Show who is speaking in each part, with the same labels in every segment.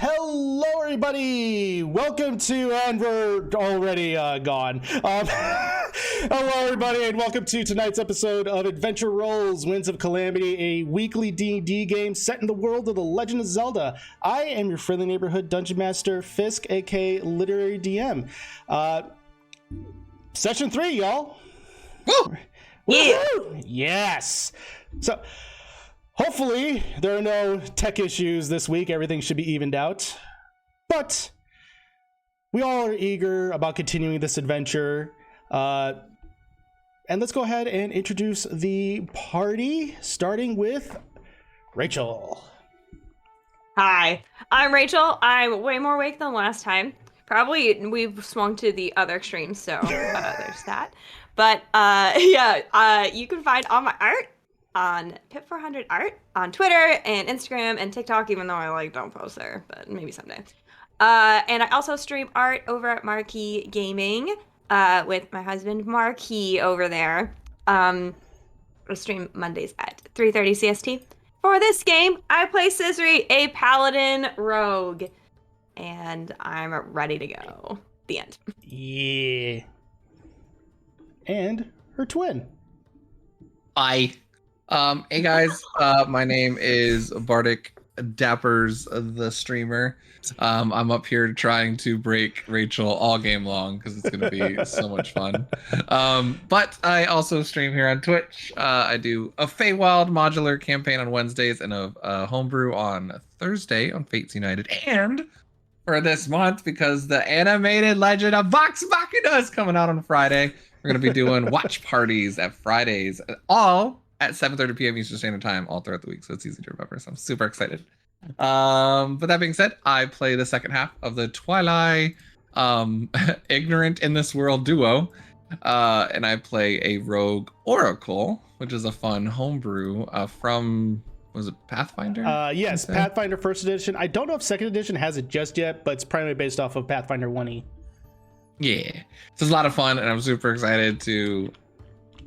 Speaker 1: Hello, everybody. Welcome to, and we're already gone. Hello, everybody, and welcome to tonight's episode of Adventure Rolls: Winds of Calamity, a weekly D&D game set in the world of The Legend of Zelda. I am your friendly neighborhood dungeon master, Fisk, aka Literary DM. Session 3, y'all.
Speaker 2: Woo!
Speaker 1: Yeah. Yes. So, hopefully, there are no tech issues this week. Everything should be evened out. But we all are eager about continuing this adventure. And let's go ahead and introduce the party, starting with Rachel.
Speaker 2: Hi, I'm Rachel. I'm way more awake than last time. Probably we've swung to the other extreme, so there's that. But you can find all my art on Pip400 Art on Twitter and Instagram and TikTok, even though I don't post there, but maybe someday. And I also stream art over at Marquee Gaming with my husband Marquee over there. I stream Mondays at 3:30 CST. For this game, I play Scissory, a paladin rogue, and I'm ready to go. The end.
Speaker 1: Yeah. And her twin.
Speaker 3: Hi. Hey guys, my name is Bardic Dappers, the streamer. I'm up here trying to break Rachel all game long because it's going to be so much fun. But I also stream here on Twitch. I do a Feywild modular campaign on Wednesdays and a homebrew on Thursday on Fates United. And for this month, because the animated Legend of Vox Machina is coming out on Friday, we're going to be doing watch parties at Fridays, all at 7:30 p.m. Eastern Standard Time all throughout the week, so it's easy to remember. So I'm super excited. But that being said, I play the second half of the Twilight Ignorant in This World duo, and I play a rogue oracle, which is a fun homebrew from, was it Pathfinder?
Speaker 1: Yes, Pathfinder First Edition. I don't know if Second Edition has it just yet, but it's primarily based off of Pathfinder 1E.
Speaker 3: Yeah, so it's a lot of fun, and I'm super excited to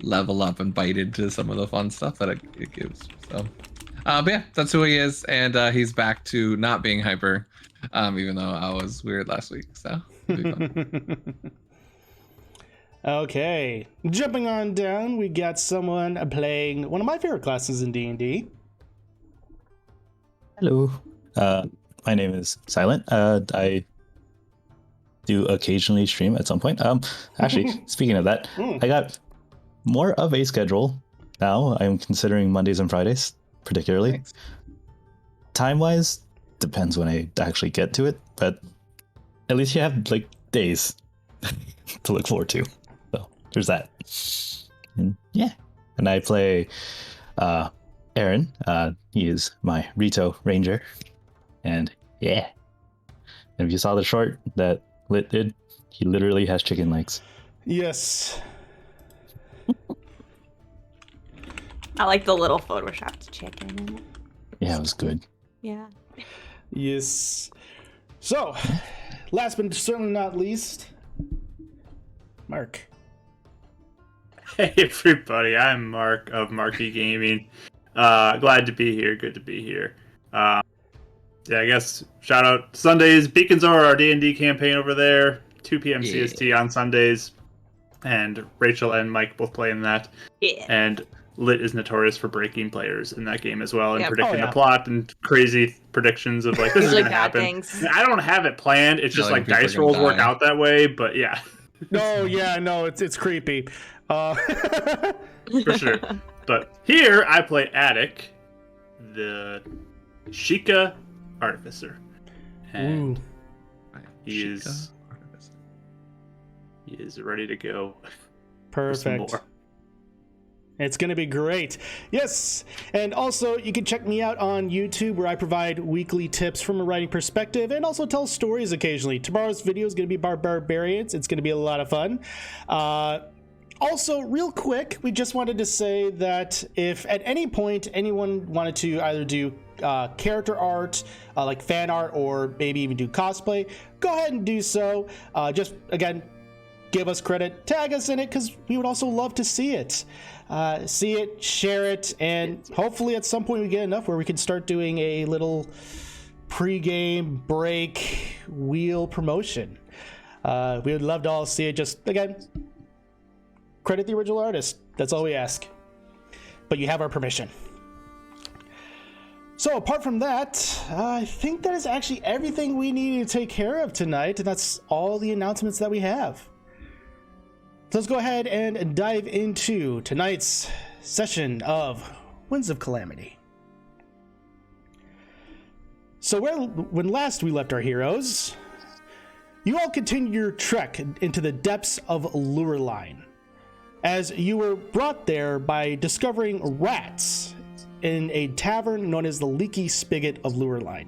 Speaker 3: level up and bite into some of the fun stuff that it gives. So but yeah, that's who he is, and he's back to not being hyper, even though I was weird last week, so it'll be fun.
Speaker 1: Okay, jumping on down, we got someone playing one of my favorite classes in D&D.
Speaker 4: Hello, my name is Silent. I do occasionally stream at some point. Actually, speaking of that, I got more of a schedule now. I'm considering Mondays and Fridays, particularly.
Speaker 3: Thanks.
Speaker 4: Time-wise, depends when I actually get to it, but at least you have days to look forward to. So there's that. And yeah, and I play Aaron. He is my Rito Ranger, and yeah. And if you saw the short that Lit did, he literally has chicken legs.
Speaker 1: Yes.
Speaker 2: I like the little photoshopped chicken in it.
Speaker 4: Yeah, it was good.
Speaker 2: Yeah.
Speaker 1: Yes. So, last but certainly not least, Mark.
Speaker 5: Hey everybody, I'm Mark of Marquee Gaming. Glad to be here. Good to be here. I guess shout out Sundays. Beacons are our D&D campaign over there. 2 p.m. CST on Sundays, and Rachel and Mike both play in that.
Speaker 2: Yeah.
Speaker 5: And Lit is notorious for breaking players in that game as well, and
Speaker 2: Yep.
Speaker 5: predicting the plot and crazy predictions of this is
Speaker 2: Usually
Speaker 5: going to
Speaker 2: bad
Speaker 5: happen.
Speaker 2: things.
Speaker 5: I don't have it planned. It's just
Speaker 3: Telling people
Speaker 5: dice
Speaker 3: are gonna
Speaker 5: rolls work
Speaker 3: die.
Speaker 5: out that way. But yeah,
Speaker 1: No, yeah, no, it's creepy.
Speaker 5: for sure. But here I play Attic, the Sheikah Artificer, and he is ready to go. For some
Speaker 1: Perfect.
Speaker 5: more.
Speaker 1: It's going to be great. Yes. And also, you can check me out on YouTube, where I provide weekly tips from a writing perspective and also tell stories occasionally. Tomorrow's video is going to be Barbarians. It's going to be a lot of fun. Also, real quick, we just wanted to say that if at any point anyone wanted to either do character art, like fan art, or maybe even do cosplay, go ahead and do so. Just, again, give us credit, tag us in it, because we would also love to see it. See it, share it, and hopefully at some point we get enough where we can start doing a little pre-game break wheel promotion. We would love to all see it. Just, again, credit the original artist. That's all we ask. But you have our permission. So apart from that, I think that is actually everything we need to take care of tonight, and that's all the announcements that we have. So let's go ahead and dive into tonight's session of Winds of Calamity. So when last we left our heroes, you all continued your trek into the depths of Lureline, as you were brought there by discovering rats in a tavern known as the Leaky Spigot of Lureline.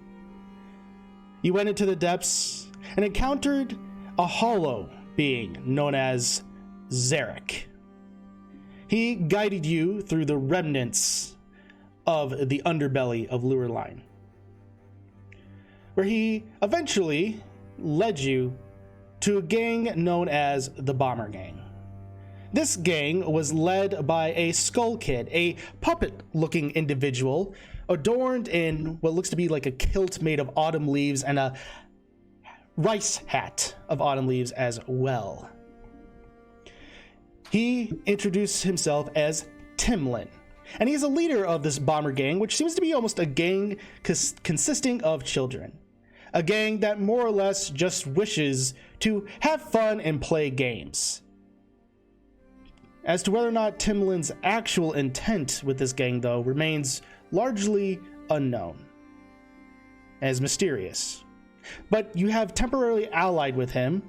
Speaker 1: You went into the depths and encountered a hollow being known as Zarek. He guided you through the remnants of the underbelly of Lureline, where he eventually led you to a gang known as the Bomber Gang. This gang was led by a Skull Kid, a puppet-looking individual adorned in what looks to be like a kilt made of autumn leaves and a rice hat of autumn leaves as well. He introduced himself as Timlin, and he's a leader of this bomber gang, which seems to be almost a gang consisting of children. A gang that more or less just wishes to have fun and play games. As to whether or not Timlin's actual intent with this gang, though, remains largely unknown, as mysterious. But you have temporarily allied with him,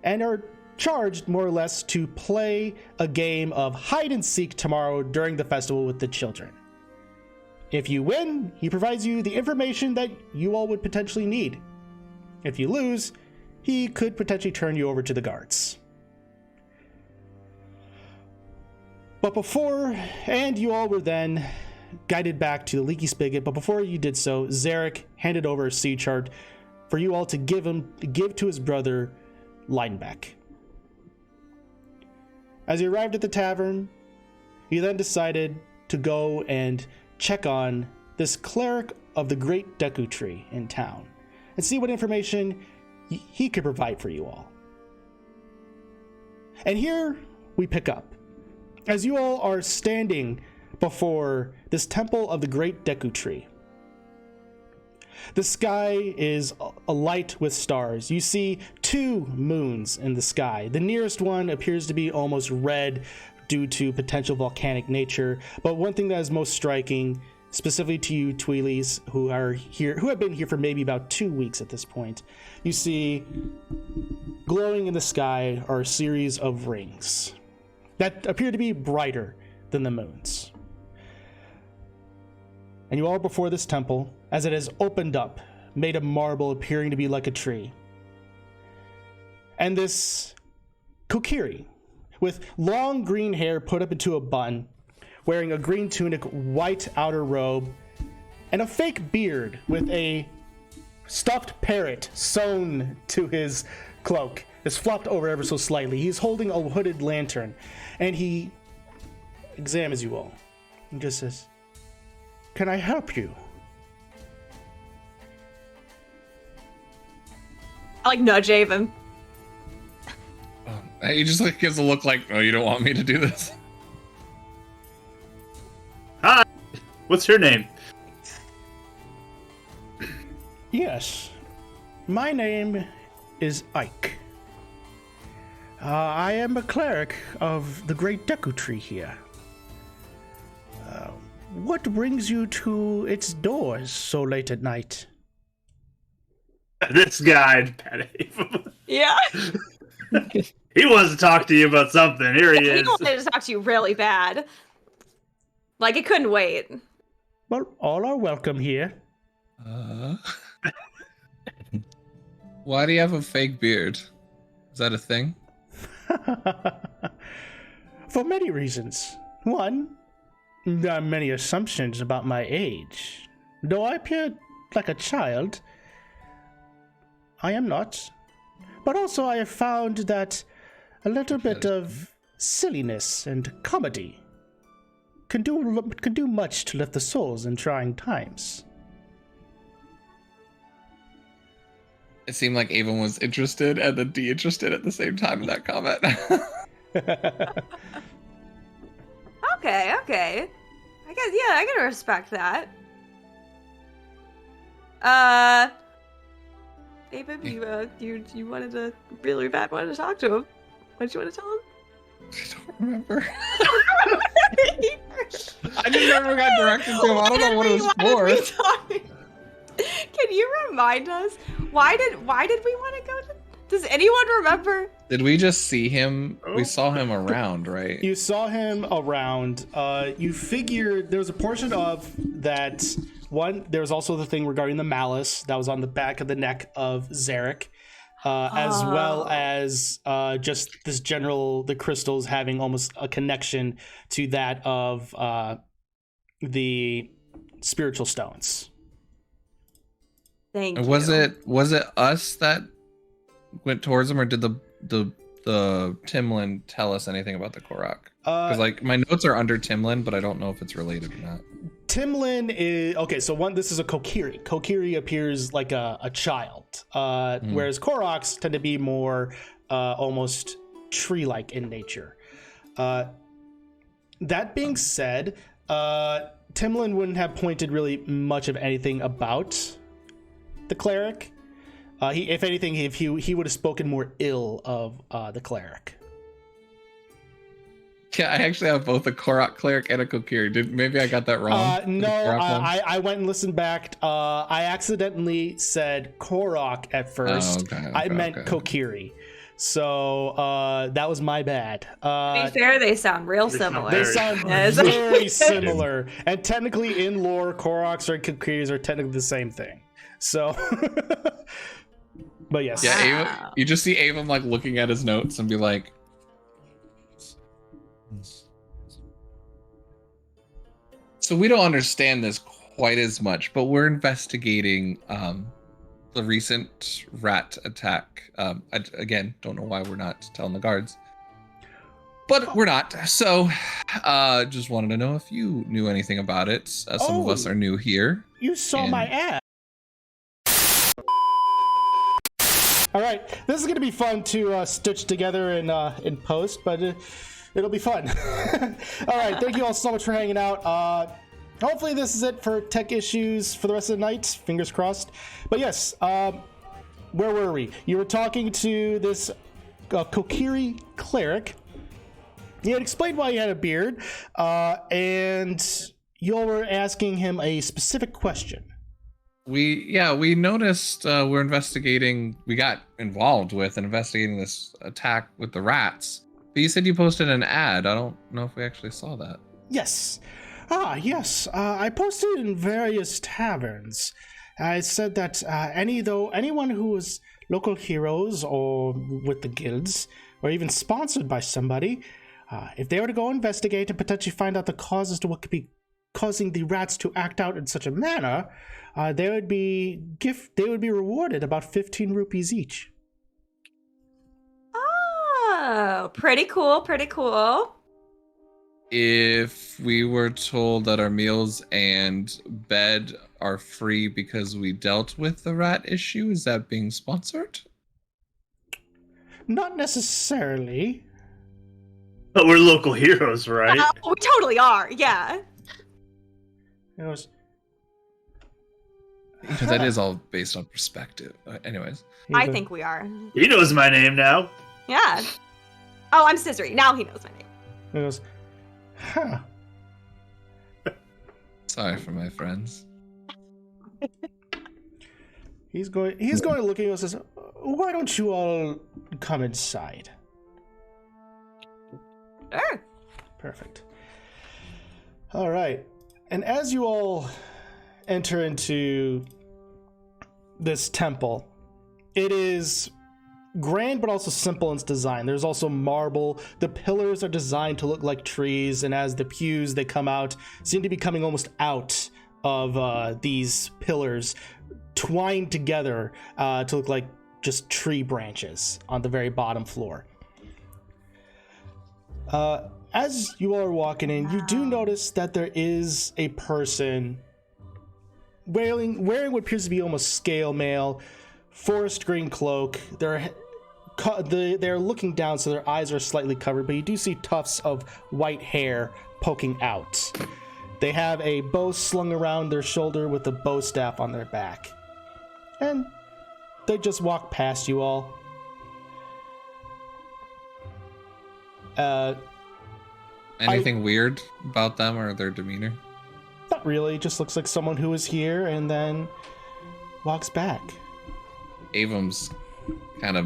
Speaker 1: and are charged more or less to play a game of hide and seek tomorrow during the festival with the children. If you win, he provides you the information that you all would potentially need. If you lose, he could potentially turn you over to the guards. But before, and you all were then guided back to the Leaky Spigot, but before you did so, Zarek handed over a sea chart for you all to give to his brother, Linebeck. As he arrived at the tavern, he then decided to go and check on this cleric of the Great Deku Tree in town and see what information he could provide for you all. And here we pick up. As you all are standing before this temple of the Great Deku Tree, the sky is alight with stars. You see 2 moons in the sky. The nearest one appears to be almost red due to potential volcanic nature. But one thing that is most striking, specifically to you Tweelies who are here, who have been here for maybe about 2 weeks at this point, you see glowing in the sky are a series of rings that appear to be brighter than the moons. And you are before this temple, as it has opened up, made of marble appearing to be like a tree. And this Kokiri, with long green hair put up into a bun, wearing a green tunic, white outer robe, and a fake beard with a stuffed parrot sewn to his cloak. It's flopped over ever so slightly. He's holding a hooded lantern, and he examines you all and just says, "Can I help you?"
Speaker 2: I like nudge Avon.
Speaker 3: He just like gives a look like, "Oh, you don't want me to do this?"
Speaker 5: Hi, what's your name?
Speaker 1: Yes, my name is Ike. I am a cleric of the Great Deku Tree here. What brings you to its doors so late at night?
Speaker 5: This guy,
Speaker 2: Yeah.
Speaker 5: he wants to talk to you about something. Here he
Speaker 2: He
Speaker 5: is.
Speaker 2: wanted to talk to you really bad. Like, it couldn't wait.
Speaker 1: Well, all are welcome here.
Speaker 3: Why do you have a fake beard? Is that a thing?
Speaker 1: For many reasons. One, there are many assumptions about my age. Though I appear like a child, I am not. But also I have found that a little bit of silliness and comedy can do much to lift the souls in trying times.
Speaker 3: It seemed like Avon was interested and then de-interested at the same time in that comment.
Speaker 2: Okay. I guess I gotta respect that. Avon, you wanted to really bad wanted to talk to him. What did you want to tell him?
Speaker 3: I don't remember. I just never got directed to him. I don't know what it was for.
Speaker 2: Can you remind us why did we want to go to? Does anyone remember?
Speaker 3: Did we just see him? We saw him around, right?
Speaker 1: You saw him around. You figured there was a portion of that one. There was also the thing regarding the malice that was on the back of the neck of Zarek, as well as just this the crystals having almost a connection to that of the spiritual stones.
Speaker 2: Thank you.
Speaker 3: Was it us that went towards him, or did the Timlin tell us anything about the Korok? Because like my notes are under Timlin, but I don't know if it's related or not.
Speaker 1: Timlin is okay. So this is a Kokiri. Kokiri appears like a child, whereas Koroks tend to be more almost tree-like in nature. That being said, Timlin wouldn't have pointed really much of anything about the cleric. If anything, he would have spoken more ill of the cleric.
Speaker 3: Yeah, I actually have both a Korok cleric and a Kokiri. Maybe I got that wrong?
Speaker 1: No, I went and listened back. I accidentally said Korok at first. I meant Kokiri. So that was my bad.
Speaker 2: To be fair, they sound real similar.
Speaker 1: They sound very similar. And technically in lore, Koroks or Kokiris are technically the same thing. So, but yes.
Speaker 3: Yeah, Avon, you just see Avon like looking at his notes and be like, so we don't understand this quite as much, but we're investigating the recent rat attack. I, again, don't know why we're not telling the guards, but we're not. So just wanted to know if you knew anything about it. Some of us are new here.
Speaker 1: You saw my ad. All right, this is going to be fun to stitch together in post, but it'll be fun. All right, thank you all so much for hanging out. Hopefully this is it for tech issues for the rest of the night. Fingers crossed. But yes, where were we? You were talking to this Kokiri cleric. He had explained why he had a beard, and you all were asking him a specific question.
Speaker 3: We noticed we got involved with investigating this attack with the rats. But you said you posted an ad. I don't know if we actually saw that.
Speaker 1: Yes. Yes. I posted in various taverns. I said that anyone who was local heroes or with the guilds, or even sponsored by somebody, if they were to go investigate and potentially find out the cause as to what could be causing the rats to act out in such a manner, they would be rewarded about 15 rupees each.
Speaker 2: Oh, pretty cool.
Speaker 3: If we were told that our meals and bed are free because we dealt with the rat issue, is that being sponsored?
Speaker 1: Not necessarily.
Speaker 5: But we're local heroes, right?
Speaker 2: We totally are, yeah.
Speaker 1: It was...
Speaker 3: That is all based on perspective. Anyways.
Speaker 2: I think we are.
Speaker 5: He knows my name now.
Speaker 2: Yeah. Oh, I'm Scissory. Now he knows my name.
Speaker 1: He goes, huh.
Speaker 3: Sorry for my friends.
Speaker 1: He's going to look at you and says, why don't you all come inside?
Speaker 2: Sure.
Speaker 1: Perfect. All right. And as you all enter into this temple, it is grand but also simple in its design. There's also marble. The pillars are designed to look like trees, and as the pews they come out seem to be coming almost out of these pillars, twined together to look like just tree branches on the very bottom floor. As you all are walking in, you do notice that there is a person wearing what appears to be almost scale mail, forest green cloak. They're looking down, so their eyes are slightly covered, but you do see tufts of white hair poking out. They have a bow slung around their shoulder with a bow staff on their back. And they just walk past you all.
Speaker 3: Anything weird about them or their demeanor?
Speaker 1: Not really, just looks like someone who was here and then walks back.
Speaker 3: Avum's kind of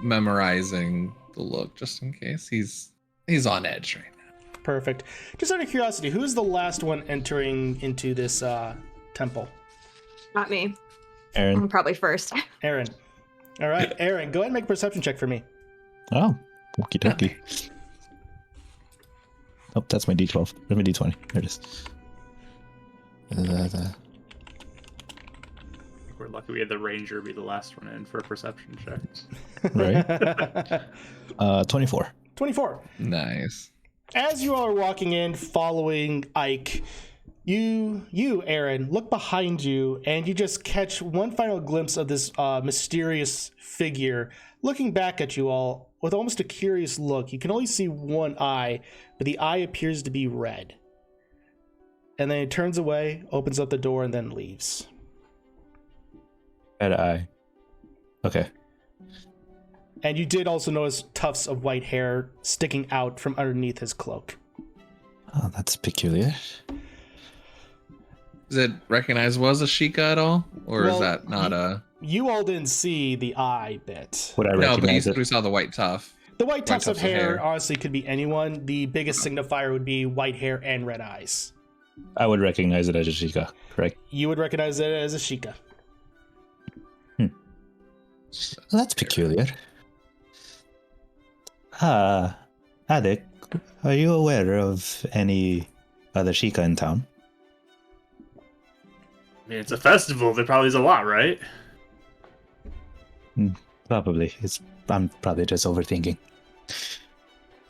Speaker 3: memorizing the look just in case. He's on edge right now.
Speaker 1: Perfect. Just out of curiosity, who is the last one entering into this temple?
Speaker 2: Not me.
Speaker 4: Aaron.
Speaker 2: I'm probably first.
Speaker 1: Aaron. All right, Aaron, go ahead and make a perception check for me.
Speaker 4: Oh, okie dokie. Oh, that's my D12. There's my D20. There it is.
Speaker 5: We're lucky we had the ranger be the last one in for a perception check.
Speaker 4: Right? 24.
Speaker 1: 24.
Speaker 3: Nice.
Speaker 1: As you are walking in, following Ike, you, Aaron, look behind you, and you just catch one final glimpse of this mysterious figure looking back at you all with almost a curious look. You can only see one eye, but the eye appears to be red. And then it turns away, opens up the door, and then leaves.
Speaker 4: Red eye. Okay.
Speaker 1: And you did also notice tufts of white hair sticking out from underneath his cloak.
Speaker 4: Oh, that's peculiar.
Speaker 3: Is it recognizable as a Sheikah at all? Or is that not a...
Speaker 1: You all didn't see the eye bit.
Speaker 4: Would I
Speaker 3: No, but
Speaker 4: recognize it?
Speaker 3: we saw the white tuft.
Speaker 1: The white tufts of
Speaker 3: tufts of
Speaker 1: hair
Speaker 3: hair.
Speaker 1: honestly could be anyone. The biggest signifier would be white hair and red eyes.
Speaker 4: I would recognize it as a Sheikah, correct?
Speaker 1: You would recognize it as a Sheikah.
Speaker 4: Well, that's peculiar. Adik, are you aware of any other Sheikah in town?
Speaker 5: I mean, it's a festival. There probably is a lot, right?
Speaker 4: Probably. I'm probably just overthinking.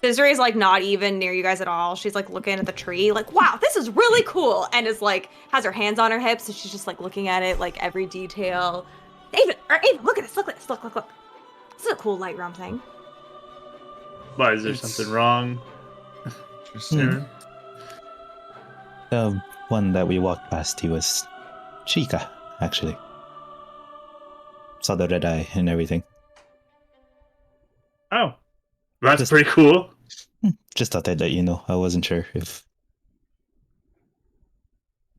Speaker 2: Desiree's like not even near you guys at all. She's like looking at the tree, like, wow, this is really cool. And is like, has her hands on her hips, and she's just like looking at it, like every detail. Even, look at this, look. This is a cool light round thing.
Speaker 5: Why, is there something wrong?
Speaker 3: Interesting.
Speaker 4: The one that we walked past, he was Sheikah, actually. Saw the red eye and everything.
Speaker 5: Oh. That's
Speaker 4: Just-
Speaker 5: pretty cool.
Speaker 4: Just thought I'd let you know. I wasn't sure if...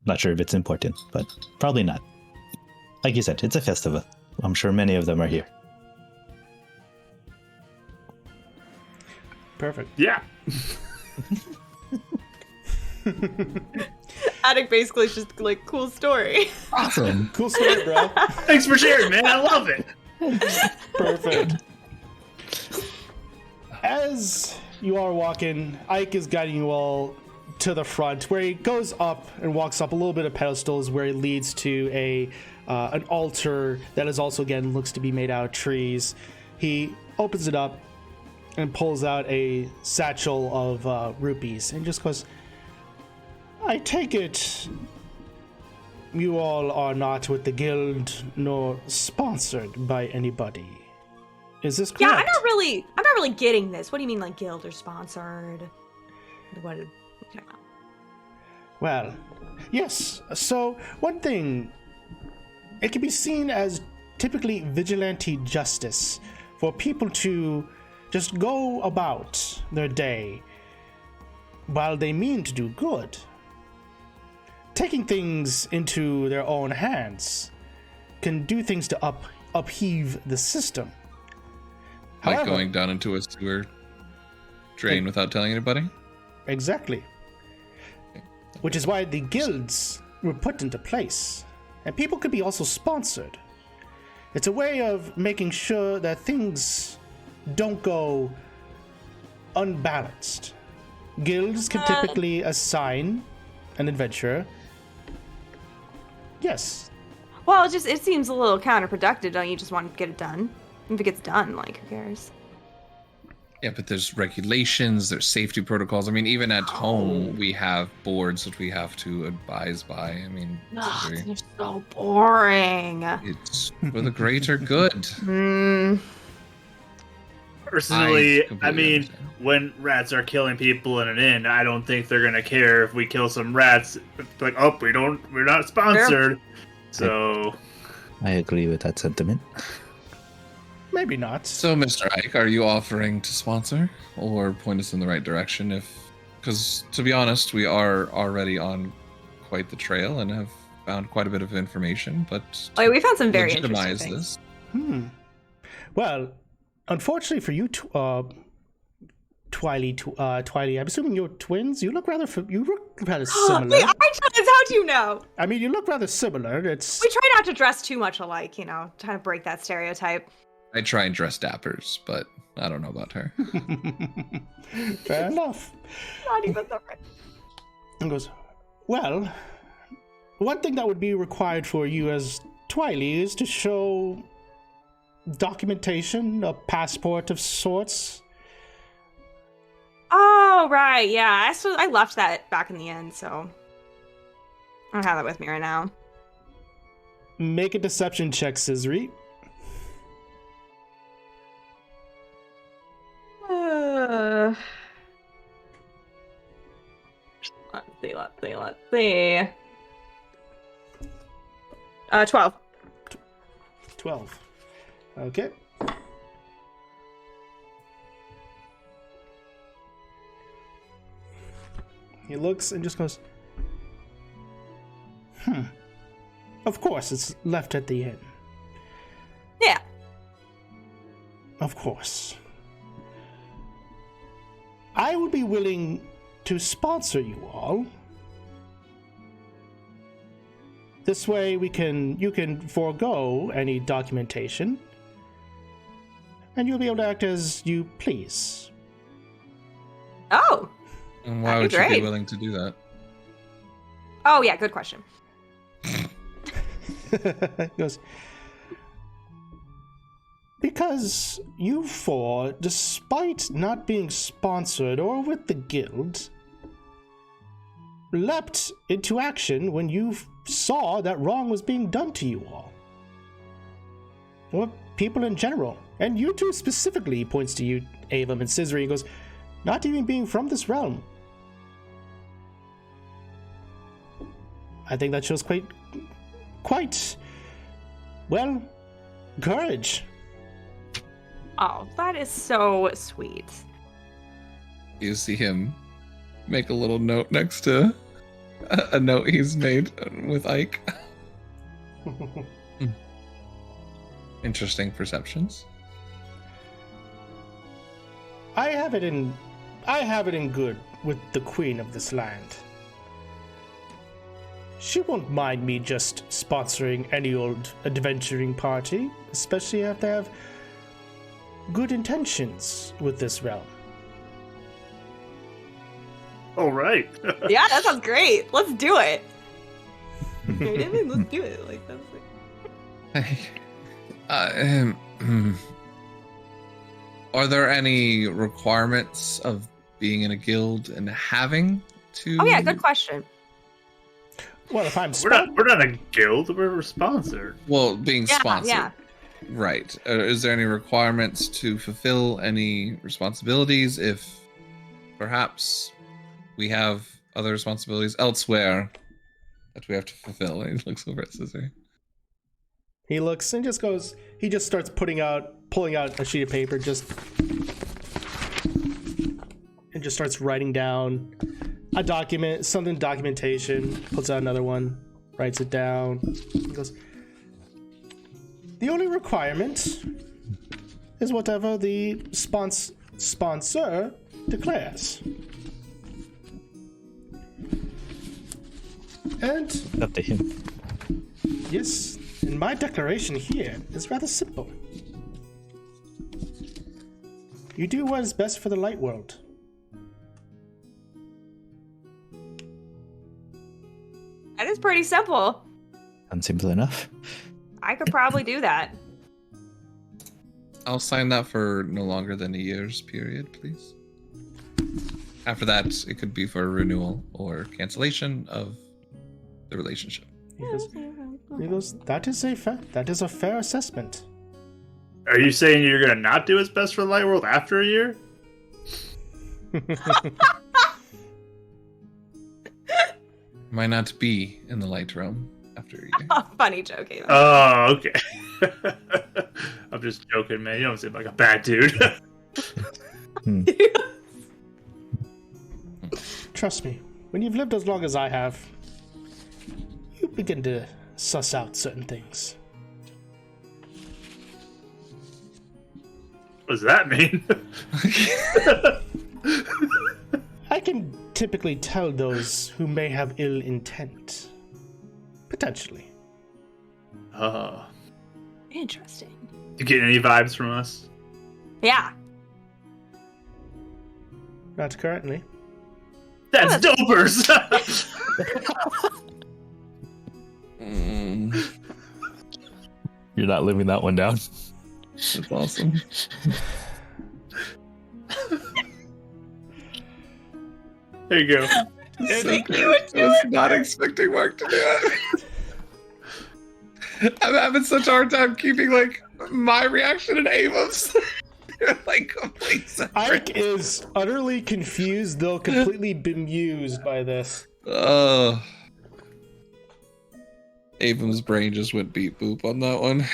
Speaker 4: Not sure if it's important, but probably not. Like you said, it's a festival. I'm sure many of them are here.
Speaker 1: Perfect.
Speaker 5: Yeah.
Speaker 2: Attic basically is just like, cool story.
Speaker 4: Awesome.
Speaker 1: Cool story, bro.
Speaker 5: Thanks for sharing, man. I love it.
Speaker 1: Perfect. As you are walking, Ike is guiding you all to the front, where he goes up and walks up a little bit of pedestals, where it leads to an altar that is also, again, looks to be made out of trees. He opens it up and pulls out a satchel of rupees and just goes, I take it you all are not with the guild nor sponsored by anybody. Is this correct?
Speaker 2: Yeah, I'm not really getting this. What do you mean, like guild or sponsored? What are you talking about?
Speaker 1: Well, yes. So, one thing, it can be seen as typically vigilante justice for people to just go about their day while they mean to do good. Taking things into their own hands can do things to upheave the system.
Speaker 3: Like
Speaker 1: However-
Speaker 3: going down into a sewer drain without telling anybody?
Speaker 1: Exactly. Which is why the guilds were put into place. And people could be also sponsored. It's a way of making sure that things don't go unbalanced. Guilds can typically assign an adventurer. Yes.
Speaker 2: Well, it seems a little counterproductive. Don't you just want to get it done? If it gets done, like, who cares?
Speaker 3: Yeah, but there's regulations, there's safety protocols. I mean, even at home, we have boards that we have to advise by. I mean,
Speaker 2: They're so boring.
Speaker 3: it's for the greater good.
Speaker 5: Personally, I
Speaker 3: completely
Speaker 5: mean,
Speaker 3: understand.
Speaker 5: when rats are killing people in an inn, I don't think they're gonna care if we kill some rats. It's like, oh, we're not sponsored. So
Speaker 4: I agree with that sentiment.
Speaker 1: Maybe not.
Speaker 3: So, Mr. Ike, are you offering to sponsor or point us in the right direction? Because to be honest, we are already on quite the trail and have found quite a bit of information. But
Speaker 2: Oh, we found some very
Speaker 3: legitimize
Speaker 2: interesting
Speaker 3: this.
Speaker 1: Well, unfortunately for you, Twily, I'm assuming you're twins. You look rather similar.
Speaker 2: Wait, how do you know?
Speaker 1: I mean, you look rather similar.
Speaker 2: We try not to dress too much alike, trying to break that stereotype.
Speaker 3: I try and dress dappers, but I don't know about her.
Speaker 1: Fair enough.
Speaker 2: Not even the right.
Speaker 1: And goes, well, one thing that would be required for you as Twily is to show documentation, a passport of sorts.
Speaker 2: Oh, right, yeah. I left that back in the end, so I don't have that with me right now.
Speaker 1: Make a deception check, Scissory.
Speaker 2: Let's see. 12.
Speaker 1: 12. Okay. He looks and just goes, Of course, it's left at the inn.
Speaker 2: Yeah.
Speaker 1: Of course. I would be willing to sponsor you all. This way you can forego any documentation, and you'll be able to act as you please.
Speaker 2: Oh.
Speaker 3: And why would you be willing to do that?
Speaker 2: Oh, yeah, good question.
Speaker 1: He goes, because you four, despite not being sponsored or with the guild, leapt into action when you saw that wrong was being done to you all. Or people in general. And you two specifically, he points to you, Avum and Scissory, and goes, not even being from this realm. I think that shows quite, well, courage.
Speaker 2: Oh, that is so sweet.
Speaker 3: You see him make a little note next to a note he's made with Ike. Interesting perceptions.
Speaker 1: I have it in good with the queen of this land. She won't mind me just sponsoring any old adventuring party, especially if they have good intentions with this realm.
Speaker 5: all right.
Speaker 2: Yeah, that sounds great. Let's do it. Let's do it. Like that's
Speaker 3: Are there any requirements of being in a guild and having to?
Speaker 2: Oh yeah, good question.
Speaker 1: Well, if I'm
Speaker 5: we're not a guild. We're sponsored.
Speaker 3: Well, being
Speaker 2: Yeah,
Speaker 3: sponsored.
Speaker 2: yeah.
Speaker 3: Right. Is there any requirements to fulfill any responsibilities if perhaps we have other responsibilities elsewhere that we have to fulfill? And he looks over at Scissor.
Speaker 1: He looks and just goes, he just starts pulling out a sheet of paper, and just starts writing down a document, documentation, pulls out another one, writes it down. He goes, the only requirement is whatever the sponsor declares. And
Speaker 4: Up to him.
Speaker 1: yes, and my declaration here is rather simple. You do what is best for the light world.
Speaker 2: That is pretty simple.
Speaker 4: Sounds simple enough.
Speaker 2: I could probably do that.
Speaker 3: I'll sign that for no longer than a year's period, please. After that, it could be for renewal or cancellation of the relationship.
Speaker 1: He goes, that is a fair assessment.
Speaker 5: Are you saying you're gonna not do his best for Light World after a year?
Speaker 3: Might not be in the light realm after a year.
Speaker 2: Oh, funny joke, Ava.
Speaker 5: Oh, okay. I'm just joking, man. You don't seem like a bad dude.
Speaker 1: Trust me, when you've lived as long as I have, you begin to suss out certain things.
Speaker 5: What does that mean?
Speaker 1: I can typically tell those who may have ill intent. Potentially.
Speaker 2: Interesting.
Speaker 5: You get any vibes from us?
Speaker 2: Yeah.
Speaker 1: Not currently.
Speaker 5: That's dopers!
Speaker 4: You're not living that one down.
Speaker 3: That's awesome.
Speaker 5: There you go.
Speaker 3: I was not expecting Mark to do it. I'm having such a hard time keeping like my reaction and Ava's. They're like complete separate.
Speaker 1: Ike is utterly confused, though completely bemused by this.
Speaker 3: Avon's brain just went beep boop on that one.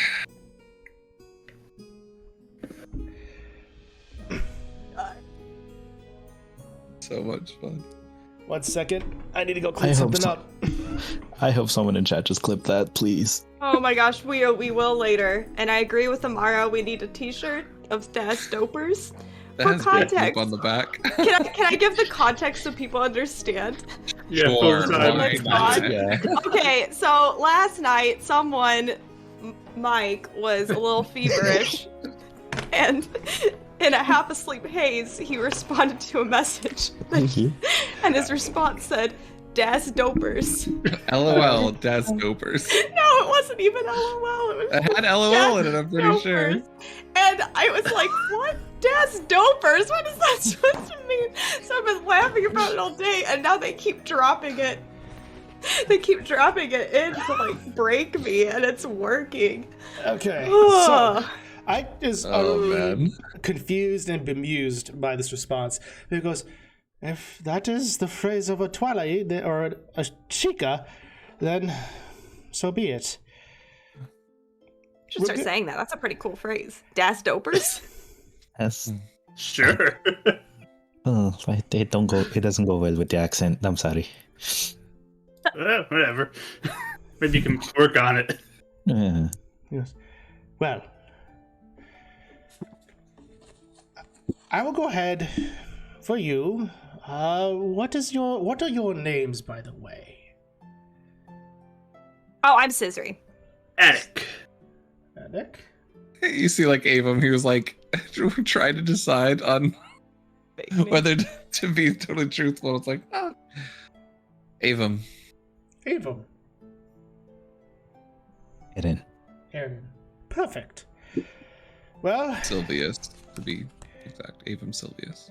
Speaker 3: So much fun.
Speaker 1: 1 second. I need to go clean something up.
Speaker 4: I hope someone in chat just clipped that, please.
Speaker 2: Oh my gosh, we will later. And I agree with Amara, we need a t-shirt of Das Dopers.
Speaker 3: That
Speaker 2: For
Speaker 3: has
Speaker 2: context.
Speaker 3: beep boop on the back.
Speaker 2: Can I give the context so people understand?
Speaker 5: Yeah,
Speaker 3: Sure,
Speaker 5: full time.
Speaker 3: why
Speaker 2: not?
Speaker 4: Yeah.
Speaker 2: Okay, so last night someone, Mike, was a little feverish, and in a half-asleep haze, he responded to a message, and his response said, Das Dopers.
Speaker 3: LOL, Das Dopers.
Speaker 2: No, it wasn't even LOL. It was
Speaker 3: It had LOL in it, I'm pretty
Speaker 2: Dopers.
Speaker 3: sure.
Speaker 2: And I was like, what? Das Dopers? What is that supposed to mean? So I've been laughing about it all day, and now they keep dropping it. They keep dropping it in to like break me, and it's working.
Speaker 1: Okay, so Ike is
Speaker 3: Oh,
Speaker 1: utterly
Speaker 3: man.
Speaker 1: confused and bemused by this response. He goes, if that is the phrase of a Twilight or a Chica, then so be it.
Speaker 2: Should start saying that. That's a pretty cool phrase. Das Dopers.
Speaker 4: Yes.
Speaker 5: Sure.
Speaker 4: Oh, it doesn't go well with the accent. I'm sorry.
Speaker 5: Whatever. Maybe you can work on it.
Speaker 1: Yes. Well, I will go ahead for you. What are your names, by the way?
Speaker 2: Oh, I'm Scissory.
Speaker 5: Attic.
Speaker 1: Nick?
Speaker 3: You see, like, Avon, he was like trying to decide on whether to be totally truthful. It's like, Avon.
Speaker 1: Avon. Aaron. Perfect. Well,
Speaker 3: Sylvius, to be exact. Avon Sylvius.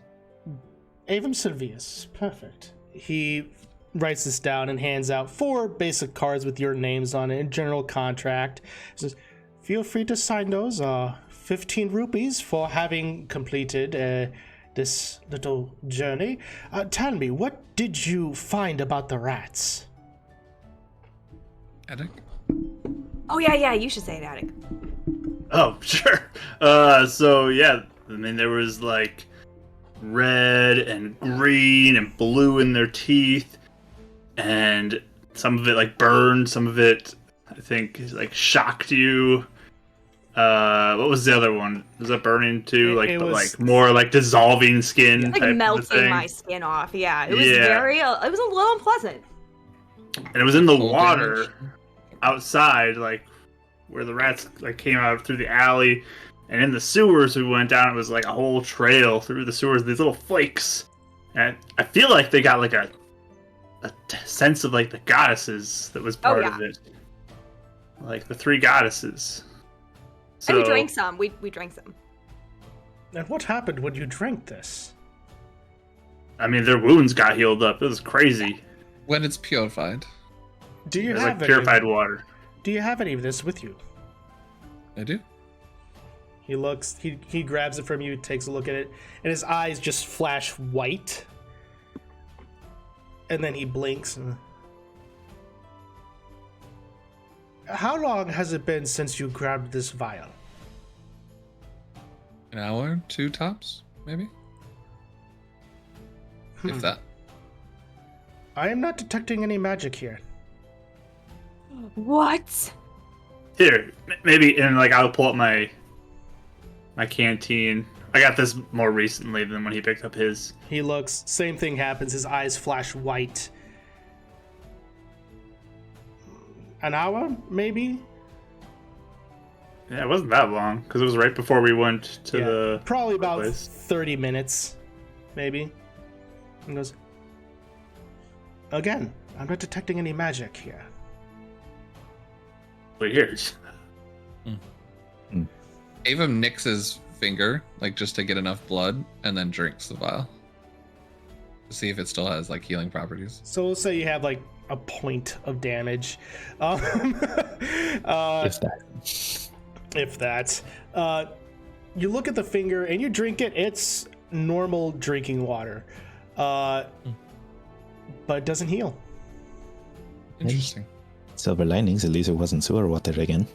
Speaker 1: Avon Silvius. Perfect. He writes this down and hands out 4 basic cards with your names on it in general contract. He says, feel free to sign those. 15 rupees for having completed this little journey. Tell me, what did you find about the rats?
Speaker 3: Attic?
Speaker 2: Oh yeah, you should say it, Attic.
Speaker 5: Oh, sure. So yeah, I mean there was like red and green and blue in their teeth, and some of it like burned, some of it I think like shocked you. What was the other one? Was that burning too? Like
Speaker 1: it was,
Speaker 5: like more like dissolving skin,
Speaker 2: Like
Speaker 5: type of
Speaker 2: melting
Speaker 5: thing.
Speaker 2: my skin off. Yeah, it was
Speaker 5: Yeah.
Speaker 2: it was a little unpleasant.
Speaker 5: And it was in the
Speaker 3: Cold
Speaker 5: water
Speaker 3: damage.
Speaker 5: outside, like where the rats like came out through the alley, and in the sewers we went down. It was like a whole trail through the sewers. These little flakes, and I feel like they got like a sense of like the goddesses that was part of it, like the 3 goddesses. So
Speaker 2: And we drank some. We drank some.
Speaker 1: And what happened when you drank this?
Speaker 5: I mean, their wounds got healed up. It was crazy.
Speaker 3: When it's purified,
Speaker 1: Do you
Speaker 5: It's
Speaker 1: have
Speaker 5: like purified water.
Speaker 1: Do you have any of this with you?
Speaker 3: I do.
Speaker 1: He looks. He grabs it from you, takes a look at it, and his eyes just flash white. And then he blinks. How long has it been since you grabbed this vial?
Speaker 3: An hour, 2 tops, maybe. If that.
Speaker 1: I am not detecting any magic here.
Speaker 2: What?
Speaker 5: Here, maybe, and like I'll pull up my canteen. I got this more recently than when he picked up his.
Speaker 1: He looks. Same thing happens. His eyes flash white. An hour, maybe?
Speaker 5: Yeah, it wasn't that long because it was right before we went to the.
Speaker 1: Probably about
Speaker 5: place.
Speaker 1: 30 minutes, maybe. He goes, again, I'm not detecting any magic here.
Speaker 5: Weird.
Speaker 3: Avum nicks his finger, like just to get enough blood, and then drinks the vial. To see if it still has like healing properties.
Speaker 1: So we'll say you have like a point of damage. If that. You look at the finger and you drink it, it's normal drinking water. But it doesn't heal.
Speaker 3: Interesting.
Speaker 4: Silver linings, at least it wasn't sewer water again.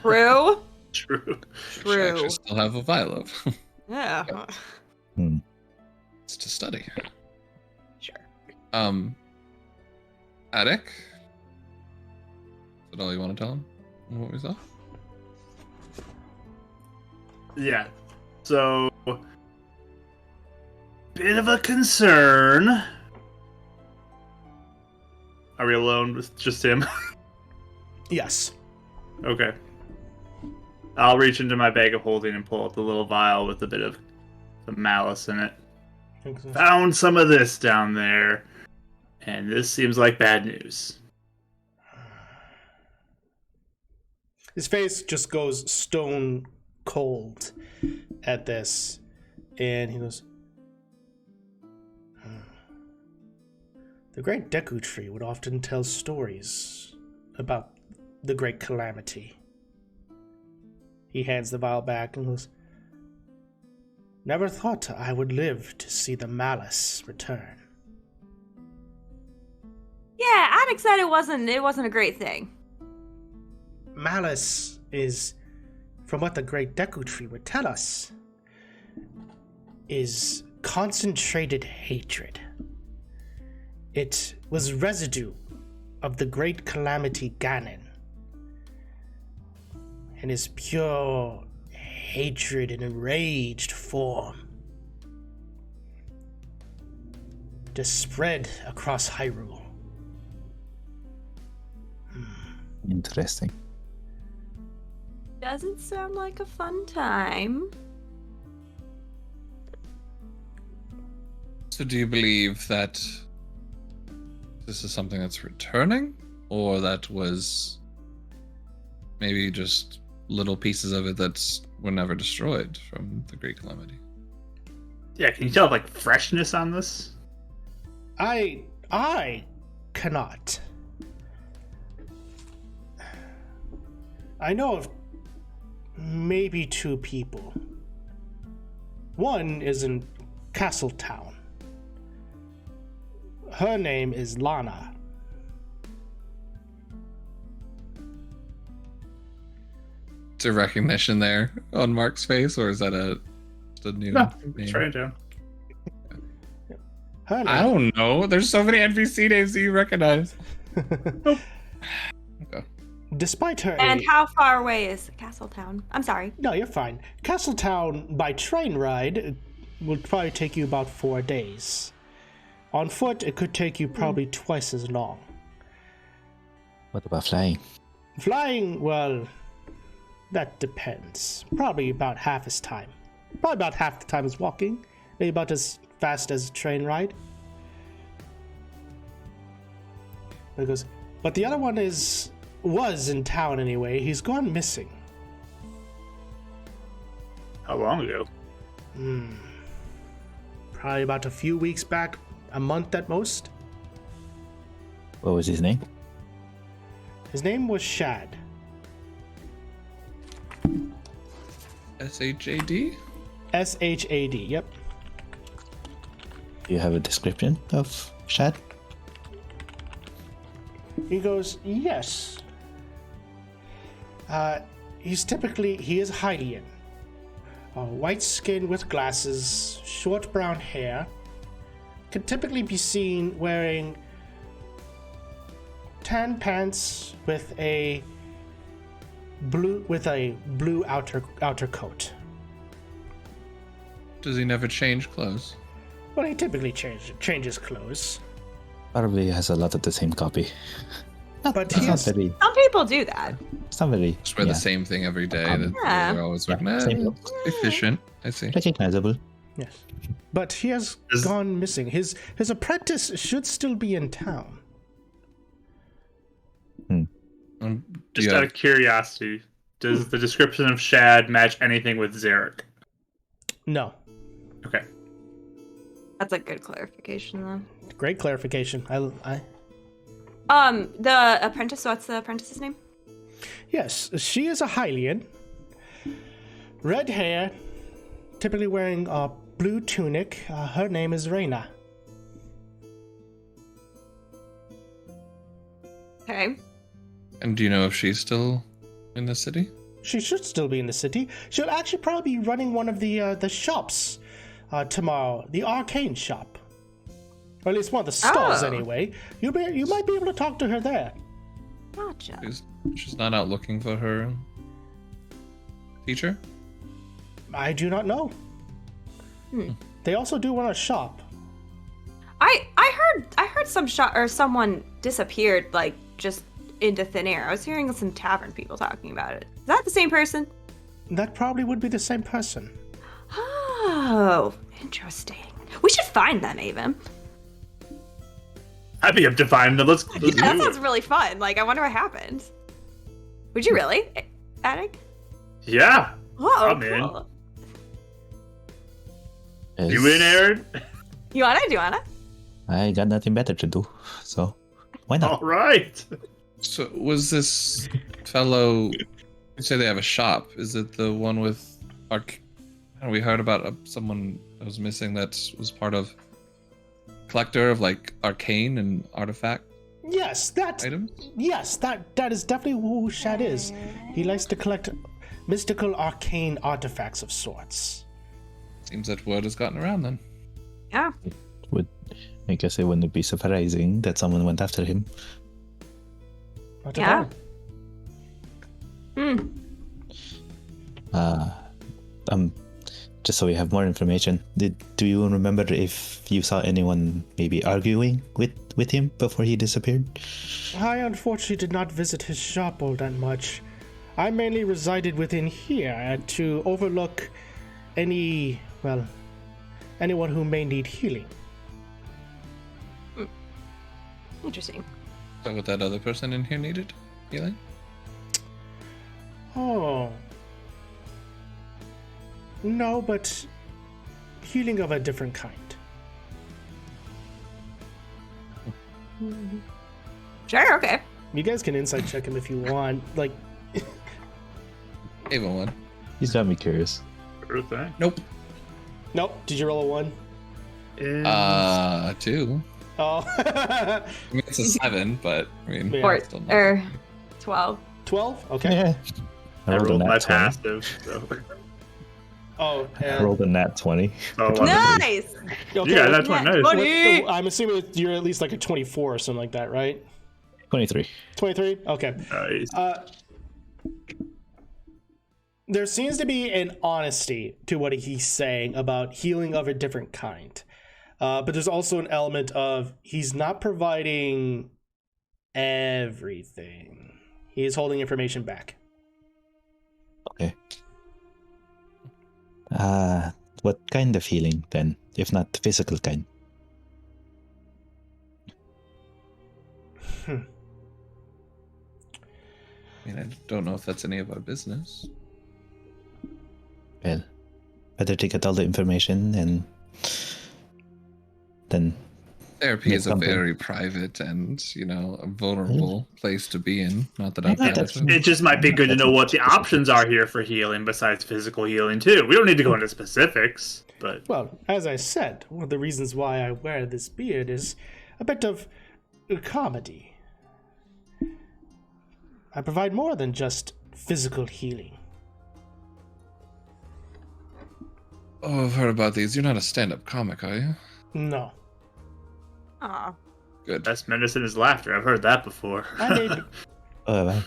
Speaker 2: True.
Speaker 5: True.
Speaker 3: Which I
Speaker 2: True.
Speaker 3: actually still have a vial of.
Speaker 2: Yeah.
Speaker 3: It's to study.
Speaker 2: Sure.
Speaker 3: Attic? Is that all you want to tell him? What we saw?
Speaker 5: Yeah. So, bit of a concern. Are we alone with just him?
Speaker 1: Yes.
Speaker 5: Okay. I'll reach into my bag of holding and pull out the little vial with a bit of the malice in it. Found some of this down there, and this seems like bad news.
Speaker 1: His face just goes stone cold at this, and he goes, the great Deku Tree would often tell stories about the great Calamity. He hands the vial back and goes, never thought I would live to see the malice return.
Speaker 2: Yeah, Attic said it wasn't a great thing.
Speaker 1: Malice is, from what the great Deku Tree would tell us, is concentrated hatred. It was residue of the great Calamity Ganon, and his pure hatred in enraged form to spread across Hyrule.
Speaker 4: Interesting.
Speaker 2: Doesn't sound like a fun time.
Speaker 3: So do you believe that this is something that's returning? Or that was maybe just little pieces of it that were never destroyed from the Great Calamity?
Speaker 5: Yeah, can you tell like freshness on this?
Speaker 1: I cannot. I know of maybe 2 people. One is in Castletown. Her name is Lana.
Speaker 3: Is there recognition there on Mark's face, or is that a new
Speaker 5: No,
Speaker 3: name?
Speaker 5: try it down.
Speaker 1: Her name.
Speaker 3: I don't know. There's so many NPC names that you recognize.
Speaker 1: Despite her
Speaker 2: And
Speaker 1: age,
Speaker 2: how far away is Castletown? I'm sorry.
Speaker 1: no, you're fine. Castletown by train ride will probably take you about 4 days. On foot, it could take you probably twice as long.
Speaker 4: What about flying?
Speaker 1: Flying, well, that depends. Probably about half as time. Probably about half the time as walking. Maybe about as fast as a train ride. He goes, but the other one was in town anyway. He's gone missing.
Speaker 5: How long ago?
Speaker 1: Probably about a few weeks back, a month at most.
Speaker 4: What was his name?
Speaker 1: His name was Shad.
Speaker 3: SHAD?
Speaker 1: S-H-A-D, yep.
Speaker 4: Do you have a description of Shad?
Speaker 1: He goes, yes. He is Hylian. White skin with glasses, short brown hair. Can typically be seen wearing tan pants with a blue outer coat.
Speaker 3: Does he never change clothes?
Speaker 1: Well, he typically changes clothes.
Speaker 4: Probably has a lot of the same copy.
Speaker 1: But he
Speaker 4: It's
Speaker 1: is,
Speaker 4: not very.
Speaker 2: Some people do that.
Speaker 4: It's not very.
Speaker 3: Just wear the same thing every day.
Speaker 2: Yeah.
Speaker 3: They're always like, nah,
Speaker 4: same look.
Speaker 3: efficient. I see.
Speaker 4: Recognizable.
Speaker 1: yes. But he has gone missing. His apprentice should still be in town.
Speaker 5: Just out of curiosity, does the description of Shad match anything with Zarek?
Speaker 1: No.
Speaker 5: Okay.
Speaker 2: That's a good clarification, though.
Speaker 1: Great clarification.
Speaker 2: The apprentice. What's the apprentice's name?
Speaker 1: Yes, she is a Hylian. Red hair, typically wearing a blue tunic. Her name is Reyna.
Speaker 2: Okay.
Speaker 3: And do you know if she's still in the city?
Speaker 1: She should still be in the city. She'll actually probably be running one of the shops tomorrow, the Arcane shop. Or at least one of the stalls,
Speaker 2: Oh.
Speaker 1: anyway. You might be able to talk to her there.
Speaker 2: Gotcha.
Speaker 3: She's not out looking for her teacher?
Speaker 1: I do not know. They also do run a shop.
Speaker 2: I heard some shot or someone disappeared like just into thin air. I was hearing some tavern people talking about it. Is that the same person?
Speaker 1: That probably would be the same person.
Speaker 2: Oh, interesting. We should find them, Avon.
Speaker 5: I'd be up to find them. Let's
Speaker 2: Yeah,
Speaker 5: do
Speaker 2: that
Speaker 5: it.
Speaker 2: sounds really fun. Like, I wonder what happened. Would you really, Attic?
Speaker 5: Yeah.
Speaker 2: Whoa,
Speaker 5: I'm in.
Speaker 2: cool.
Speaker 5: You in, Aaron?
Speaker 2: You wanna? Do you wanna?
Speaker 4: I got nothing better to do, so why not?
Speaker 5: All right.
Speaker 3: So was this fellow? You say they have a shop. Is it the one with we heard about someone that was missing that was part of collector of like arcane and artifact
Speaker 1: Yes, that
Speaker 3: items?
Speaker 1: that is definitely who Shad is. He likes to collect mystical arcane artifacts of sorts.
Speaker 3: Seems that word has gotten around then.
Speaker 2: Yeah.
Speaker 4: I guess it wouldn't be surprising that someone went after him.
Speaker 1: Not
Speaker 2: Yeah.
Speaker 1: at all.
Speaker 4: Just so we have more information, do you remember if you saw anyone maybe arguing with him before he disappeared?
Speaker 1: I unfortunately did not visit his shop all that much. I mainly resided within here to overlook anyone who may need healing.
Speaker 2: Interesting.
Speaker 3: So what that other person in here needed healing?
Speaker 1: Oh. No, but healing of a different kind.
Speaker 2: Sure. Okay.
Speaker 1: You guys can insight check him if you want. Like,
Speaker 3: Even one.
Speaker 4: He's got me curious.
Speaker 5: Sure thing.
Speaker 3: Nope.
Speaker 1: nope. Did you roll a 1?
Speaker 3: 2.
Speaker 1: Oh.
Speaker 3: I mean, it's a 7, but I mean,
Speaker 1: Yeah.
Speaker 2: Or
Speaker 3: still not.
Speaker 2: 12.
Speaker 1: 12? Okay.
Speaker 4: Yeah.
Speaker 5: I rolled my
Speaker 4: nat 20.
Speaker 5: passive. So.
Speaker 1: Oh,
Speaker 4: I rolled a nat 20.
Speaker 5: Oh,
Speaker 2: Nice.
Speaker 1: okay.
Speaker 5: Yeah, that's one.
Speaker 2: Nat
Speaker 5: Nice.
Speaker 2: 20.
Speaker 1: I'm assuming you're at least like a 24 or something like that, right?
Speaker 4: 23.
Speaker 1: 23? Okay.
Speaker 5: Nice.
Speaker 1: There seems to be an honesty to what he's saying about healing of a different kind. But there's also an element of he's not providing everything. He is holding information back.
Speaker 4: Okay. What kind of healing then, if not the physical kind?
Speaker 3: I mean, I don't know if that's any of our business.
Speaker 4: Well, better to get all the information and then
Speaker 3: Therapy
Speaker 4: Make
Speaker 3: is a
Speaker 4: something.
Speaker 3: very private and, a vulnerable place to be in. Not that I've
Speaker 4: Yeah,
Speaker 3: had
Speaker 4: that's-
Speaker 3: it.
Speaker 5: It just might be good to
Speaker 4: That's
Speaker 5: know
Speaker 4: a-
Speaker 5: what the options are here for healing besides physical healing too. We don't need to go into specifics, but
Speaker 1: Well, as I said, one of the reasons why I wear this beard is a bit of comedy. I provide more than just physical healing.
Speaker 3: Oh, I've heard about these. You're not a stand-up comic, are you?
Speaker 1: No.
Speaker 2: Aw.
Speaker 3: Good.
Speaker 5: best medicine is laughter. I've heard that before.
Speaker 1: I may be,
Speaker 4: well,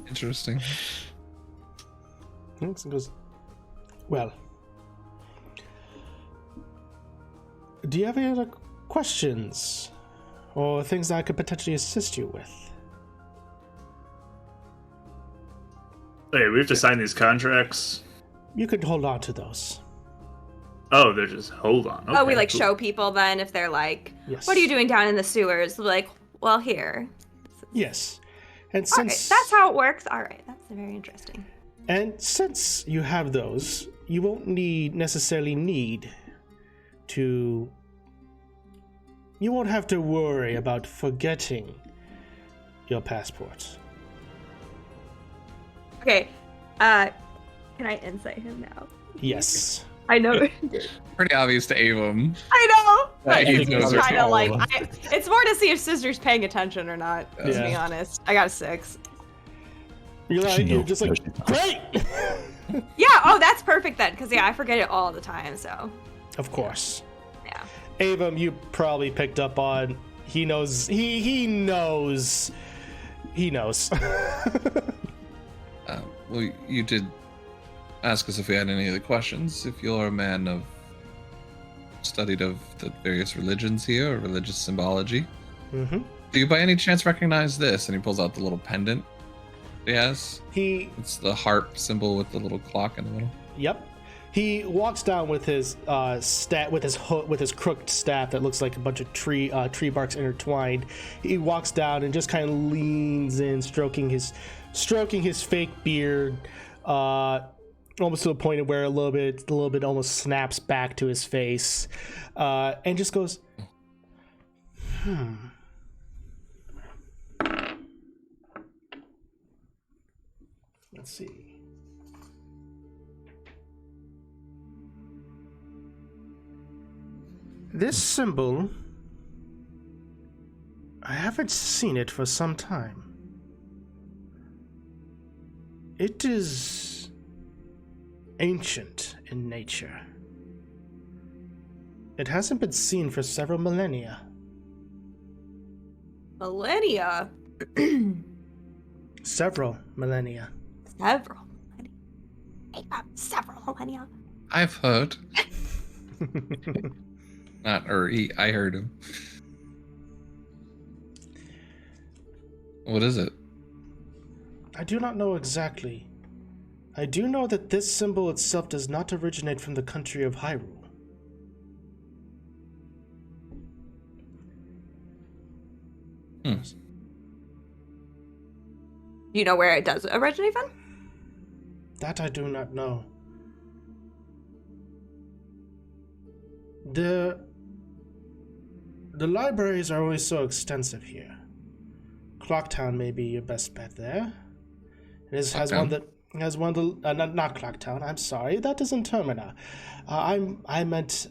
Speaker 3: Interesting.
Speaker 1: Thanks, and goes, well, do you have any other questions or things that I could potentially assist you with?
Speaker 5: Hey, we have to sign these contracts.
Speaker 1: You could hold on to those.
Speaker 5: Oh, they're just hold on.
Speaker 2: Oh, we
Speaker 5: Okay,
Speaker 2: like
Speaker 5: cool.
Speaker 2: show people then if they're like,
Speaker 1: Yes.
Speaker 2: what are you doing down in the sewers? We're like, well, here.
Speaker 1: Yes. And
Speaker 2: All right,
Speaker 1: since
Speaker 2: that's how it works. All right, that's very interesting.
Speaker 1: since you have those, you won't necessarily need to. You won't have to worry about forgetting your passport.
Speaker 2: Okay, can I insight him now?
Speaker 1: Yes.
Speaker 2: I know.
Speaker 3: Pretty obvious to Avon.
Speaker 2: I know.
Speaker 3: Yeah,
Speaker 2: But
Speaker 3: he
Speaker 2: he's
Speaker 3: knows
Speaker 2: trying
Speaker 3: it.
Speaker 2: to like. It's more to see if Sister's paying attention or not. To
Speaker 1: Yeah.
Speaker 2: be honest, I got a 6.
Speaker 1: You're just like, great!
Speaker 2: Yeah. Oh, that's perfect then, because I forget it all the time. So
Speaker 1: Of course.
Speaker 2: yeah.
Speaker 1: Avon, you probably picked up on. He knows. He knows. He knows.
Speaker 3: Well, you did ask us if we had any other questions. If you're a man of studied of the various religions here, or religious symbology,
Speaker 1: Mm-hmm.
Speaker 3: do you by any chance recognize this? And he pulls out the little pendant he has.
Speaker 1: He.
Speaker 3: It's the harp symbol with the little clock in the middle.
Speaker 1: Yep. He walks down with his with his crooked staff that looks like a bunch of tree barks intertwined. He walks down and just kind of leans in, stroking his fake beard, almost to the point of where a little bit almost snaps back to his face, and just goes, Let's see. This symbol, I haven't seen it for some time. It is ancient in nature. It hasn't been seen for several millennia.
Speaker 2: Millennia.
Speaker 1: Several millennia.
Speaker 2: Several. Several millennia.
Speaker 3: I've heard. I heard him. What is it?
Speaker 1: I do not know exactly. I do know that this symbol itself does not originate from the country of Hyrule.
Speaker 3: Hmm.
Speaker 2: Do you know where it does originate from?
Speaker 1: That I do not know. The libraries are always so extensive here. Clocktown may be your best bet there. Has one that has one of the not Clocktown. I'm sorry, that is in Termina. I meant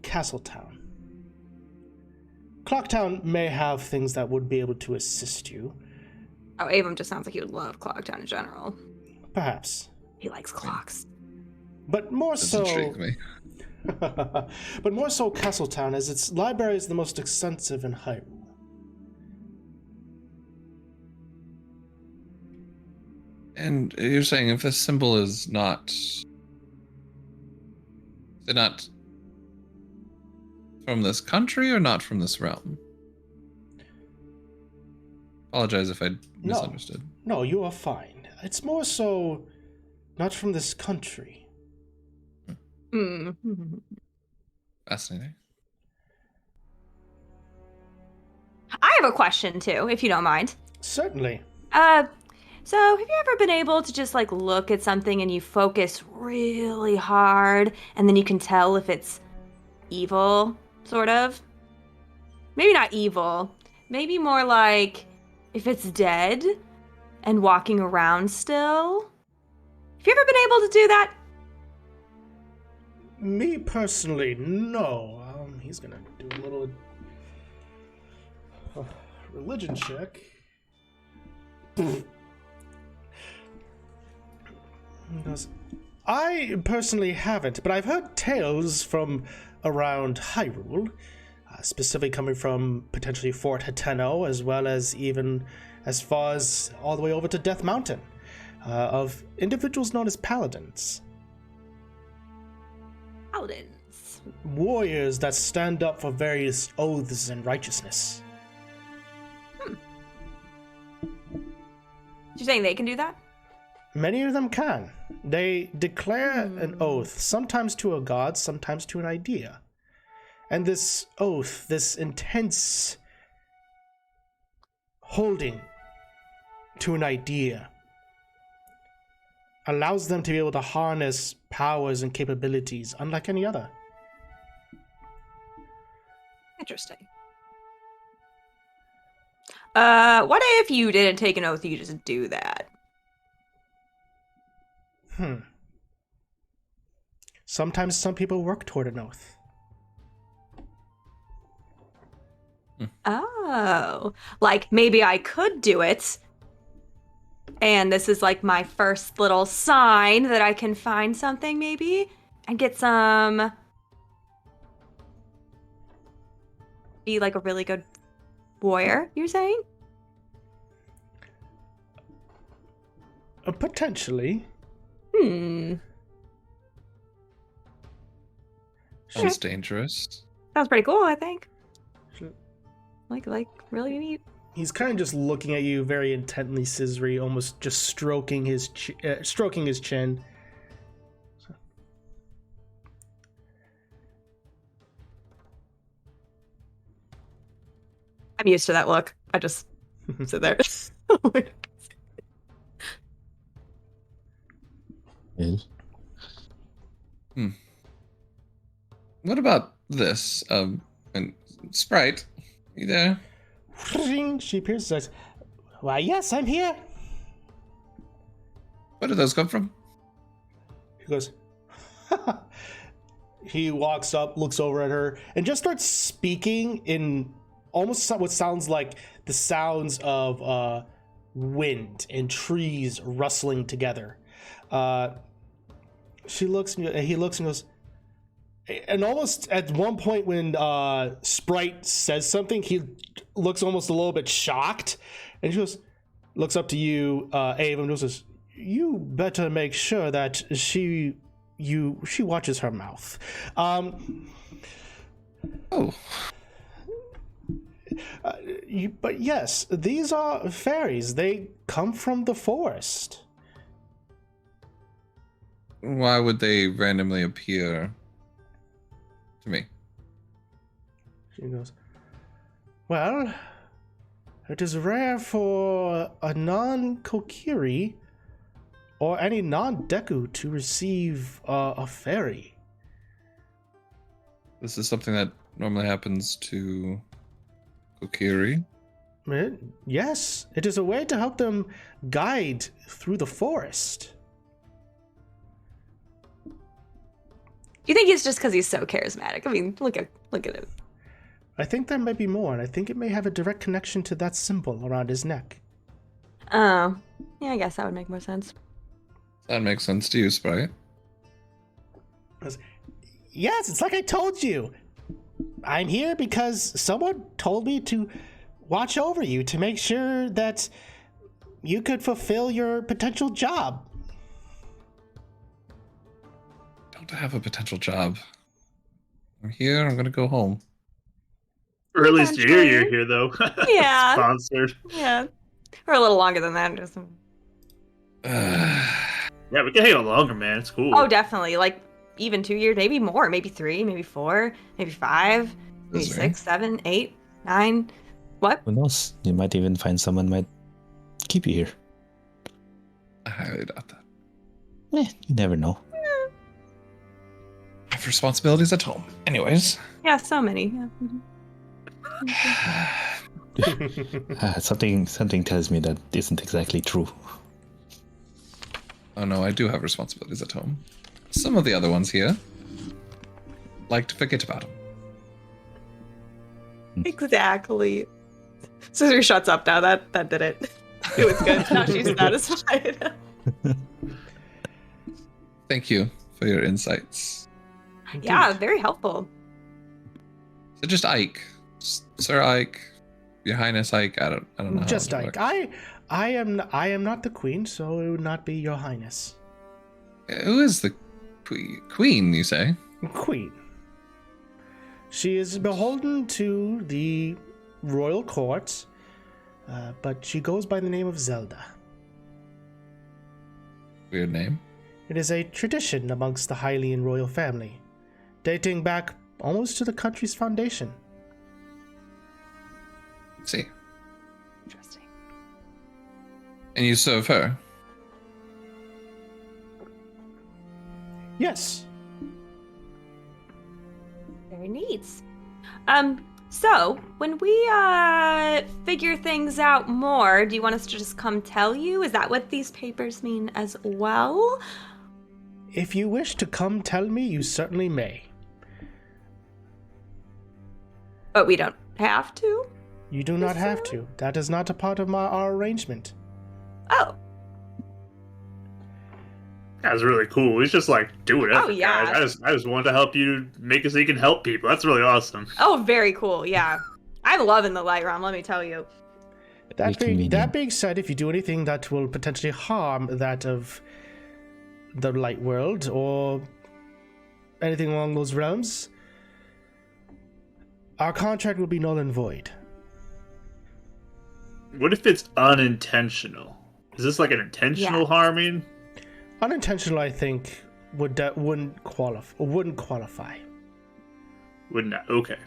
Speaker 1: Castletown. Clocktown may have things that would be able to assist you.
Speaker 2: Oh, Avon just sounds like he would love Clocktown in general.
Speaker 1: Perhaps.
Speaker 2: He likes clocks.
Speaker 1: But more
Speaker 3: This
Speaker 1: so
Speaker 3: intrigues me.
Speaker 1: but more so Castletown, as its library is the most extensive in Hyrule.
Speaker 3: And you're saying if this symbol is not from this country or not from this realm? Apologize if I misunderstood.
Speaker 1: No, you are fine. It's more so not from this country.
Speaker 2: Mm.
Speaker 3: Fascinating.
Speaker 2: I have a question too, if you don't mind.
Speaker 1: Certainly.
Speaker 2: So have you ever been able to just like look at something and you focus really hard and then you can tell if it's evil, sort of? Maybe not evil. Maybe more like if it's dead and walking around still. Have you ever been able to do that?
Speaker 1: Me personally, no. He's gonna do a little religion check. He goes, I personally haven't, but I've heard tales from around Hyrule, specifically coming from potentially Fort Hateno, as well as even as far as all the way over to Death Mountain, of individuals known as paladins.
Speaker 2: Paladins.
Speaker 1: Warriors that stand up for various oaths and righteousness.
Speaker 2: You're saying they can do that?
Speaker 1: Many of them can. They declare an oath, sometimes to a god, sometimes to an idea. And this oath, this intense holding to an idea, allows them to be able to harness powers and capabilities unlike any other.
Speaker 2: Interesting. What if you didn't take an oath, you just do that?
Speaker 1: Sometimes some people work toward an oath.
Speaker 2: Oh, like maybe I could do it. And this is like my first little sign that I can find something maybe and get some. Be like a really good warrior, you're saying?
Speaker 1: Potentially.
Speaker 3: She's dangerous.
Speaker 2: Sounds pretty cool, I think. Like really neat.
Speaker 1: He's kind of just looking at you very intently, Scissory, almost just stroking his chin.
Speaker 2: I'm used to that look. I just sit there.
Speaker 4: Is
Speaker 3: What about this? And Sprite, you there?
Speaker 1: She appears and says, "Why, yes, I'm here."
Speaker 3: Where did those come from?
Speaker 1: He goes, he walks up, looks over at her, and just starts speaking in almost what sounds like the sounds of wind and trees rustling together. She looks, and he looks and goes, and almost at one point when Sprite says something, he looks almost a little bit shocked, and she goes, looks up to you, Ava, and says, "You better make sure that she watches her mouth." But yes, these are fairies. They come from the forest.
Speaker 3: Why would they randomly appear to me?
Speaker 1: She goes, "Well, it is rare for a non-Kokiri or any non-Deku to receive a fairy."
Speaker 3: This is something that normally happens to Kokiri.
Speaker 1: Yes, it is a way to help them guide through the forest.
Speaker 2: Do you think it's just because he's so charismatic? I mean, look at him.
Speaker 1: I think there might be more, and I think it may have a direct connection to that symbol around his neck.
Speaker 2: Oh, yeah, I guess that would make more sense.
Speaker 3: That makes sense to you, Sprite.
Speaker 1: Yes, it's like I told you. I'm here because someone told me to watch over you to make sure that you could fulfill your potential job.
Speaker 3: Don't have a potential job. I'm here. I'm gonna go home.
Speaker 5: Or at least you're here, though.
Speaker 2: Yeah.
Speaker 5: Sponsored.
Speaker 2: Yeah. Or a little longer than that. Just...
Speaker 5: Yeah, we can hang out longer, man. It's cool.
Speaker 2: Oh, definitely. Like, even 2 years, maybe more, maybe 3, maybe 4, maybe 5, maybe 6, 7, 8, 9. What?
Speaker 4: Who knows? You might even find someone might keep you here.
Speaker 3: I highly doubt that.
Speaker 4: You never know.
Speaker 3: I have responsibilities at home. Anyways.
Speaker 2: Yeah, so many. Yeah.
Speaker 4: Something tells me that isn't exactly true.
Speaker 3: Oh no, I do have responsibilities at home. Some of the other ones here like to forget about them.
Speaker 2: Exactly. Scissor shuts up now. That did it. It was good. Now she's satisfied.
Speaker 3: Thank you for your insights.
Speaker 2: Yeah, very helpful.
Speaker 3: So just Ike, Sir Ike, Your Highness Ike. I don't know.
Speaker 1: Just
Speaker 3: how it
Speaker 1: Ike.
Speaker 3: works.
Speaker 1: I am not the queen, so it would not be your highness.
Speaker 3: Who is the queen? You say?
Speaker 1: Queen. She is beholden to the royal court, but she goes by the name of Zelda.
Speaker 3: Weird name.
Speaker 1: It is a tradition amongst the Hylian royal family, dating back almost to the country's foundation.
Speaker 3: See.
Speaker 2: Interesting.
Speaker 3: And you serve her.
Speaker 1: Yes.
Speaker 2: Very neat. So when we figure things out more, do you want us to just come tell you? Is that what these papers mean as well?
Speaker 1: If you wish to come tell me, you certainly may.
Speaker 2: But we don't have to?
Speaker 1: You do not have to. That is not a part of our arrangement.
Speaker 2: Oh.
Speaker 5: That's really cool. He's just like, do whatever.
Speaker 2: Oh, yeah.
Speaker 5: Guys. I just wanted to help you make it so you can help people. That's really awesome.
Speaker 2: Oh, very cool. Yeah. I'm loving the light realm, let me tell you.
Speaker 1: That being said, if you do anything that will potentially harm that of the light world or anything along those realms, our contract will be null and void.
Speaker 5: What if it's unintentional? Is this like an intentional harming?
Speaker 1: Unintentional, I think, wouldn't qualify.
Speaker 5: Wouldn't that? Okay.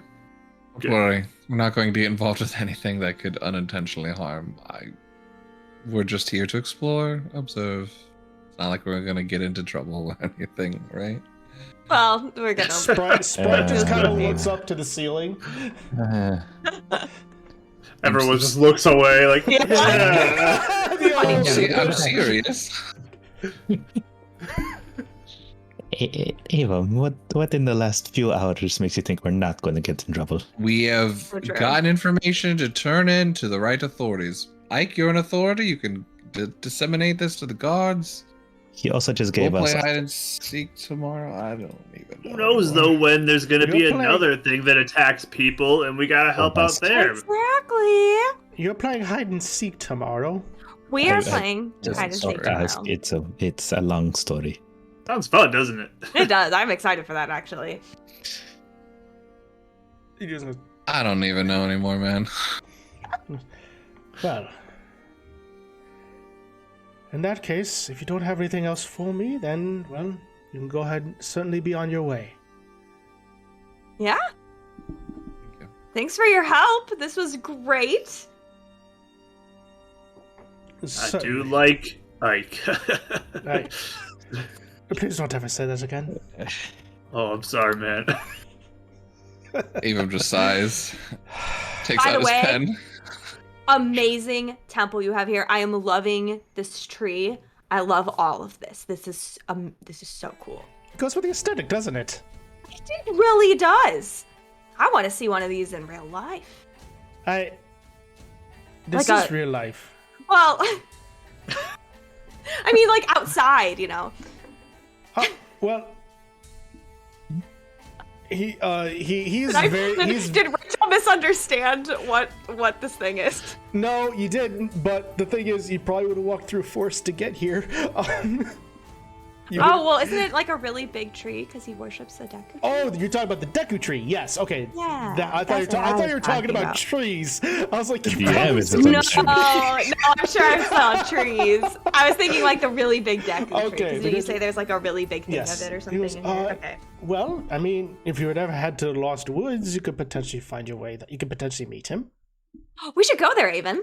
Speaker 3: Don't worry. We're not going to get involved with anything that could unintentionally harm. We're just here to explore, observe. It's not like we're going to get into trouble or anything, right?
Speaker 2: Well, we're gonna.
Speaker 1: Sprite just kind of looks up to the ceiling.
Speaker 5: Everyone just looks away like,
Speaker 3: I'm serious.
Speaker 4: Ava, what in the last few hours makes you think we're not going to get in trouble?
Speaker 3: We have gotten information to turn in to the right authorities. Ike, you're an authority. You can disseminate this to the guards.
Speaker 4: He also just gave
Speaker 3: we'll
Speaker 4: us...
Speaker 3: play hide and seek tomorrow. I don't even know.
Speaker 5: who knows
Speaker 3: anymore.
Speaker 5: though when there's gonna be
Speaker 1: You're playing-
Speaker 5: another thing that attacks people, and we gotta help out there.
Speaker 2: Exactly.
Speaker 1: You're playing hide and seek tomorrow.
Speaker 2: We are
Speaker 4: I
Speaker 2: playing
Speaker 3: just
Speaker 2: hide and
Speaker 3: saw
Speaker 2: seek
Speaker 3: it.
Speaker 2: tomorrow.
Speaker 4: It's a long story.
Speaker 5: Sounds fun, doesn't it?
Speaker 2: It does. I'm excited for that, actually.
Speaker 3: I don't even know anymore, man.
Speaker 1: Well, in that case, if you don't have anything else for me, then, well, you can go ahead and certainly be on your way.
Speaker 2: Yeah.
Speaker 3: you.
Speaker 2: Thanks for your help. This was great.
Speaker 5: I do like Ike.
Speaker 1: Right. Please don't ever say that again.
Speaker 5: Oh, I'm sorry, man.
Speaker 3: Ava just sighs. Takes
Speaker 2: By
Speaker 3: out
Speaker 2: the
Speaker 3: his
Speaker 2: way-
Speaker 3: pen.
Speaker 2: Amazing temple you have here. I am loving this tree. I love all of this. This is so cool.
Speaker 1: It goes with the aesthetic, doesn't it?
Speaker 2: It really does. I want to see one of these in real life.
Speaker 1: This
Speaker 2: Like
Speaker 1: is real life.
Speaker 2: Well, I mean, like outside, you know.
Speaker 1: Well, he's
Speaker 2: Did
Speaker 1: very.
Speaker 2: did Rachel misunderstand what this thing is?
Speaker 1: No, you didn't. But the thing is, you probably would have walked through forest to get here.
Speaker 2: Oh, well, isn't it like a really big tree because he worships the Deku tree?
Speaker 1: Oh, you're talking about the Deku tree. Yes. Okay.
Speaker 2: Yeah,
Speaker 1: I thought you were talking about
Speaker 2: about.
Speaker 1: trees. I was like, you
Speaker 4: Yeah,
Speaker 1: probably
Speaker 4: it's
Speaker 1: said
Speaker 4: a
Speaker 2: No,
Speaker 4: tree.
Speaker 2: I'm sure I saw trees. I was thinking like the really big Deku tree.
Speaker 1: Okay,
Speaker 2: Because you
Speaker 1: because-
Speaker 2: say there's like a really big thing
Speaker 1: Yes.
Speaker 2: of it or
Speaker 1: He
Speaker 2: something
Speaker 1: was,
Speaker 2: in here. Okay.
Speaker 1: Well, I mean, if you would ever head to the Lost Woods, you could potentially find your way. You could potentially meet him.
Speaker 2: We should go there, Avon.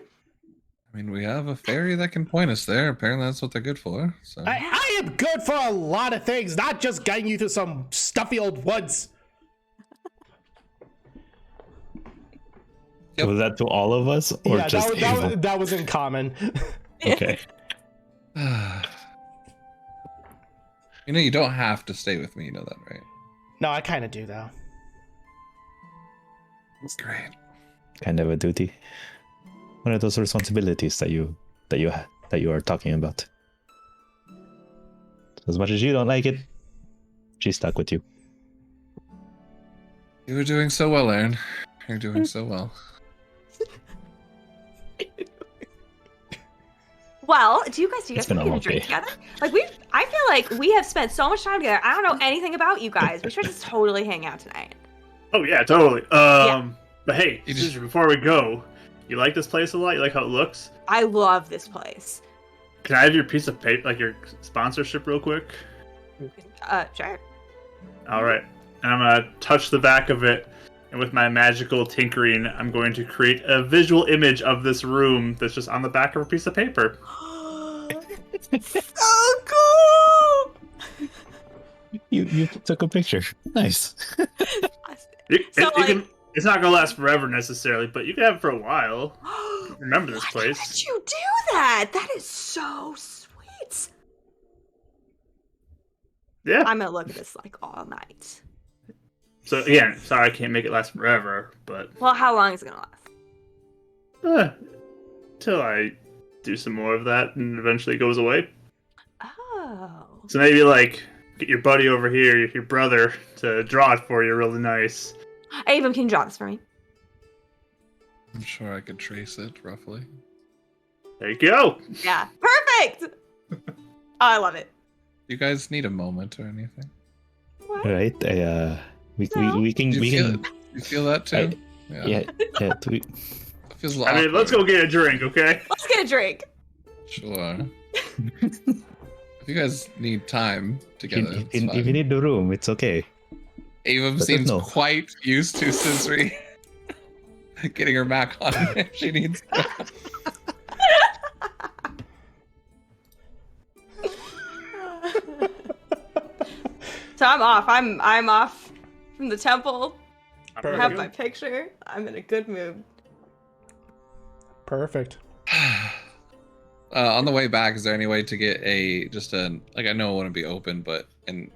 Speaker 3: I mean, we have a fairy that can point us there. Apparently, that's what they're good for. So
Speaker 1: I am good for a lot of things, not just guiding you through some stuffy old woods.
Speaker 3: Yep.
Speaker 4: Was that to all of us or
Speaker 1: Yeah,
Speaker 4: just Ava?
Speaker 1: that was in common.
Speaker 4: Okay.
Speaker 3: you know, you don't have to stay with me. You know that, right?
Speaker 1: No, I kind of do though.
Speaker 3: That's great.
Speaker 4: Kind of a duty. One of those responsibilities that you are talking about. As much as you don't like it, she's stuck with you.
Speaker 3: You were doing so well, Aaron. You're doing so well.
Speaker 2: Well, do you guys
Speaker 4: It's
Speaker 2: want
Speaker 4: been
Speaker 2: to get
Speaker 4: a
Speaker 2: a drink
Speaker 4: long
Speaker 2: together? Like I feel like we have spent so much time together. I don't know anything about you guys. We should just totally hang out tonight.
Speaker 5: Oh yeah, totally. But hey,
Speaker 3: You just-
Speaker 5: Caesar, before we go, you like this place a lot? You like how it looks?
Speaker 2: I love this place.
Speaker 5: Can I have your piece of paper, like your sponsorship, real quick?
Speaker 2: Sure.
Speaker 5: All right. And I'm gonna touch the back of it, and with my magical tinkering, I'm going to create a visual image of this room that's just on the back of a piece of paper.
Speaker 2: So cool!
Speaker 4: You took a picture. Nice.
Speaker 2: So, like-
Speaker 5: It's not gonna last forever necessarily, but you can have it for a while. Remember this
Speaker 2: Why
Speaker 5: place.
Speaker 2: did you do that? That is so sweet.
Speaker 5: Yeah.
Speaker 2: I'm gonna look at this like all night.
Speaker 5: So again, sorry I can't make it last forever, but
Speaker 2: Well, how long is it gonna last?
Speaker 5: till I do some more of that and eventually it goes away.
Speaker 2: Oh.
Speaker 5: So maybe like get your buddy over here, your brother, to draw it for you really nice.
Speaker 2: Avon, can you draw this for me?
Speaker 3: I'm sure I could trace it roughly.
Speaker 5: There you go.
Speaker 2: Yeah. Perfect! Oh, I love it.
Speaker 3: You guys need a moment or anything?
Speaker 2: What?
Speaker 4: Right? We can
Speaker 3: Do
Speaker 4: we
Speaker 3: you,
Speaker 4: can
Speaker 3: feel, you feel that too?
Speaker 4: yeah.
Speaker 3: It feels
Speaker 5: I mean, let's go get a drink, okay?
Speaker 2: Let's get a drink.
Speaker 3: Sure. If you guys need time together, it's
Speaker 4: if you
Speaker 3: fine.
Speaker 4: need the room, it's okay.
Speaker 3: Ava
Speaker 4: But
Speaker 3: seems
Speaker 4: no.
Speaker 3: quite used to Sisri getting her back on if she needs to.
Speaker 2: So I'm off. I'm off from the temple. I
Speaker 1: Perfect.
Speaker 2: have my picture. I'm in a good mood.
Speaker 1: Perfect.
Speaker 3: On the way back, is there any way to get I know it wouldn't be open, but an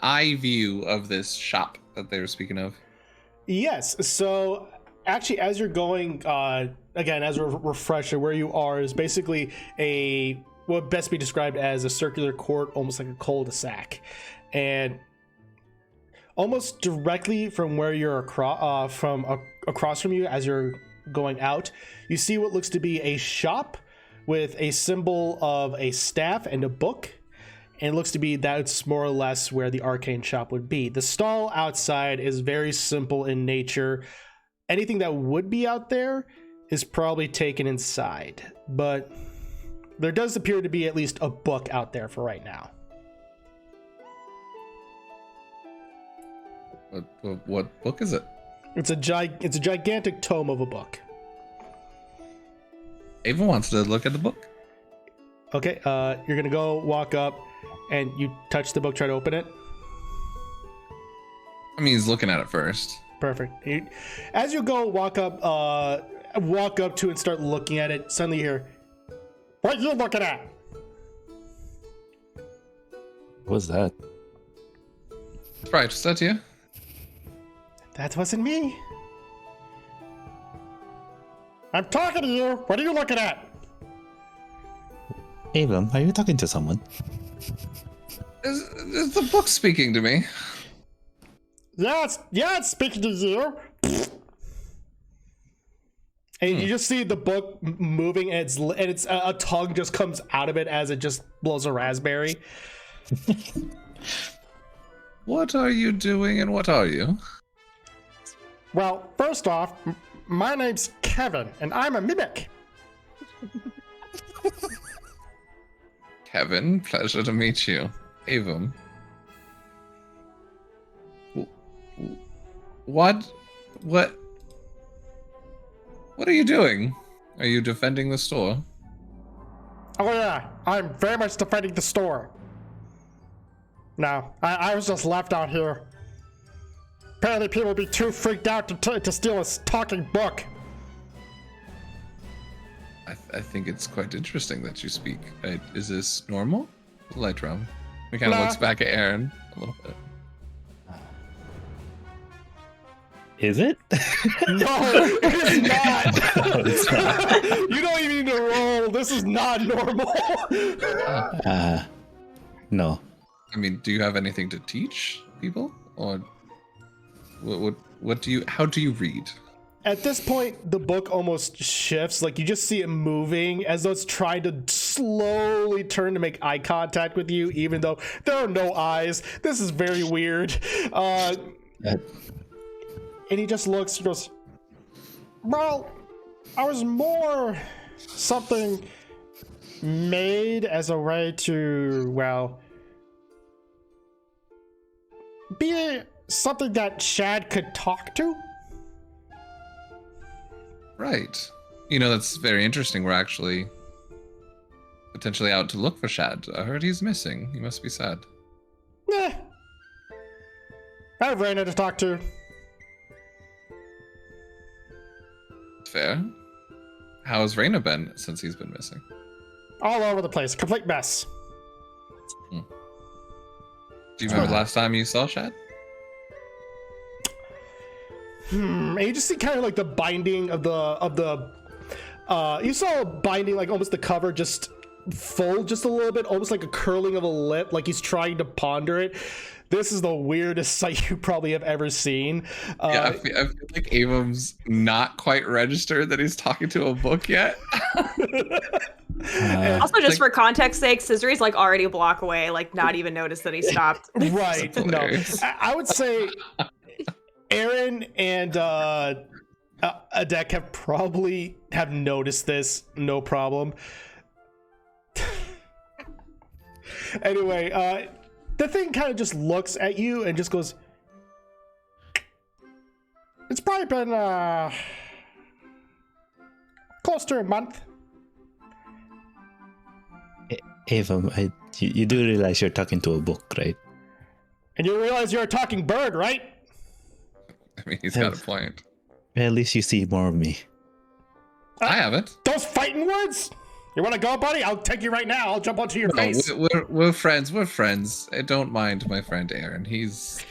Speaker 3: eye view of this shop that they were speaking of?
Speaker 1: Yes. So actually, as you're going, again, as a refresher, where you are is basically what would best be described as a circular court, almost like a cul-de-sac, and almost directly from where you're across from you, as you're going out, you see what looks to be a shop with a symbol of a staff and a book. And it looks to be that's more or less where the arcane shop would be. The stall outside is very simple in nature. Anything that would be out there is probably taken inside. But there does appear to be at least a book out there for right now.
Speaker 3: What book is it?
Speaker 1: It's a gigantic tome of a book.
Speaker 3: Ava wants to look at the book.
Speaker 1: Okay, you're gonna go walk up and you touch the book, try to open it.
Speaker 3: I mean, he's looking at it first.
Speaker 1: Perfect. As you go walk up to and start looking at it, suddenly you hear, "What are you looking at?"
Speaker 4: What was that?
Speaker 3: Right, is that you?
Speaker 1: That wasn't me. I'm talking to you. What are you looking at?
Speaker 4: Ava, are you talking to someone?
Speaker 3: Is the book speaking to me?
Speaker 1: Yeah, it's speaking to you. And you just see the book moving, and it's a tongue just comes out of it as it just blows a raspberry.
Speaker 3: What are you doing and what are you?
Speaker 1: Well, first off, my name's Kevin, and I'm a mimic.
Speaker 3: Kevin, pleasure to meet you. Avum. What? What are you doing? Are you defending the store?
Speaker 1: Oh yeah, I'm very much defending the store. No, I was just left out here. Apparently people would be too freaked out to steal a talking book.
Speaker 3: I think it's quite interesting that you speak. Is this normal? Light realm. He kind of looks back at Aaron a little bit.
Speaker 4: Is it?
Speaker 1: No, it's not.
Speaker 4: No, it's not.
Speaker 1: You don't even need to roll. This is not normal.
Speaker 4: No.
Speaker 3: I mean, do you have anything to teach people, or what do you? How do you read?
Speaker 1: At this point, the book almost shifts. Like, you just see it moving as though it's trying to slowly turn to make eye contact with you, even though there are no eyes. This is very weird. And he just looks and goes, well, I was more something made as a way to, well, be something that Shad could talk to.
Speaker 3: Right. You know, that's very interesting. We're actually potentially out to look for Shad. I heard he's missing. He must be sad.
Speaker 1: I have Raina to talk to.
Speaker 3: Fair. How has Raina been since he's been missing?
Speaker 1: All over the place. Complete mess.
Speaker 3: Do you remember the last time you saw Shad?
Speaker 1: And you just see kind of like the binding of the you saw a binding, like almost the cover just fold just a little bit, almost like a curling of a lip, like he's trying to ponder it. This is the weirdest sight you probably have ever seen.
Speaker 3: Yeah, I feel like Avum's not quite registered that he's talking to a book yet.
Speaker 2: Also, just for context sake, Scissory's like already a block away, like not even noticed that he stopped.
Speaker 1: Right. No, I would say Aaron and Adek have probably have noticed this, no problem. Anyway, the thing kind of just looks at you and just goes, it's probably been close to a month.
Speaker 4: Ava, you do realize you're talking to a book, right?
Speaker 1: And you realize you're a talking bird, right?
Speaker 3: I mean, he's got a point.
Speaker 4: At least you see more of me.
Speaker 3: I haven't.
Speaker 1: Those fighting words? You want to go, buddy? I'll take you right now. I'll jump onto your face.
Speaker 3: We're friends. We're friends. I don't mind my friend Aaron. He's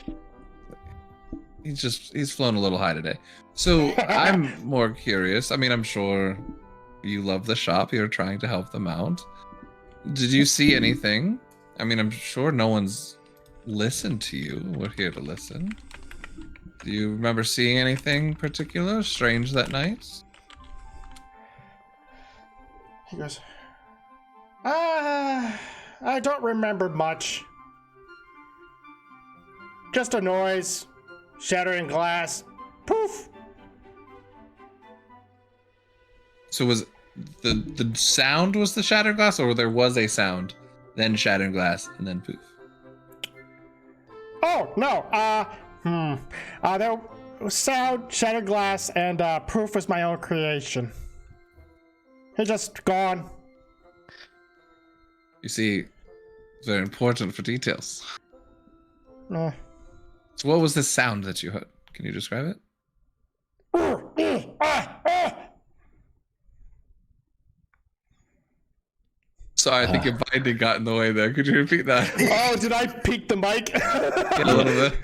Speaker 3: flown a little high today. So I'm more curious. I mean, I'm sure you love the shop. You're trying to help them out. Did you see anything? I mean, I'm sure no one's listened to you. We're here to listen. Do you remember seeing anything particular strange that night?
Speaker 1: He goes, I don't remember much. Just a noise, shattering glass, poof.
Speaker 3: So was the sound was the shattered glass, or there was a sound, then shattered glass, and then poof?
Speaker 1: Oh, no, there was sound, shattered glass, and poof was my own creation. He's just gone.
Speaker 3: You see, it's very important for details.
Speaker 1: Uh,
Speaker 3: So what was the sound that you heard? Can you describe it? Sorry, I think your binding got in the way there. Could you repeat that?
Speaker 1: Oh, did I peek the mic?
Speaker 3: Yeah, a little bit.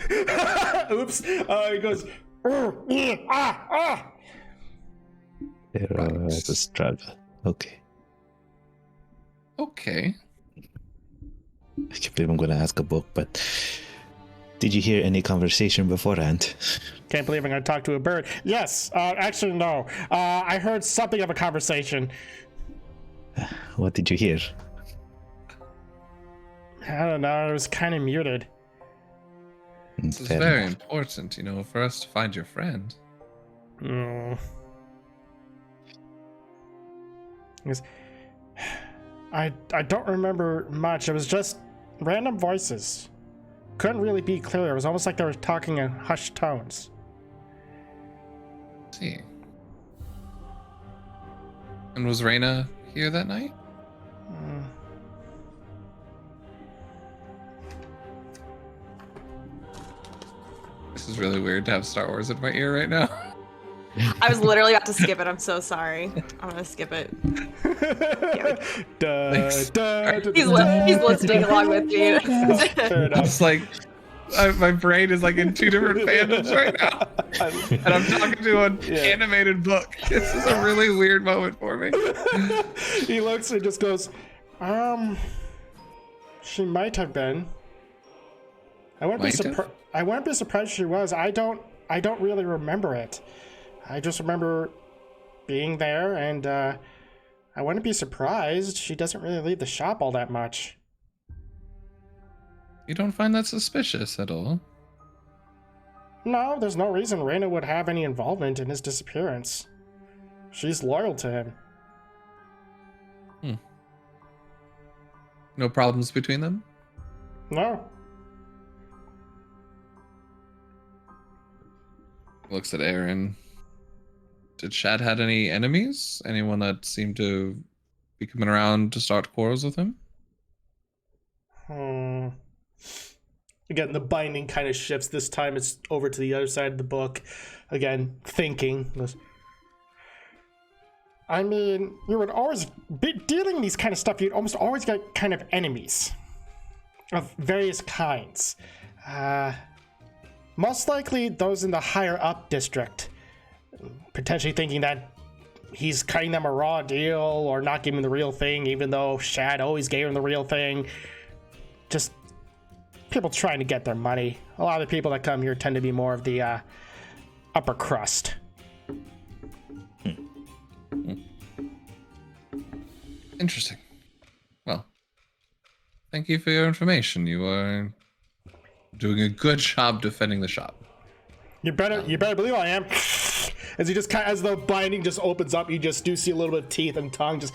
Speaker 1: Oops. He goes,
Speaker 4: It's a struggle. Okay.
Speaker 3: Okay.
Speaker 4: I can't believe I'm going to ask a book, but did you hear any conversation beforehand?
Speaker 1: Can't believe I'm going to talk to a bird. Yes, actually, no. I heard something of a conversation.
Speaker 4: What did you hear?
Speaker 1: I don't know. It was kind of muted.
Speaker 3: This is
Speaker 4: Fair
Speaker 3: very
Speaker 4: enough.
Speaker 3: important, you know, for us to find your friend.
Speaker 1: Mm. He goes, I don't remember much. It was just random voices. Couldn't really be clear. It was almost like they were talking in hushed tones.
Speaker 3: See. And was Reyna here that night?
Speaker 1: Mm.
Speaker 3: This is really weird to have Star Wars in my ear right now.
Speaker 2: I was literally about to skip it. I'm so sorry. I'm gonna skip it. He's listening along with me.
Speaker 1: Fair enough.
Speaker 3: It's like my brain is like in two different fandoms right now, and I'm talking to an animated book. This is a really weird moment for me.
Speaker 1: He looks and just goes, she might have been. I wouldn't be surprised if she was. I don't really remember it. I just remember being there, and I wouldn't be surprised. She doesn't really leave the shop all that much.
Speaker 3: You don't find that suspicious at all?
Speaker 1: No, there's no reason Reyna would have any involvement in his disappearance. She's loyal to him.
Speaker 3: No problems between them?
Speaker 1: No.
Speaker 3: Looks at Aaron. Did Shad had any enemies? Anyone that seemed to be coming around to start quarrels with him?
Speaker 1: Again, the binding kind of shifts. This time it's over to the other side of the book. Again, thinking. I mean, you would always be dealing these kind of stuff. You'd almost always get kind of enemies of various kinds. Most likely those in the higher up district, potentially thinking that he's cutting them a raw deal or not giving them the real thing, even though Shad always gave him the real thing. Just people trying to get their money. A lot of the people that come here tend to be more of the upper crust.
Speaker 3: Interesting. Well, thank you for your information. You are doing a good job defending the shop.
Speaker 1: You better believe I am. As he just kind of, as the binding just opens up, you just do see a little bit of teeth and tongue just.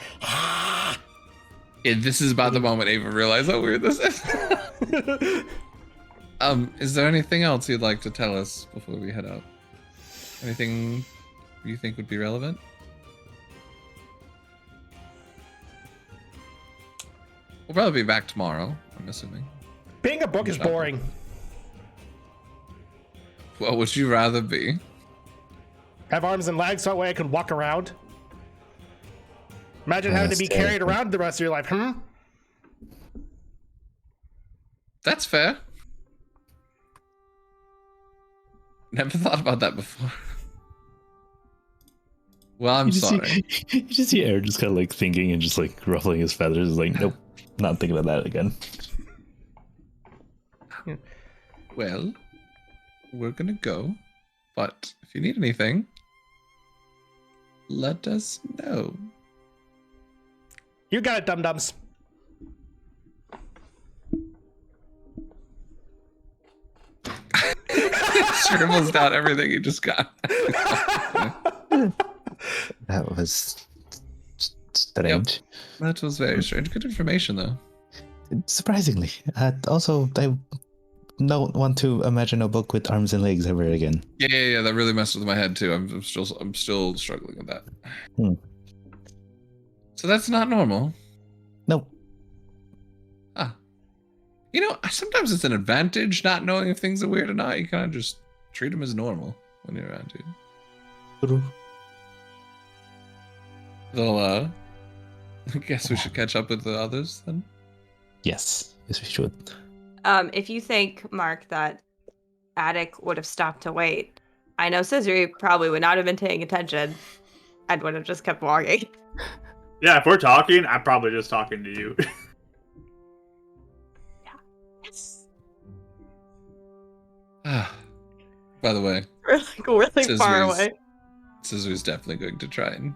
Speaker 3: Yeah, this is about the moment Ava realized how weird this is. Is there anything else you'd like to tell us before we head out? Anything you think would be relevant? We'll probably be back tomorrow, I'm assuming.
Speaker 1: Being a book is boring.
Speaker 3: What would you rather be?
Speaker 1: Have arms and legs so that way I can walk around. Imagine having to be carried around the rest of your life,
Speaker 3: That's fair. Never thought about that before. Well, I'm sorry.
Speaker 4: You just see Aaron just kind of like thinking and just like ruffling his feathers, like, nope, not thinking of that again.
Speaker 3: Well, we're gonna go, but if you need anything, let us know.
Speaker 1: You got it, dum-dums.
Speaker 3: Scribbles down everything you just got.
Speaker 4: That was strange.
Speaker 3: Yep. That was very strange. Good information, though.
Speaker 4: Surprisingly. Also, I don't want to imagine a book with arms and legs ever again.
Speaker 3: Yeah. That really messed with my head too. I'm still struggling with that. So that's not normal.
Speaker 4: Nope.
Speaker 3: Ah. You know, sometimes it's an advantage not knowing if things are weird or not. You kind of just treat them as normal when you're around you.
Speaker 4: True.
Speaker 3: Well, I guess we should catch up with the others then.
Speaker 4: Yes, we should.
Speaker 2: If you think, Mark, that Attic would have stopped to wait, I know Scissory probably would not have been paying attention and would have just kept walking.
Speaker 5: Yeah, if we're talking, I'm probably just talking to you.
Speaker 2: Yes.
Speaker 3: By the way,
Speaker 2: We're like really far away.
Speaker 3: Scissor's definitely going to try and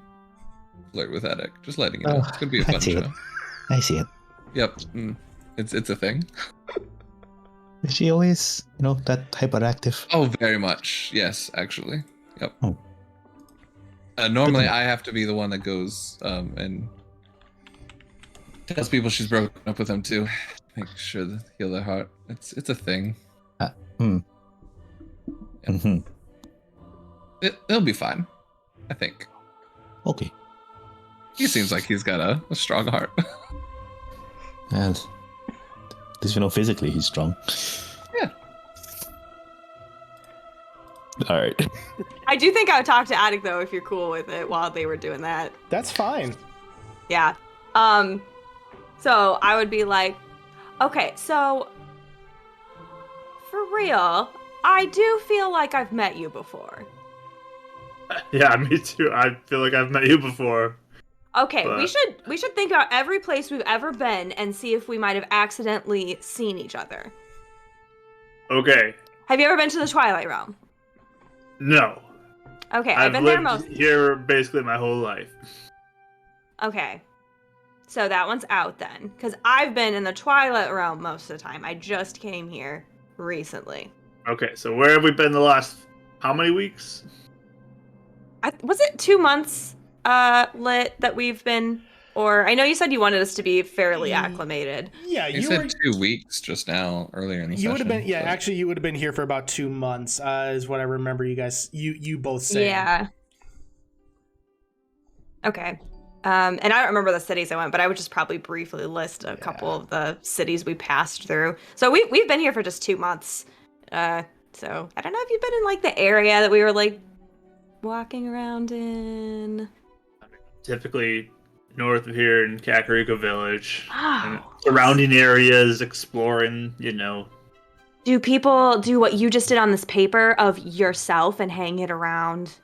Speaker 3: flirt with Attic. Just letting you know. It's going to be a fun show.
Speaker 4: I see it.
Speaker 3: Yep. It's a thing.
Speaker 4: Is she always, that hyperactive?
Speaker 3: Oh, very much. Yes, actually. Yep.
Speaker 4: Oh.
Speaker 3: Normally, I have to be the one that goes and tells people she's broken up with them too. Make sure to heal their heart. It's a thing.
Speaker 4: Mm-hmm.
Speaker 3: It'll be fine, I think.
Speaker 4: Okay.
Speaker 3: He seems like he's got a strong heart.
Speaker 4: And at least physically he's strong.
Speaker 3: Yeah.
Speaker 4: All right.
Speaker 2: I do think I would talk to Attic though if you're cool with it while they were doing that.
Speaker 1: That's fine.
Speaker 2: Yeah. So I would be like, okay, so for real, I do feel like I've met you before.
Speaker 5: Yeah, me too. I feel like I've met you before.
Speaker 2: Okay,
Speaker 5: But-
Speaker 2: we should think about every place we've ever been and see if we might have accidentally seen each other.
Speaker 5: Okay.
Speaker 2: Have you ever been to the Twilight Realm?
Speaker 5: No.
Speaker 2: Okay,
Speaker 5: I've
Speaker 2: I've been there
Speaker 5: lived
Speaker 2: most.
Speaker 5: here basically my whole life.
Speaker 2: Okay. So that one's out then. Because I've been in the Twilight Realm most of the time. I just came here recently.
Speaker 5: Okay, so where have we been the last how many weeks?
Speaker 2: Was it 2 months lit that we've been? Or I know you said you wanted us to be fairly acclimated.
Speaker 1: Yeah,
Speaker 3: You
Speaker 1: you
Speaker 3: said
Speaker 1: were.
Speaker 3: 2 weeks just now earlier in the
Speaker 1: You
Speaker 3: session.
Speaker 1: would have been, yeah.
Speaker 3: so-
Speaker 1: Actually, you would have been here for about 2 months, is what I remember. You guys, you both saying.
Speaker 2: Yeah. Okay. And I don't remember the cities I went, but I would just probably briefly list a couple of the cities we passed through. So we've been here for just 2 months. So I don't know if you've been in like the area that we were like walking around in.
Speaker 5: Typically north of here in Kakariko Village. And
Speaker 2: Oh.
Speaker 5: surrounding areas, exploring, you know.
Speaker 2: Do people do what you just did on this paper of yourself and hang it around?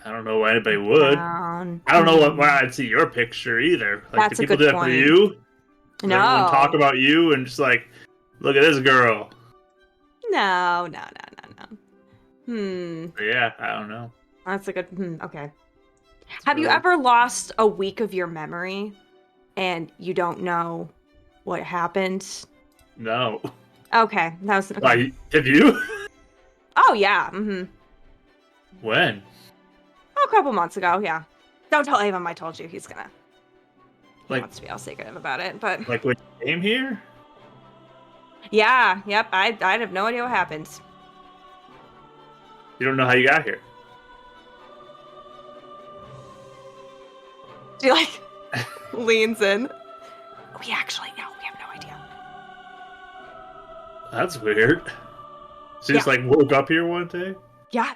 Speaker 5: I don't know why anybody would.
Speaker 2: Down?
Speaker 5: I don't know why I'd see your picture either. Like,
Speaker 2: That's
Speaker 5: do
Speaker 2: a
Speaker 5: people
Speaker 2: good
Speaker 5: do that for
Speaker 2: point.
Speaker 5: you? Does
Speaker 2: No.
Speaker 5: everyone talk about you and just like, look at this girl.
Speaker 2: No.
Speaker 5: But yeah, I don't know.
Speaker 2: That's a good. Okay. Have you ever lost a week of your memory and you don't know what happened?
Speaker 5: No.
Speaker 2: Okay, that was. Okay.
Speaker 5: Why, have you?
Speaker 2: Oh yeah.
Speaker 5: When?
Speaker 2: A couple months ago. Yeah. Don't tell Avon I told you. He
Speaker 5: Like,
Speaker 2: wants to be all secretive about it. But
Speaker 5: like when you came here?
Speaker 2: yeah. Yep. I have no idea what happened.
Speaker 5: You don't know how you got here.
Speaker 2: She like leans in. We actually know. We have no idea.
Speaker 5: That's weird. She just
Speaker 2: Yeah.
Speaker 5: like woke up here one day?
Speaker 2: Yeah.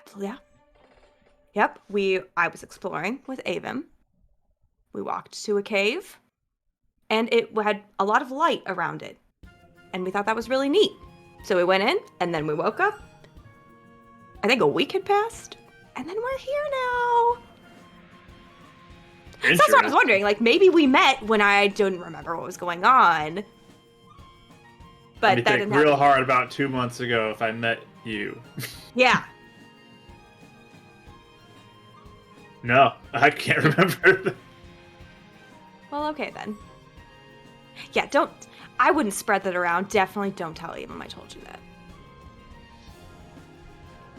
Speaker 2: Yep. I was exploring with Avon. We walked to a cave, and it had a lot of light around it, and we thought that was really neat. So we went in, and then we woke up. I think a week had passed, and then we're here now. So that's what I was wondering. Like, maybe we met when I didn't remember what was going on. But
Speaker 5: Let me
Speaker 2: that
Speaker 5: think
Speaker 2: didn't
Speaker 5: real
Speaker 2: happen.
Speaker 5: hard about 2 months ago if I met you.
Speaker 2: Yeah.
Speaker 5: No, I can't remember.
Speaker 2: Well, okay then. Yeah, I wouldn't spread that around. Definitely don't tell Avon I told you that.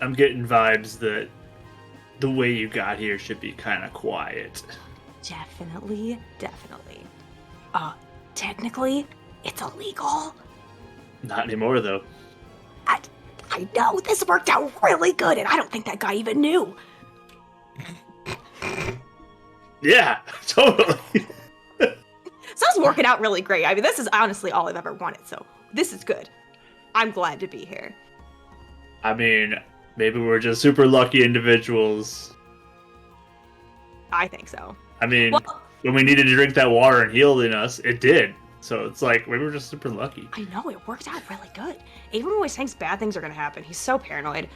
Speaker 5: I'm getting vibes that the way you got here should be kind of quiet.
Speaker 2: Definitely. Technically, it's illegal.
Speaker 5: Not anymore, though.
Speaker 2: I know this worked out really good, and I don't think that guy even knew.
Speaker 5: Yeah, totally.
Speaker 2: So it's working out really great. I mean, this is honestly all I've ever wanted, so this is good. I'm glad to be here.
Speaker 5: I mean, maybe we're just super lucky individuals.
Speaker 2: I think so.
Speaker 5: I mean,
Speaker 2: Well,
Speaker 5: when we needed to drink that water and healing us, it did. So it's like, maybe we're just super lucky.
Speaker 2: I know, it worked out really good. Avon always thinks bad things are going to happen. He's so paranoid.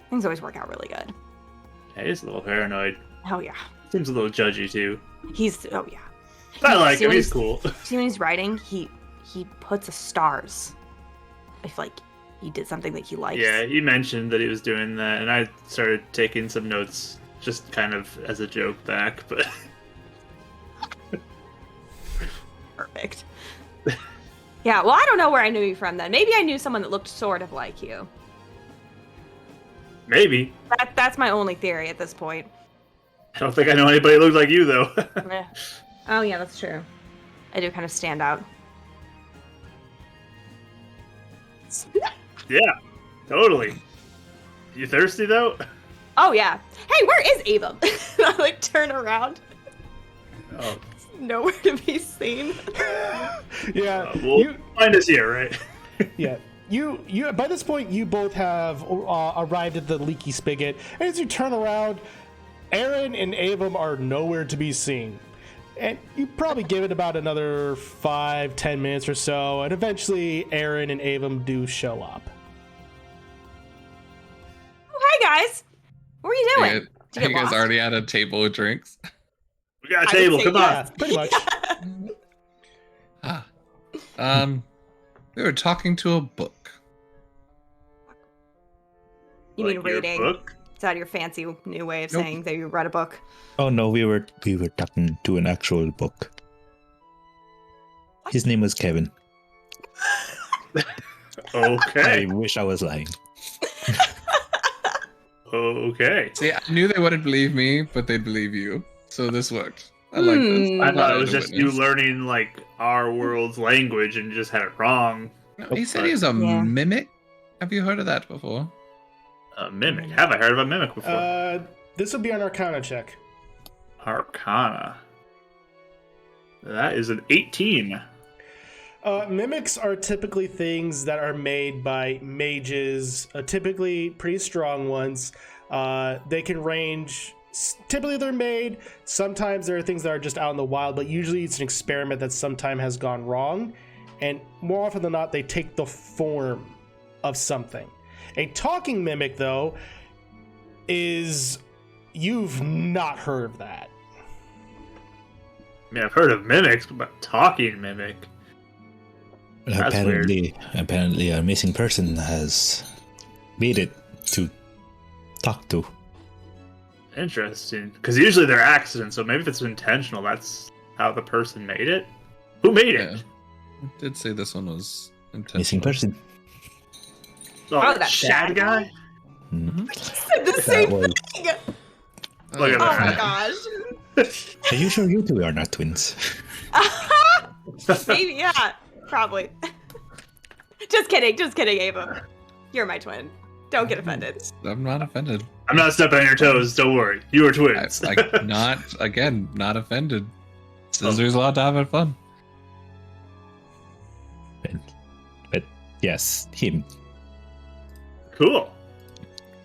Speaker 2: Things always work out really good.
Speaker 5: Yeah, he's a little paranoid.
Speaker 2: Oh, yeah.
Speaker 5: Seems a little judgy, too.
Speaker 2: Oh, yeah.
Speaker 5: I like
Speaker 2: See
Speaker 5: him,
Speaker 2: when
Speaker 5: he's cool.
Speaker 2: See, when he's writing, he puts a stars. If, like, he did something that he likes.
Speaker 5: Yeah, he mentioned that he was doing that, and I started taking some notes just kind of as a joke back, but...
Speaker 2: Perfect. Yeah, well, I don't know where I knew you from then. Maybe I knew someone that looked sort of like you.
Speaker 5: Maybe.
Speaker 2: That's my only theory at this point.
Speaker 5: I don't think I know anybody who looks like you, though.
Speaker 2: Eh. Oh, yeah, that's true. I do kind of stand out.
Speaker 5: Yeah, totally. You thirsty, though?
Speaker 2: Oh, yeah. Hey, where is Ava? I, like, turn around.
Speaker 5: Oh,
Speaker 2: Nowhere to be seen.
Speaker 1: Yeah,
Speaker 5: well, find us here, right?
Speaker 1: yeah. You by this point you both have arrived at the leaky spigot, and as you turn around, Aaron and Avum are nowhere to be seen. And you probably give it about another 5-10 minutes or so, and eventually Aaron and Avum do show up.
Speaker 2: Oh, hey guys. What are you doing?
Speaker 3: Are
Speaker 2: Did you get
Speaker 3: you guys
Speaker 2: lost?
Speaker 3: already at a table with drinks?
Speaker 5: We got a
Speaker 2: I would
Speaker 5: table.
Speaker 2: say
Speaker 5: Come
Speaker 1: Yeah,
Speaker 5: on.
Speaker 1: pretty much.
Speaker 3: We were talking to a book.
Speaker 2: You mean
Speaker 5: Like your
Speaker 2: reading?
Speaker 5: book?
Speaker 2: Is that your fancy new way of
Speaker 3: Nope.
Speaker 2: saying that you read a book?
Speaker 4: Oh no, we were talking to an actual book. His name was Kevin. I
Speaker 5: Okay.
Speaker 4: wish I was lying.
Speaker 5: Okay.
Speaker 3: See, I knew they wouldn't believe me, but they'd believe you. So this worked. I like this.
Speaker 2: Hmm.
Speaker 5: I thought it
Speaker 3: I'm
Speaker 5: was
Speaker 3: glad
Speaker 5: just
Speaker 3: I
Speaker 5: you
Speaker 3: witnessed.
Speaker 5: learning like our world's language and just had it wrong.
Speaker 3: No, he said he's a
Speaker 2: Yeah.
Speaker 3: mimic. Have you heard of that before?
Speaker 5: A mimic. Have I heard of a mimic before?
Speaker 1: This would be an Arcana check.
Speaker 5: Arcana. That is an 18.
Speaker 1: Mimics are typically things that are made by mages, typically pretty strong ones. They can range. Typically, they're made. Sometimes there are things that are just out in the wild, but usually it's an experiment that sometime has gone wrong. And more often than not, they take the form of something. A talking mimic, though, is. You've not heard of that.
Speaker 5: I mean, I've heard of mimics, but talking mimic. That's
Speaker 4: Apparently, a missing person has made it to talk to.
Speaker 5: Interesting. Because usually they're accidents, so maybe if it's intentional, that's how the person made it. Who made
Speaker 3: Yeah.
Speaker 5: it?
Speaker 3: I did say this one was intentional.
Speaker 4: Missing person.
Speaker 5: Oh,
Speaker 2: Oh,
Speaker 5: that
Speaker 2: that
Speaker 5: Shad
Speaker 2: Shad
Speaker 5: guy?
Speaker 4: Mhm.
Speaker 2: Said the
Speaker 4: That
Speaker 2: same
Speaker 4: was.
Speaker 2: thing.
Speaker 5: Look at
Speaker 2: Oh
Speaker 5: that.
Speaker 2: my gosh.
Speaker 4: Are you sure you two are not twins?
Speaker 2: Maybe, yeah. Probably. Just kidding, Ava. You're my twin. Don't get offended.
Speaker 3: I'm not offended.
Speaker 5: I'm not stepping on your toes, don't worry. You are twins.
Speaker 3: Not offended. Scissors allowed to have fun.
Speaker 4: But yes, him.
Speaker 5: Cool.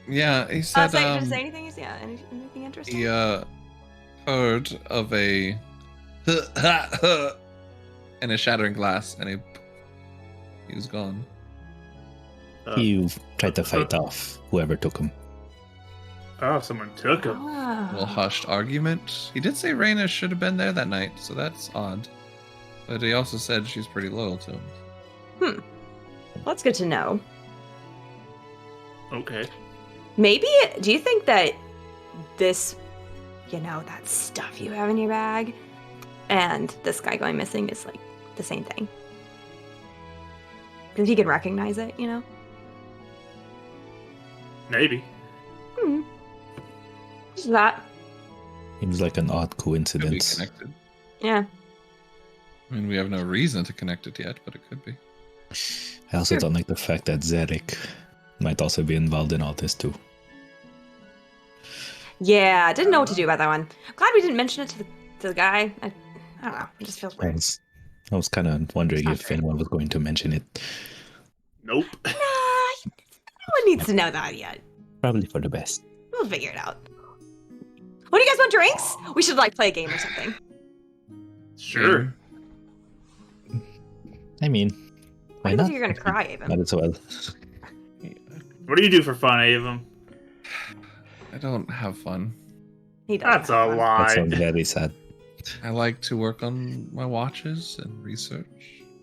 Speaker 3: Yeah, he
Speaker 2: Did
Speaker 3: said
Speaker 2: you say anything? Yeah, anything interesting?
Speaker 3: he heard of a and a shattering glass, and he was gone.
Speaker 4: You tried to fight off whoever took him.
Speaker 5: Oh, someone took him.
Speaker 3: A little
Speaker 2: Oh.
Speaker 3: hushed argument. He did say Raina should have been there that night, so that's odd. But he also said she's pretty loyal to him.
Speaker 2: Well, that's good to know.
Speaker 5: Okay.
Speaker 2: Maybe, do you think that this, that stuff you have in your bag and this guy going missing is like the same thing? Because he can recognize it,
Speaker 5: Maybe.
Speaker 2: Just that.
Speaker 4: Seems like an odd
Speaker 3: Could be
Speaker 4: coincidence.
Speaker 3: connected.
Speaker 2: Yeah.
Speaker 3: I mean, we have no reason to connect it yet, but it could be.
Speaker 4: I also
Speaker 2: Sure.
Speaker 4: don't like the fact that Zarek might also be involved in all this too.
Speaker 2: Yeah, I didn't know what to do about that one. I'm glad we didn't mention it to the guy. I don't know. It just feels weird.
Speaker 4: I was kind of wondering
Speaker 2: Sounds
Speaker 4: if
Speaker 2: weird.
Speaker 4: anyone was going to mention it.
Speaker 5: Nope.
Speaker 2: Nah, no one needs to know that yet.
Speaker 4: Probably for the best.
Speaker 2: We'll figure it out. What do you guys want, drinks? We should play a game or something.
Speaker 5: Sure.
Speaker 4: I mean,
Speaker 2: Why
Speaker 4: why
Speaker 2: do you
Speaker 4: not?
Speaker 2: think you're gonna cry, Ava?
Speaker 4: Might as well.
Speaker 5: What do you do for fun, Avum?
Speaker 3: I don't have fun.
Speaker 2: He does.
Speaker 5: That's a
Speaker 2: have one.
Speaker 4: That
Speaker 5: lie.
Speaker 4: sounds very sad.
Speaker 3: I like to work on my watches and research.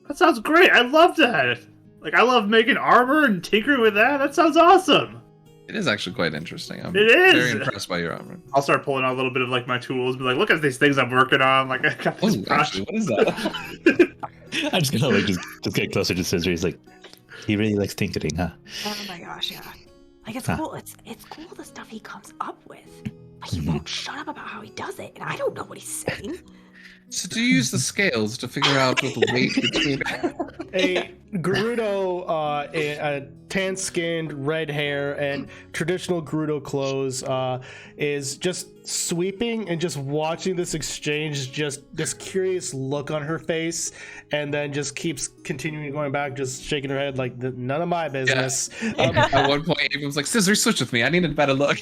Speaker 5: That sounds great. I love that. Like, I love making armor and tinkering with that. That sounds awesome.
Speaker 3: It is actually quite interesting. I'm
Speaker 5: It is.
Speaker 3: very impressed by your armor.
Speaker 5: I'll start pulling out a little bit of like my tools. Be like, look at these things I'm working on. Like, I got this
Speaker 3: Oh,
Speaker 5: brush.
Speaker 3: actually, what is that?
Speaker 4: I'm just gonna just get closer to Scissor. He's like, he really likes tinkering, huh?
Speaker 2: Oh my gosh, yeah. It's
Speaker 4: Huh.
Speaker 2: cool. It's cool the stuff he comes up with. But he won't shut up about how he does it, and I don't know what he's saying.
Speaker 3: So do you use the scales to figure out what the weight between?
Speaker 1: A Gerudo, a tan-skinned, red hair, and traditional Gerudo clothes, is just sweeping and just watching this exchange, just this curious look on her face, and then just keeps continuing going back, just shaking her head like none of my business.
Speaker 3: At one point, Abram's like, "Scissor, switch with me. I need a better look."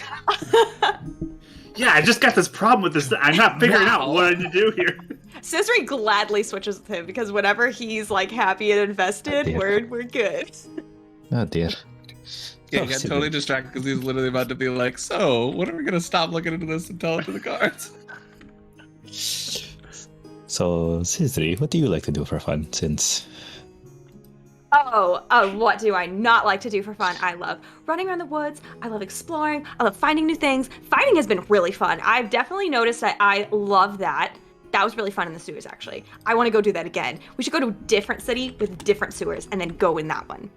Speaker 5: Yeah, I just got this problem with this. I'm not figuring out what I need to do here.
Speaker 2: Scissory gladly switches with him because whenever he's like happy and invested,
Speaker 4: dear.
Speaker 2: we're good.
Speaker 4: Oh dear.
Speaker 3: Yeah,
Speaker 4: Oh,
Speaker 3: he got
Speaker 4: silly.
Speaker 3: totally distracted because he's literally about to be like, "So, when are we gonna stop looking into this and tell it to the cards?"
Speaker 4: So, Sisri, what do you like to do for fun? Since
Speaker 2: Oh, what do I not like to do for fun? I love running around the woods. I love exploring. I love finding new things. Fighting has been really fun. I've definitely noticed that I love that. That was really fun in the sewers, actually. I want to go do that again. We should go to a different city with different sewers and then go in that one.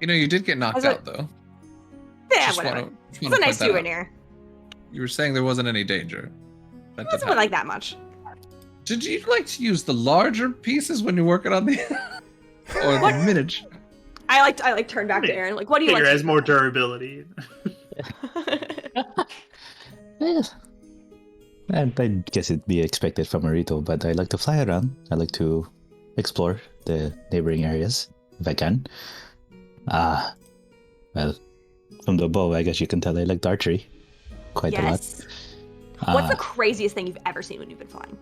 Speaker 3: You know, you did get knocked
Speaker 2: Was it-
Speaker 3: out though.
Speaker 2: Yeah,
Speaker 3: Just
Speaker 2: whatever.
Speaker 3: wanna
Speaker 2: It's
Speaker 3: point
Speaker 2: a nice
Speaker 3: that out.
Speaker 2: souvenir.
Speaker 3: You were saying there wasn't any danger. That
Speaker 2: It
Speaker 3: did
Speaker 2: wasn't
Speaker 3: happen.
Speaker 2: like that much.
Speaker 3: Did you like to use the larger pieces when you're working on the, or the miniature?
Speaker 2: I like turn back to Aaron. Like, what do you
Speaker 5: Figure
Speaker 2: like?
Speaker 5: it has more durability.
Speaker 4: eh, and I guess it'd be expected from Marito, but I like to fly around. I like to explore the neighboring areas if I can. Well, from the bow, I guess you can tell I like archery quite a lot.
Speaker 2: Yes. What's the craziest thing you've ever seen when you've been flying?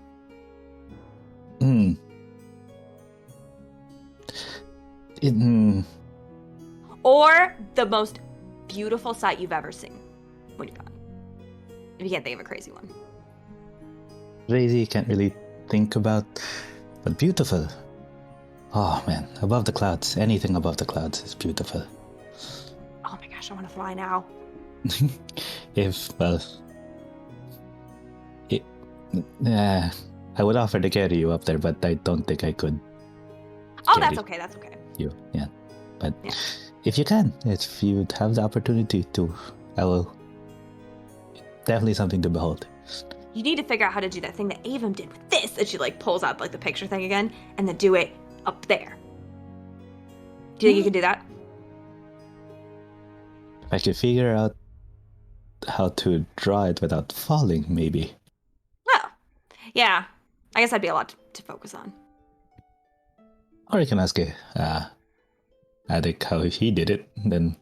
Speaker 2: Or the most beautiful sight you've ever seen when you've gone? If you can't think of a crazy one.
Speaker 4: Crazy, can't really think about, but beautiful. Oh man, above the clouds, anything above the clouds is beautiful.
Speaker 2: Oh my gosh, I want to fly now.
Speaker 4: I would offer to carry you up there, but I don't think I could.
Speaker 2: Oh,
Speaker 4: Carry
Speaker 2: that's okay. That's okay.
Speaker 4: you, yeah. But
Speaker 2: Yeah.
Speaker 4: if you can, if you have the opportunity to, I will. Definitely something to behold.
Speaker 2: You need to figure out how to do that thing that Avon did with this. And she like pulls out like the picture thing again, and then do it up there. Do you think you can do that?
Speaker 4: If I could figure out how to draw it without falling, maybe.
Speaker 2: Oh, yeah. I guess that'd be a lot to focus on.
Speaker 4: Or you can ask Attic how he did it, then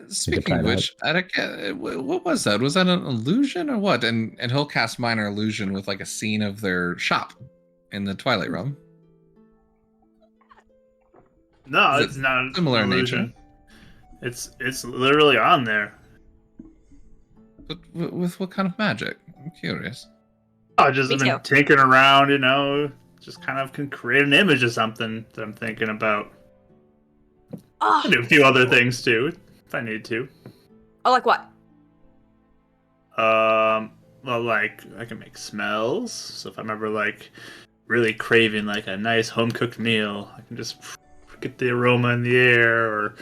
Speaker 3: Speaking
Speaker 4: try
Speaker 3: of
Speaker 4: that.
Speaker 3: which, Attic, what was that? Was that an illusion or what? And he'll cast minor illusion with like a scene of their shop in the Twilight Realm.
Speaker 5: No,
Speaker 3: Is it
Speaker 5: it's not
Speaker 3: similar in
Speaker 5: illusion. It's literally on there.
Speaker 3: But with what kind of magic? I'm curious.
Speaker 5: Oh, just
Speaker 2: Me
Speaker 5: I've been
Speaker 2: too.
Speaker 5: tinkering around, just kind of can create an image of something that I'm thinking about. I
Speaker 2: Oh,
Speaker 5: do a few other things too, if I need to.
Speaker 2: like what?
Speaker 5: Well, like I can make smells. So if I'm ever like really craving like a nice home cooked meal, I can just get the aroma in the air, or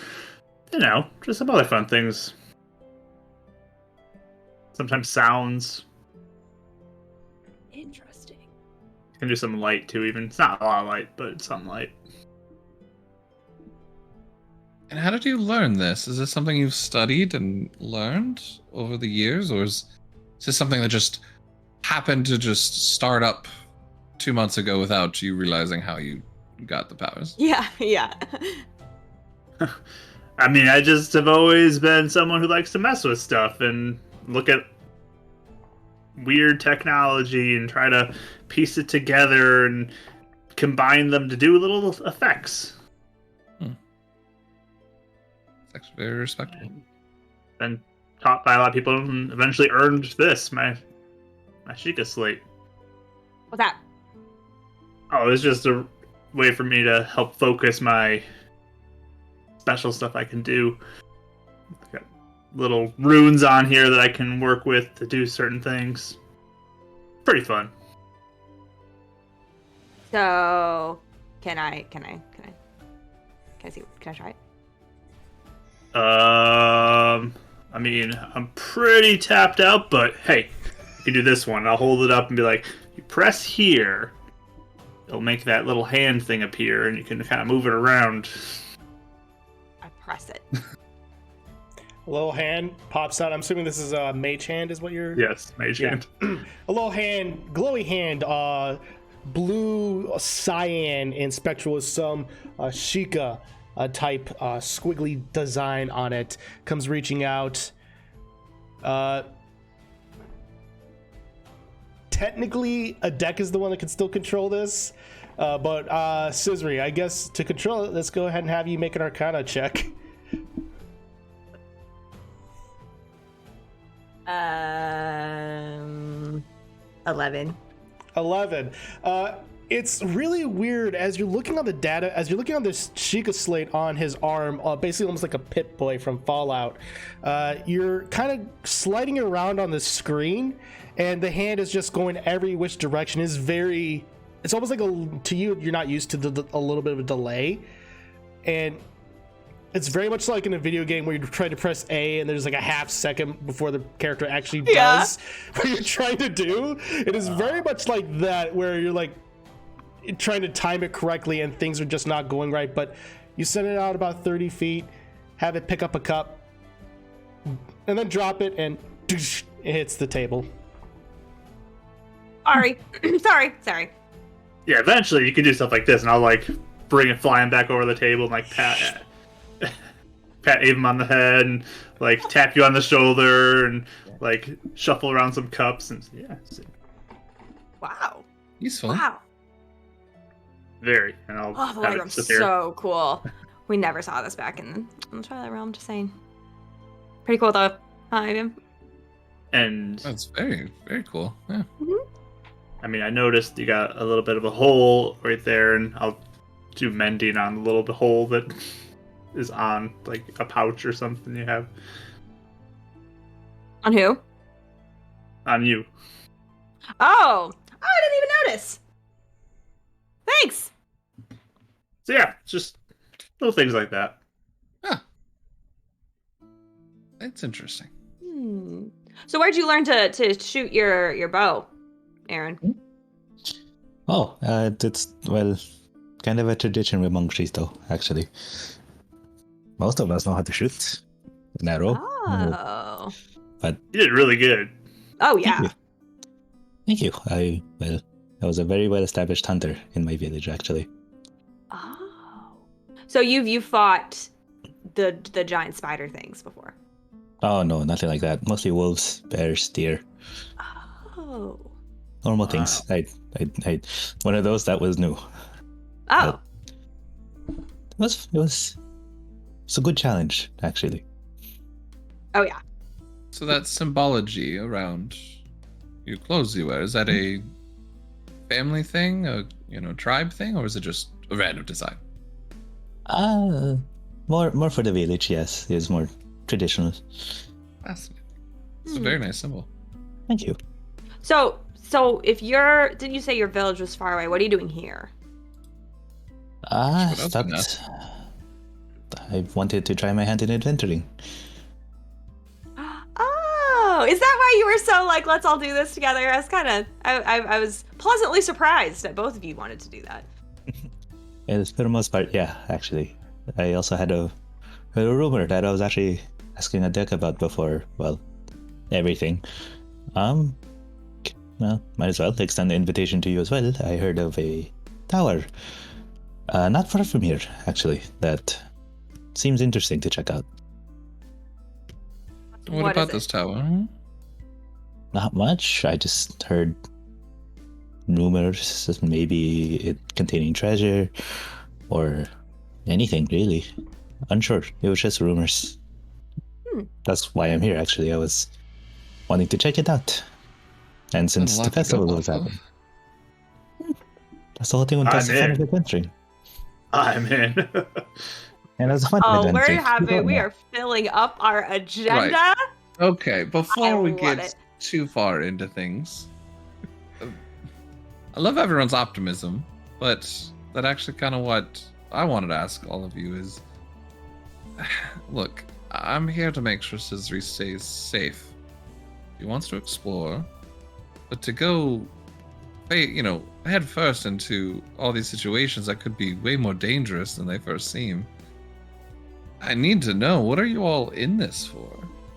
Speaker 5: just some other fun things. Sometimes sounds.
Speaker 2: Interesting.
Speaker 5: Can do some light too. Even it's not a lot of light, but it's some light.
Speaker 3: And how did you learn this? Is this something you've studied and learned over the years, or is this something that just happened to just start up 2 months ago without you realizing how you got the powers?
Speaker 2: Yeah, yeah.
Speaker 5: I mean, I just have always been someone who likes to mess with stuff and look at weird technology and try to piece it together and combine them to do little effects.
Speaker 3: It's actually very respectable.
Speaker 5: Been taught by a lot of people and eventually earned this, my Sheikah slate.
Speaker 2: What's that?
Speaker 5: Oh, it was just a way for me to help focus my special stuff I can do. I've got little runes on here that I can work with to do certain things. Pretty fun.
Speaker 2: So, can I see? Can I try it?
Speaker 5: I mean, I'm pretty tapped out, but hey, You can do this one. I'll hold it up and be like, you press here. It'll make that little hand thing appear, and you can kind of move it around.
Speaker 2: I press it.
Speaker 1: A little hand pops out. I'm assuming this is a mage hand, is what you're.
Speaker 5: Yes, mage hand.
Speaker 1: A little hand, glowy hand, blue cyan and spectral with some Sheikah type squiggly design on it. Comes reaching out. Technically, a deck is the one that can still control this. But Scissory, I guess to control it, let's go ahead and have you make an Arcana check.
Speaker 2: 11.
Speaker 1: 11. It's really weird as you're looking on the data, as you're looking on this Sheikah slate on his arm, basically almost like a Pip Boy from Fallout. You're kind of sliding it around on the screen, and the hand is just going every which direction. It's almost like to you, you're not used to a little bit of a delay, and it's very much like in a video game where you're trying to press A and there's like a half second before the character actually does what you're trying to do. It is very much like that, where you're like trying to time it correctly and things are just not going right. But you send it out about 30 feet, have it pick up a cup, and then drop it, and it hits the table.
Speaker 2: Sorry.
Speaker 5: Yeah, eventually you can do stuff like this, and I'll like bring it flying back over the table and like pat Avon on the head and like tap you on the shoulder and like shuffle around some cups and
Speaker 2: Wow.
Speaker 3: Useful.
Speaker 2: Wow.
Speaker 5: Very. And I'll
Speaker 2: Oh, the
Speaker 5: have
Speaker 2: light
Speaker 5: it
Speaker 2: room's
Speaker 5: sit there.
Speaker 2: so cool. We never saw this back in the Twilight Realm, just saying. Pretty cool though. Ivan.
Speaker 5: And
Speaker 3: That's very, very cool. Yeah.
Speaker 5: I mean, I noticed you got a little bit of a hole right there, and I'll do mending on the little hole that is on like a pouch or something you have
Speaker 2: On who?
Speaker 5: on you.
Speaker 2: Oh, I didn't even notice. Thanks.
Speaker 5: So yeah, just little things like that.
Speaker 3: It's interesting.
Speaker 2: So where'd you learn to shoot your bow, Aaron?
Speaker 4: Oh, it's, well, kind of a tradition with monks, though, actually. Most of us know how to shoot an arrow.
Speaker 2: Oh.
Speaker 5: You did really good.
Speaker 2: Oh yeah.
Speaker 4: Thank you. I was a very well-established hunter in my village, actually.
Speaker 2: Oh. So you've fought the giant spider things before?
Speaker 4: Oh, no, nothing like that. Mostly wolves, bears, deer.
Speaker 2: Oh.
Speaker 4: Normal things. I one of those that was new.
Speaker 2: Oh.
Speaker 4: It was a good challenge, actually.
Speaker 2: Oh yeah.
Speaker 3: So that symbology around your clothes you wear, is that a family thing, a tribe thing, or is it just a random design?
Speaker 4: More for the village, yes. It's more traditional.
Speaker 3: Fascinating. It's a very nice symbol.
Speaker 4: Thank you.
Speaker 2: So if didn't you say your village was far away? What are you doing here?
Speaker 4: I
Speaker 3: What else can
Speaker 4: wanted to try my hand in adventuring.
Speaker 2: Oh, is that why you were so like, let's all do this together? I was pleasantly surprised that both of you wanted to do that.
Speaker 4: Yes, for the most part, yeah, actually. I also had a rumor that I was actually asking a deck about before, well, everything. Well, might as well extend the invitation to you as well. I heard of a tower, not far from here, actually, that seems interesting to check out.
Speaker 3: What about
Speaker 2: is
Speaker 3: this
Speaker 2: it?
Speaker 3: tower?
Speaker 4: Not much. I just heard rumors, maybe it containing treasure, or anything, really. Unsure. It was just rumors. That's why I'm here, actually. I was wanting to check it out. And since the festival was happening. That's the whole thing with the fun of adventuring.
Speaker 5: I'm in.
Speaker 4: And it was a fun
Speaker 2: Oh,
Speaker 4: adventure.
Speaker 2: we're having we are filling up our agenda.
Speaker 3: Right. Okay, before we
Speaker 2: love
Speaker 3: get
Speaker 2: it.
Speaker 3: too far into things, I love everyone's optimism, but that actually kind of what I wanted to ask all of you is, look, I'm here to make sure Scissory stays safe. He wants to explore. But to go, head first into all these situations that could be way more dangerous than they first seem. I need to know, what are you all in this for?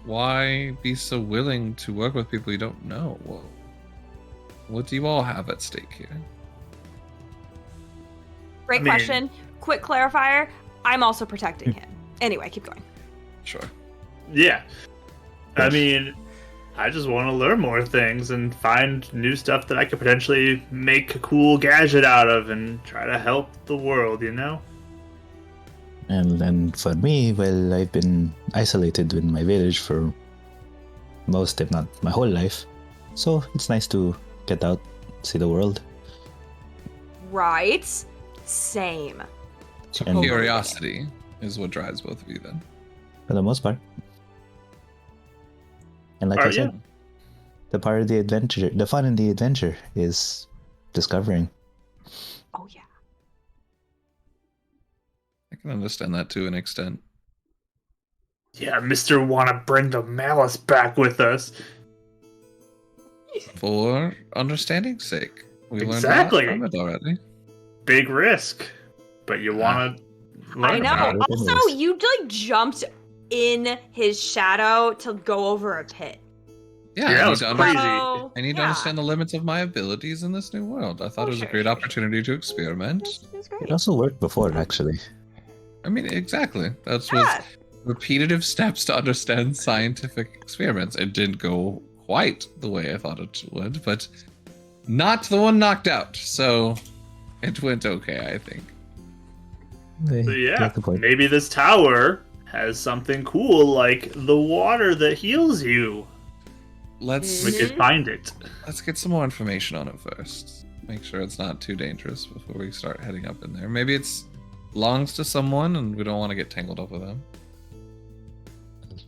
Speaker 3: Why be so willing to work with people you don't know? Well, what do you all have at stake here?
Speaker 2: Great question. Quick clarifier. I'm also protecting him. Anyway, keep going.
Speaker 3: Sure.
Speaker 5: Yeah. I mean, I just want to learn more things and find new stuff that I could potentially make a cool gadget out of and try to help the world, you know?
Speaker 4: And for me, well, I've been isolated in my village for most, if not my whole life. So it's nice to get out, see the world.
Speaker 2: Right. Same.
Speaker 4: And
Speaker 3: Curiosity is what drives both of you then.
Speaker 4: for the most part. And like I said, the part of the adventure, the fun in the adventure is discovering.
Speaker 2: Oh, yeah.
Speaker 3: I can understand that to an extent.
Speaker 5: Yeah, Mr. Wanna bring the malice back with us.
Speaker 3: For understanding's sake. We
Speaker 5: Exactly.
Speaker 3: learned a lot from it already.
Speaker 5: Big risk, but you wanna learn
Speaker 2: I know.
Speaker 5: about it.
Speaker 2: Also, you like jumped in his shadow to go over a pit.
Speaker 3: Yeah,
Speaker 5: Yeah,
Speaker 3: I
Speaker 5: that
Speaker 3: need
Speaker 5: was
Speaker 3: to
Speaker 5: crazy.
Speaker 2: So,
Speaker 3: I need to understand the limits of my abilities in this new world. I thought it was a great opportunity to experiment.
Speaker 2: It was great.
Speaker 4: It also worked before, actually.
Speaker 3: I mean, exactly. That's
Speaker 2: Yeah.
Speaker 3: was repetitive steps to understand scientific experiments. It didn't go quite the way I thought it would, but not the one knocked out. So it went okay, I think.
Speaker 5: So yeah,
Speaker 4: Get the point.
Speaker 5: maybe this tower has something cool like the water that heals you.
Speaker 3: Let's
Speaker 5: We could find it.
Speaker 3: let's get some more information on it first. Make sure it's not too dangerous before we start heading up in there. Maybe it's belongs to someone and we don't want to get tangled up with them.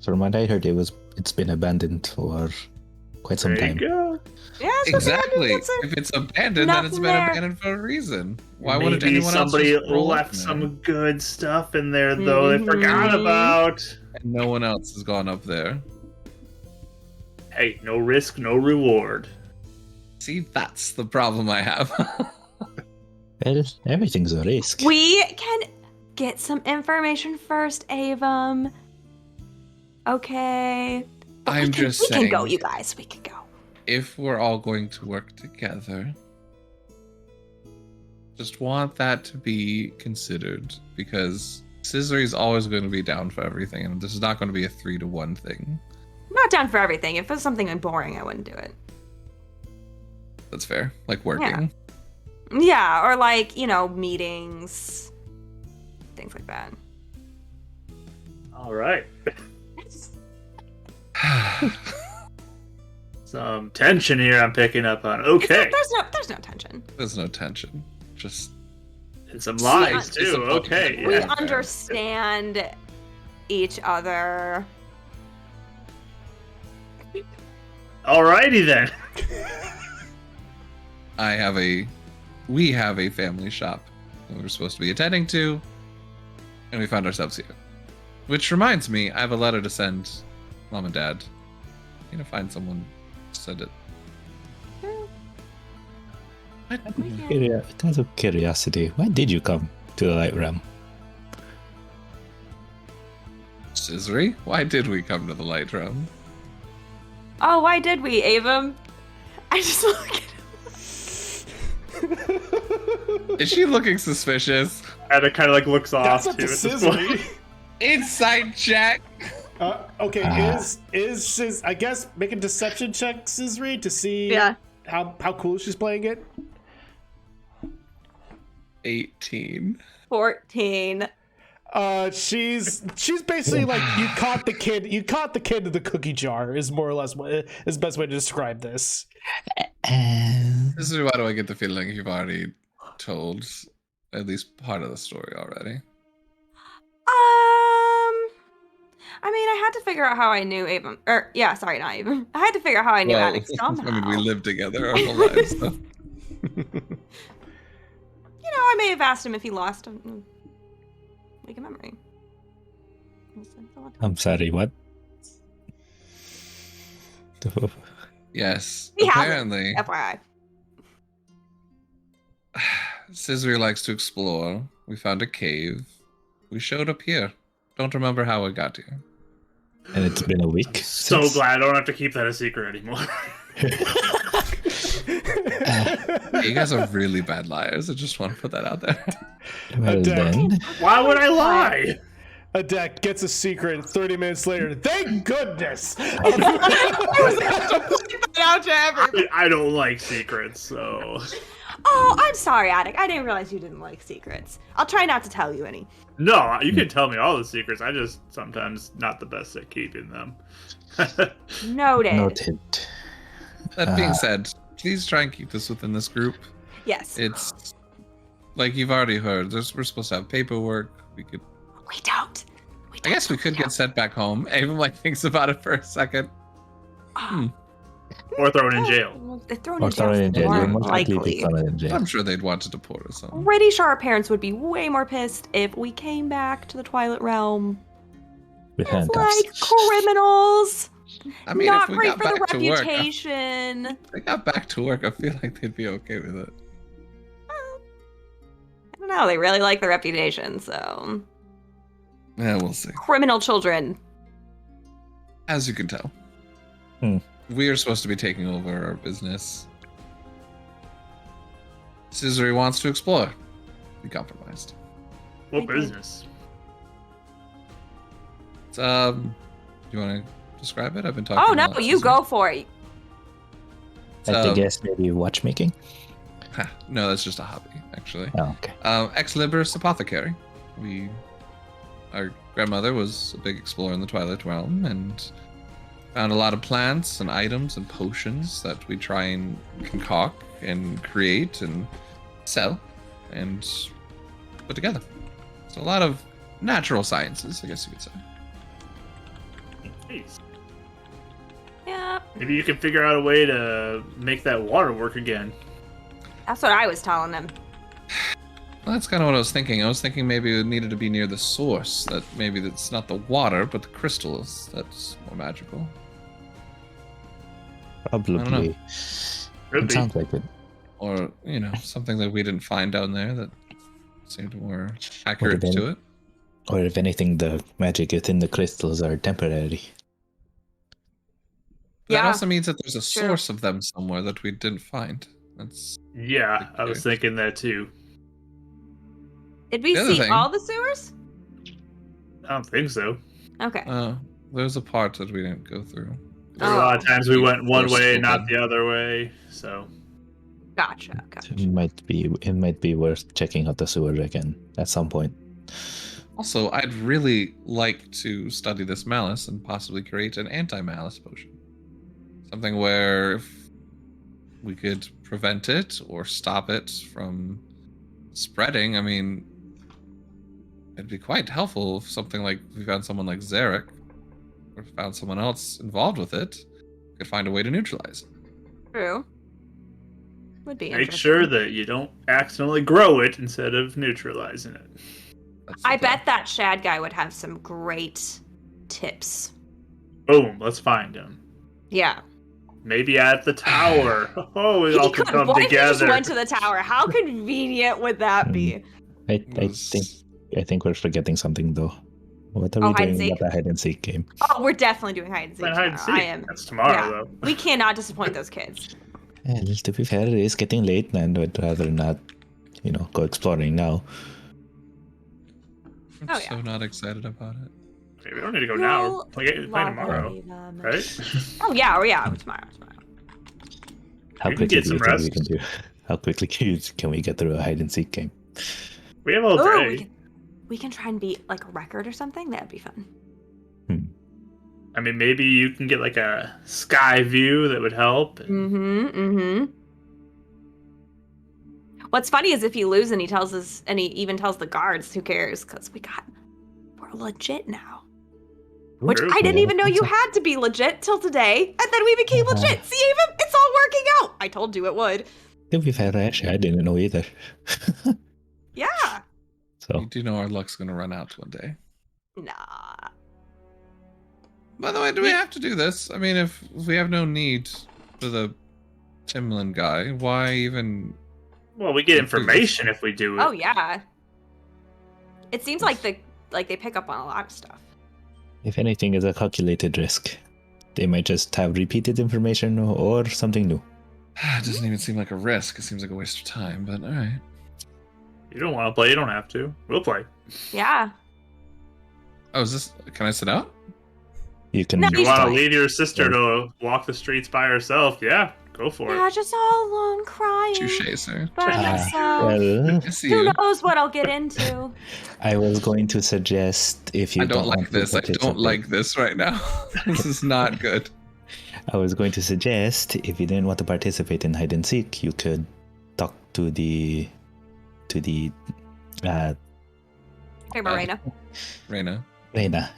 Speaker 4: From what I heard, it's been abandoned for quite some
Speaker 5: There
Speaker 4: time.
Speaker 5: you go.
Speaker 2: Yeah, it's okay.
Speaker 3: Exactly.
Speaker 2: That's it.
Speaker 3: If it's abandoned, then it's
Speaker 2: Nothing
Speaker 3: been
Speaker 2: there.
Speaker 3: abandoned for a reason. Why wouldn't
Speaker 5: Maybe
Speaker 3: anyone
Speaker 5: somebody
Speaker 3: else just roll up
Speaker 5: left
Speaker 3: in there?
Speaker 5: some good stuff in there though they forgot
Speaker 2: Mhm.
Speaker 5: about.
Speaker 3: And no one else has gone up there.
Speaker 5: Hey, no risk, no reward.
Speaker 3: See, that's the problem I have.
Speaker 4: Well, everything's a risk.
Speaker 2: We can get some information first, Avum. Okay. But
Speaker 3: I'm
Speaker 2: we can,
Speaker 3: just
Speaker 2: we
Speaker 3: saying.
Speaker 2: can go, you guys. We can go.
Speaker 3: If we're all going to work together, just want that to be considered, because Scissory's always going to be down for everything, and this is not going to be a 3-to-1 thing.
Speaker 2: I'm not down for everything. If it was something boring, I wouldn't do it.
Speaker 3: That's fair. Like working.
Speaker 2: Yeah, or like, meetings. Things like that.
Speaker 5: All right. Some tension here I'm picking up on. Okay.
Speaker 2: There's no tension.
Speaker 3: There's no tension. Just
Speaker 5: And some lies
Speaker 3: See,
Speaker 5: too. Okay.
Speaker 2: We
Speaker 5: Yeah.
Speaker 2: understand each other.
Speaker 5: Alrighty then.
Speaker 3: we have a family shop that we're supposed to be attending to, and we found ourselves here. Which reminds me, I have a letter to send Mom and Dad. I need to find someone to send it.
Speaker 4: Out of curiosity, why did you come to the Light Realm?
Speaker 3: Scissory, why did we come to the Light Realm?
Speaker 2: Oh, why did we, Avum? I just look at
Speaker 3: Is she looking suspicious?
Speaker 5: And it kind of like looks off
Speaker 1: That's up
Speaker 5: too
Speaker 1: to
Speaker 5: at this point.
Speaker 1: Scissory.
Speaker 3: Inside check.
Speaker 1: Okay, is Sizz, I guess make a deception check, Scissory, to see how cool she's playing it.
Speaker 3: 18.
Speaker 2: 14.
Speaker 1: She's basically like you caught the kid in the cookie jar is more or less what is the best way to describe this.
Speaker 3: This is why do I get the feeling you've already told at least part of the story already.
Speaker 2: I mean, I had to figure out how I knew Avum. Sorry, not Avum. I had to figure out how I knew Alex somehow.
Speaker 3: I mean, we lived together our whole lives. So.
Speaker 2: I may have asked him if he lost a weak memory.
Speaker 4: I'm sorry, what?
Speaker 3: Yes.
Speaker 2: He
Speaker 3: Apparently,
Speaker 2: hasn't, FYI.
Speaker 3: Scissory likes to explore. We found a cave. We showed up here. Don't remember how we got here.
Speaker 4: And it's been a week.
Speaker 5: So
Speaker 4: since.
Speaker 5: glad I don't have to keep that a secret anymore.
Speaker 3: You guys are really bad liars. I just want to put that out there.
Speaker 4: Well, then.
Speaker 5: Why would I lie?
Speaker 1: A deck gets a secret 30 minutes later. Thank goodness!
Speaker 2: Out to everybody.
Speaker 5: I don't like secrets, so.
Speaker 2: Oh, I'm sorry, Attic. I didn't realize you didn't like secrets. I'll try not to tell you any.
Speaker 5: No, you can tell me all the secrets. I just sometimes not the best at keeping them.
Speaker 2: Noted.
Speaker 4: Noted.
Speaker 3: That being said, please try and keep this within this group.
Speaker 2: Yes.
Speaker 3: It's like you've already heard. We're supposed to have paperwork. We could.
Speaker 2: We don't.
Speaker 3: I guess we could get sent back home. Avon like thinks about it for a second.
Speaker 5: Or thrown in jail.
Speaker 2: They're thrown
Speaker 4: Or
Speaker 2: in jail.
Speaker 4: thrown in jail.
Speaker 2: More
Speaker 4: You're most likely to be
Speaker 2: likely.
Speaker 4: thrown in jail.
Speaker 3: I'm sure they'd want to deport us. So.
Speaker 2: Pretty sure our parents would be way more pissed if we came back to the Twilight Realm
Speaker 4: With
Speaker 2: as
Speaker 4: handcuffs.
Speaker 2: like criminals.
Speaker 3: I mean,
Speaker 2: Not
Speaker 3: if we
Speaker 2: great
Speaker 3: got
Speaker 2: for the
Speaker 3: back to work,
Speaker 2: reputation.
Speaker 3: if they got back to work, I feel like they'd be okay with it.
Speaker 2: I don't know. They really like the reputation, so
Speaker 3: Yeah, we'll see.
Speaker 2: criminal children.
Speaker 3: As you can tell, we are supposed to be taking over our business. Scissory wants to explore. We compromised.
Speaker 5: What business?
Speaker 3: It's, do you want to describe it? I've been talking.
Speaker 2: Oh
Speaker 3: a
Speaker 2: no,
Speaker 3: lot,
Speaker 2: you
Speaker 3: Scissory.
Speaker 2: go for it.
Speaker 4: I guess maybe watchmaking?
Speaker 3: No, that's just a hobby, actually.
Speaker 4: Oh, okay.
Speaker 3: Ex libris apothecary. Our grandmother was a big explorer in the Twilight Realm and found a lot of plants and items and potions that we try and concoct and create and sell and put together. So a lot of natural sciences, I guess you could say.
Speaker 5: Jeez.
Speaker 2: Yeah,
Speaker 5: Maybe you can figure out a way to make that water work again.
Speaker 2: that's what I was telling them.
Speaker 3: Well, that's kind of what I was thinking. I was thinking maybe it needed to be near the source. That maybe that's not the water, but the crystals. That's more magical.
Speaker 4: Probably.
Speaker 5: Could
Speaker 4: It
Speaker 5: be.
Speaker 4: sounds like it.
Speaker 3: Or, something that we didn't find down there that seemed more accurate
Speaker 4: been-
Speaker 3: to it.
Speaker 4: Or if anything, the magic within the crystals are temporary.
Speaker 3: That
Speaker 2: Yeah,
Speaker 3: also means that there's a
Speaker 2: true.
Speaker 3: source of them somewhere that we didn't find. That's
Speaker 5: Yeah, I was thinking that too.
Speaker 2: Did we
Speaker 3: The other
Speaker 2: see
Speaker 3: thing-
Speaker 2: all the sewers?
Speaker 5: I don't think so.
Speaker 2: Okay.
Speaker 3: there's a part that we didn't go through.
Speaker 5: There were a lot of times we went one
Speaker 3: Forced
Speaker 5: way,
Speaker 3: open.
Speaker 5: not the other way. So
Speaker 2: Gotcha.
Speaker 4: It might be worth checking out the sewer again at some point.
Speaker 3: Also, I'd really like to study this malice and possibly create an anti-malice potion. Something where if we could prevent it or stop it from spreading, I mean, it'd be quite helpful if something like we found someone like Zarek or found someone else involved with it, could find a way to neutralize it.
Speaker 2: True. Would be
Speaker 5: make
Speaker 2: interesting.
Speaker 5: sure that you don't accidentally grow it instead of neutralizing it.
Speaker 3: That's the
Speaker 2: I
Speaker 3: plan.
Speaker 2: bet that Shad guy would have some great tips.
Speaker 5: Boom, let's find him.
Speaker 2: Yeah.
Speaker 5: Maybe at the tower. Oh, we all could come
Speaker 2: What if he just
Speaker 5: together.
Speaker 2: went to the tower? How convenient would that be?
Speaker 4: I think we're forgetting something though. What are we
Speaker 2: hide and
Speaker 4: doing
Speaker 2: seek?
Speaker 4: about the hide and seek game?
Speaker 2: Oh, we're definitely doing hide and seek.
Speaker 5: Hide and
Speaker 2: tomorrow.
Speaker 5: seek.
Speaker 2: I am.
Speaker 5: That's tomorrow,
Speaker 2: yeah.
Speaker 5: though.
Speaker 2: We cannot disappoint those kids.
Speaker 4: Yeah, to be fair, it is getting late, and I'd rather not, go exploring now.
Speaker 3: I'm
Speaker 2: Oh,
Speaker 3: so
Speaker 2: yeah.
Speaker 3: not excited about it.
Speaker 5: Okay, we don't need to go now.
Speaker 2: Well,
Speaker 5: We can play tomorrow,
Speaker 2: lovely them.
Speaker 5: right?
Speaker 2: Oh yeah, tomorrow.
Speaker 4: How
Speaker 5: We can
Speaker 4: quickly
Speaker 5: get
Speaker 4: do
Speaker 5: some
Speaker 4: you think we
Speaker 5: rest.
Speaker 4: can do? How quickly can we get through a hide and seek game?
Speaker 5: We have all
Speaker 2: Ooh,
Speaker 5: day.
Speaker 2: we can try and beat like a record or something. That'd be fun.
Speaker 5: I mean, maybe you can get like a sky view that would help.
Speaker 2: Mm-hmm. What's funny is if you lose and he even tells the guards, who cares? Because we're legit now. Which
Speaker 5: True.
Speaker 2: I didn't
Speaker 4: Yeah,
Speaker 2: even know you had to be legit till today, and then we became
Speaker 4: Uh-huh.
Speaker 2: legit. See, even it's all working out. I told you it would.
Speaker 4: To be fair, actually, I didn't know either.
Speaker 2: Yeah.
Speaker 4: So
Speaker 3: You do know our luck's gonna run out one day.
Speaker 2: Nah.
Speaker 3: By the way, do we have to do this? I mean, if we have no need, for the Timlin guy. Why even?
Speaker 5: Well, we get information if we do it.
Speaker 2: Oh yeah. It seems like they pick up on a lot of stuff.
Speaker 4: If anything, is a calculated risk. They might just have repeated information or something new.
Speaker 3: It doesn't even seem like a risk. It seems like a waste of time. But all right.
Speaker 5: You don't want to play, you don't have to. We'll play.
Speaker 2: Yeah.
Speaker 3: Oh, is this? Can I sit out?
Speaker 4: You can.
Speaker 2: No,
Speaker 5: You
Speaker 2: He's
Speaker 5: want to
Speaker 2: fine.
Speaker 5: leave your sister to walk the streets by herself? Yeah, go for
Speaker 2: Yeah,
Speaker 5: it.
Speaker 2: just all alone crying
Speaker 3: Touche, sir.
Speaker 2: by myself.
Speaker 4: Well,
Speaker 3: I see
Speaker 2: Who
Speaker 3: you.
Speaker 2: knows what I'll get into?
Speaker 4: I was going to suggest if you
Speaker 3: I don't like
Speaker 4: want to
Speaker 3: this. I don't
Speaker 4: participate-
Speaker 3: like this right now. This is not good.
Speaker 4: I was going to suggest if you didn't want to participate in hide and seek, you could talk to the
Speaker 2: Hey, Marina.
Speaker 3: Reina.
Speaker 4: Reina.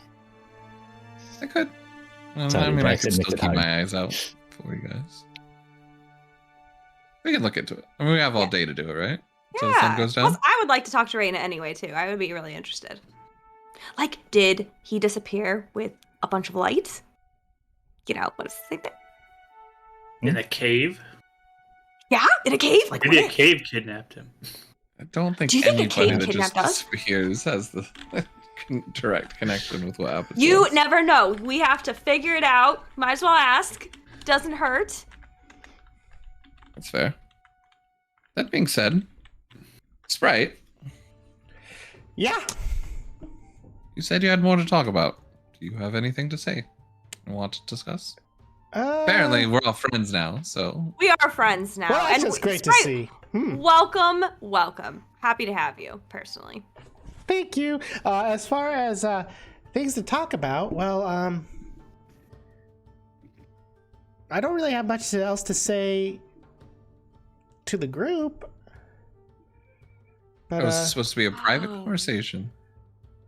Speaker 3: I could.
Speaker 4: Sorry,
Speaker 3: I mean,
Speaker 4: but
Speaker 3: I
Speaker 4: I
Speaker 3: could
Speaker 4: said
Speaker 3: still
Speaker 4: make it
Speaker 3: keep
Speaker 4: hard.
Speaker 3: my eyes out for you guys. We can look into it. I mean, we have all
Speaker 2: Yeah.
Speaker 3: day to do it, right? Till the sun
Speaker 2: Yeah.
Speaker 3: goes down.
Speaker 2: Plus, I would like to talk to Raina anyway too. I would be really interested. Like, did he disappear with a bunch of lights? You know, what is the thing there?
Speaker 5: In a cave?
Speaker 2: Yeah, in a cave. Like,
Speaker 5: Maybe a
Speaker 2: where?
Speaker 5: cave kidnapped him.
Speaker 3: I don't think
Speaker 2: Do you think a
Speaker 3: anybody
Speaker 2: cave
Speaker 3: that just
Speaker 2: kidnapped us?
Speaker 3: disappears has the direct connection with what happens.
Speaker 2: You
Speaker 3: to us.
Speaker 2: never know. We have to figure it out. Might as well ask. Doesn't hurt.
Speaker 3: That's fair. That being said, Sprite,
Speaker 1: Yeah.
Speaker 3: you said you had more to talk about. Do you have anything to say and want to discuss? Apparently, we're all friends now, so
Speaker 2: We are friends now.
Speaker 1: Well, that's
Speaker 2: and
Speaker 1: just great to
Speaker 2: Sprite,
Speaker 1: see.
Speaker 2: Welcome, welcome. Happy to have you, personally.
Speaker 1: Thank you. As far as things to talk about, well, I don't really have much else to say to the group. But
Speaker 3: it was supposed to be a private
Speaker 2: Oh.
Speaker 3: conversation.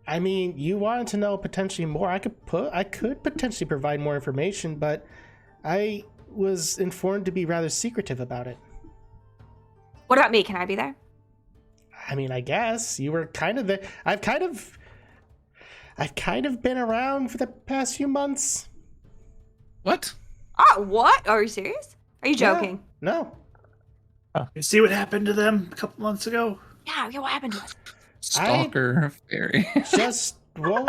Speaker 1: I mean, you wanted to know potentially more. I could potentially provide more information, but I was informed to be rather secretive about it.
Speaker 2: What about me? Can I be there?
Speaker 1: I mean, I guess you were kind of there. I've kind of been around for the past few months.
Speaker 3: What?
Speaker 2: Oh, what? Are you serious? Are you
Speaker 1: Yeah.
Speaker 2: joking?
Speaker 1: No.
Speaker 5: You see what happened to them a couple months ago?
Speaker 2: Yeah, what happened to us?
Speaker 3: Stalker fairy.
Speaker 1: Just, well,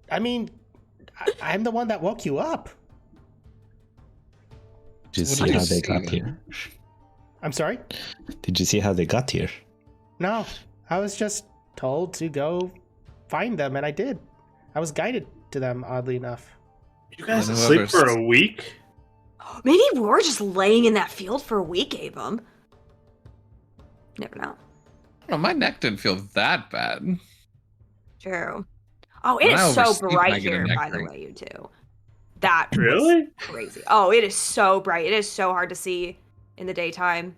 Speaker 1: I mean, I'm the one that woke you up.
Speaker 4: Did you
Speaker 3: What
Speaker 4: see
Speaker 3: did you
Speaker 4: how they
Speaker 3: see
Speaker 4: got
Speaker 3: then?
Speaker 4: here?
Speaker 1: I'm sorry?
Speaker 4: Did you see how they got here?
Speaker 1: No, I was just told to go find them, and I did. I was guided to them, oddly enough.
Speaker 5: You guys
Speaker 3: Then
Speaker 5: asleep for
Speaker 3: whoever's-
Speaker 5: a week?
Speaker 2: Maybe we were just laying in that field for a week, Avum. Never know.
Speaker 3: Oh, my neck didn't feel that bad.
Speaker 2: True. Oh, it
Speaker 3: When I
Speaker 2: is so
Speaker 3: oversleep, I
Speaker 2: bright
Speaker 3: get a
Speaker 2: here,
Speaker 3: neck
Speaker 2: by the
Speaker 3: crank.
Speaker 2: way, you two. That was
Speaker 5: Really?
Speaker 2: crazy. Oh, it is so bright. It is so hard to see in the daytime.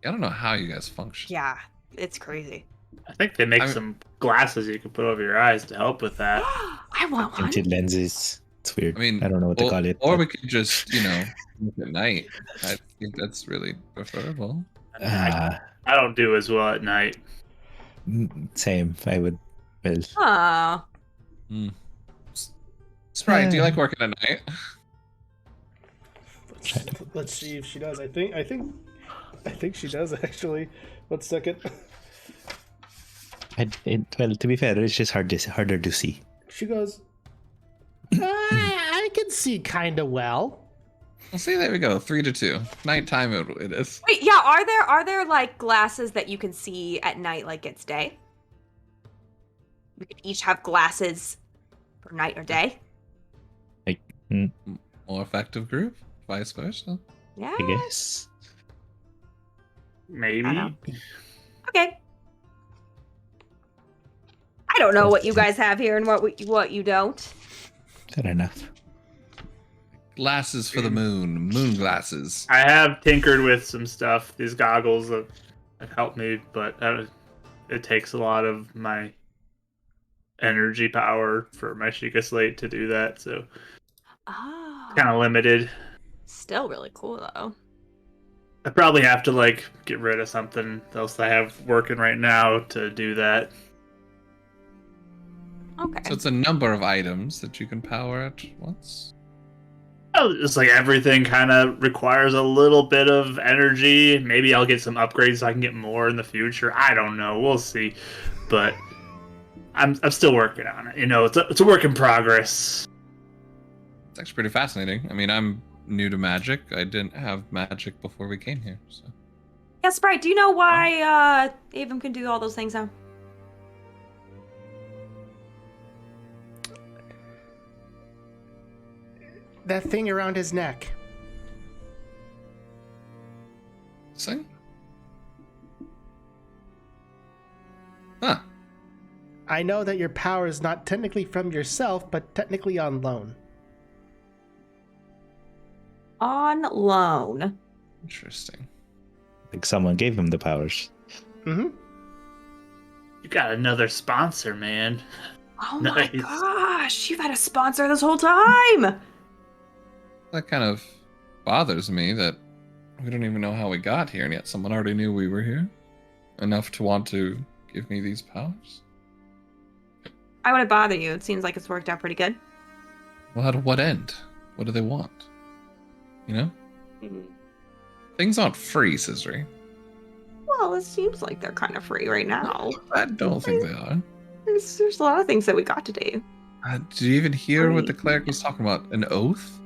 Speaker 3: I don't know how you guys function.
Speaker 2: Yeah, it's crazy.
Speaker 5: I think they make
Speaker 3: I'm-
Speaker 5: some glasses you can put over your eyes to help with that.
Speaker 2: I want one.
Speaker 4: Tinted lenses. It's weird.
Speaker 3: I mean,
Speaker 4: I don't know what to call it.
Speaker 3: Or
Speaker 4: but-
Speaker 3: we could just, look at night. I think that's really preferable.
Speaker 5: I don't do as well at night.
Speaker 4: Same. I would. Well,
Speaker 2: Oh,
Speaker 3: Sprite, do you like working at night?
Speaker 1: Let's see if she does. I think she does actually. 1 second.
Speaker 4: well, to be fair, it's just harder to see.
Speaker 1: She goes, I can see kind of well.
Speaker 3: Well, see, there we go. 3-2. Nighttime it is.
Speaker 2: wait, yeah. Are there like glasses that you can see at night like it's day? We could each have glasses for night or day.
Speaker 3: More effective group, vice versa.
Speaker 2: Yeah.
Speaker 4: I guess.
Speaker 5: Maybe.
Speaker 2: I know. Okay. I don't know what you guys have here and what you don't.
Speaker 4: Fair enough.
Speaker 3: Glasses for the moon. Moon glasses.
Speaker 5: I have tinkered with some stuff. These goggles have helped me, but it takes a lot of my energy power for my Sheikah Slate to do that, so
Speaker 2: Oh,
Speaker 5: kind of limited.
Speaker 2: still really cool though.
Speaker 5: I probably have to get rid of something else I have working right now to do that.
Speaker 2: Okay.
Speaker 3: So it's a number of items that you can power at once.
Speaker 5: It's like everything kind of requires a little bit of energy. Maybe I'll get some upgrades so I can get more in the future. I don't know. We'll see. But I'm still working on it. You know, it's a work in progress.
Speaker 3: It's actually pretty fascinating. I mean, I'm new to magic. I didn't have magic before we came here, so.
Speaker 2: Yeah, Sprite, do you know why Avum can do all those things now?
Speaker 1: That thing around his neck.
Speaker 3: Sing? Huh.
Speaker 1: I know that your power is not technically from yourself, but technically on loan.
Speaker 2: On loan.
Speaker 3: Interesting.
Speaker 4: Like someone gave him the powers.
Speaker 1: Mm-hmm.
Speaker 5: You got another sponsor, man.
Speaker 2: Oh
Speaker 5: Nice.
Speaker 2: my gosh, you've had a sponsor this whole time.
Speaker 3: That kind of bothers me that we don't even know how we got here, and yet someone already knew we were here enough to want to give me these powers.
Speaker 2: I wouldn't bother you. It seems like it's worked out pretty good.
Speaker 3: Well, to what end? What do they want? You know?
Speaker 2: Mhm.
Speaker 3: Things aren't free, Scissory.
Speaker 2: Well, it seems like they're kind of free right now.
Speaker 3: I don't think they are.
Speaker 2: There's a lot of things that we got today.
Speaker 3: Did you even hear what the cleric was talking about? An oath?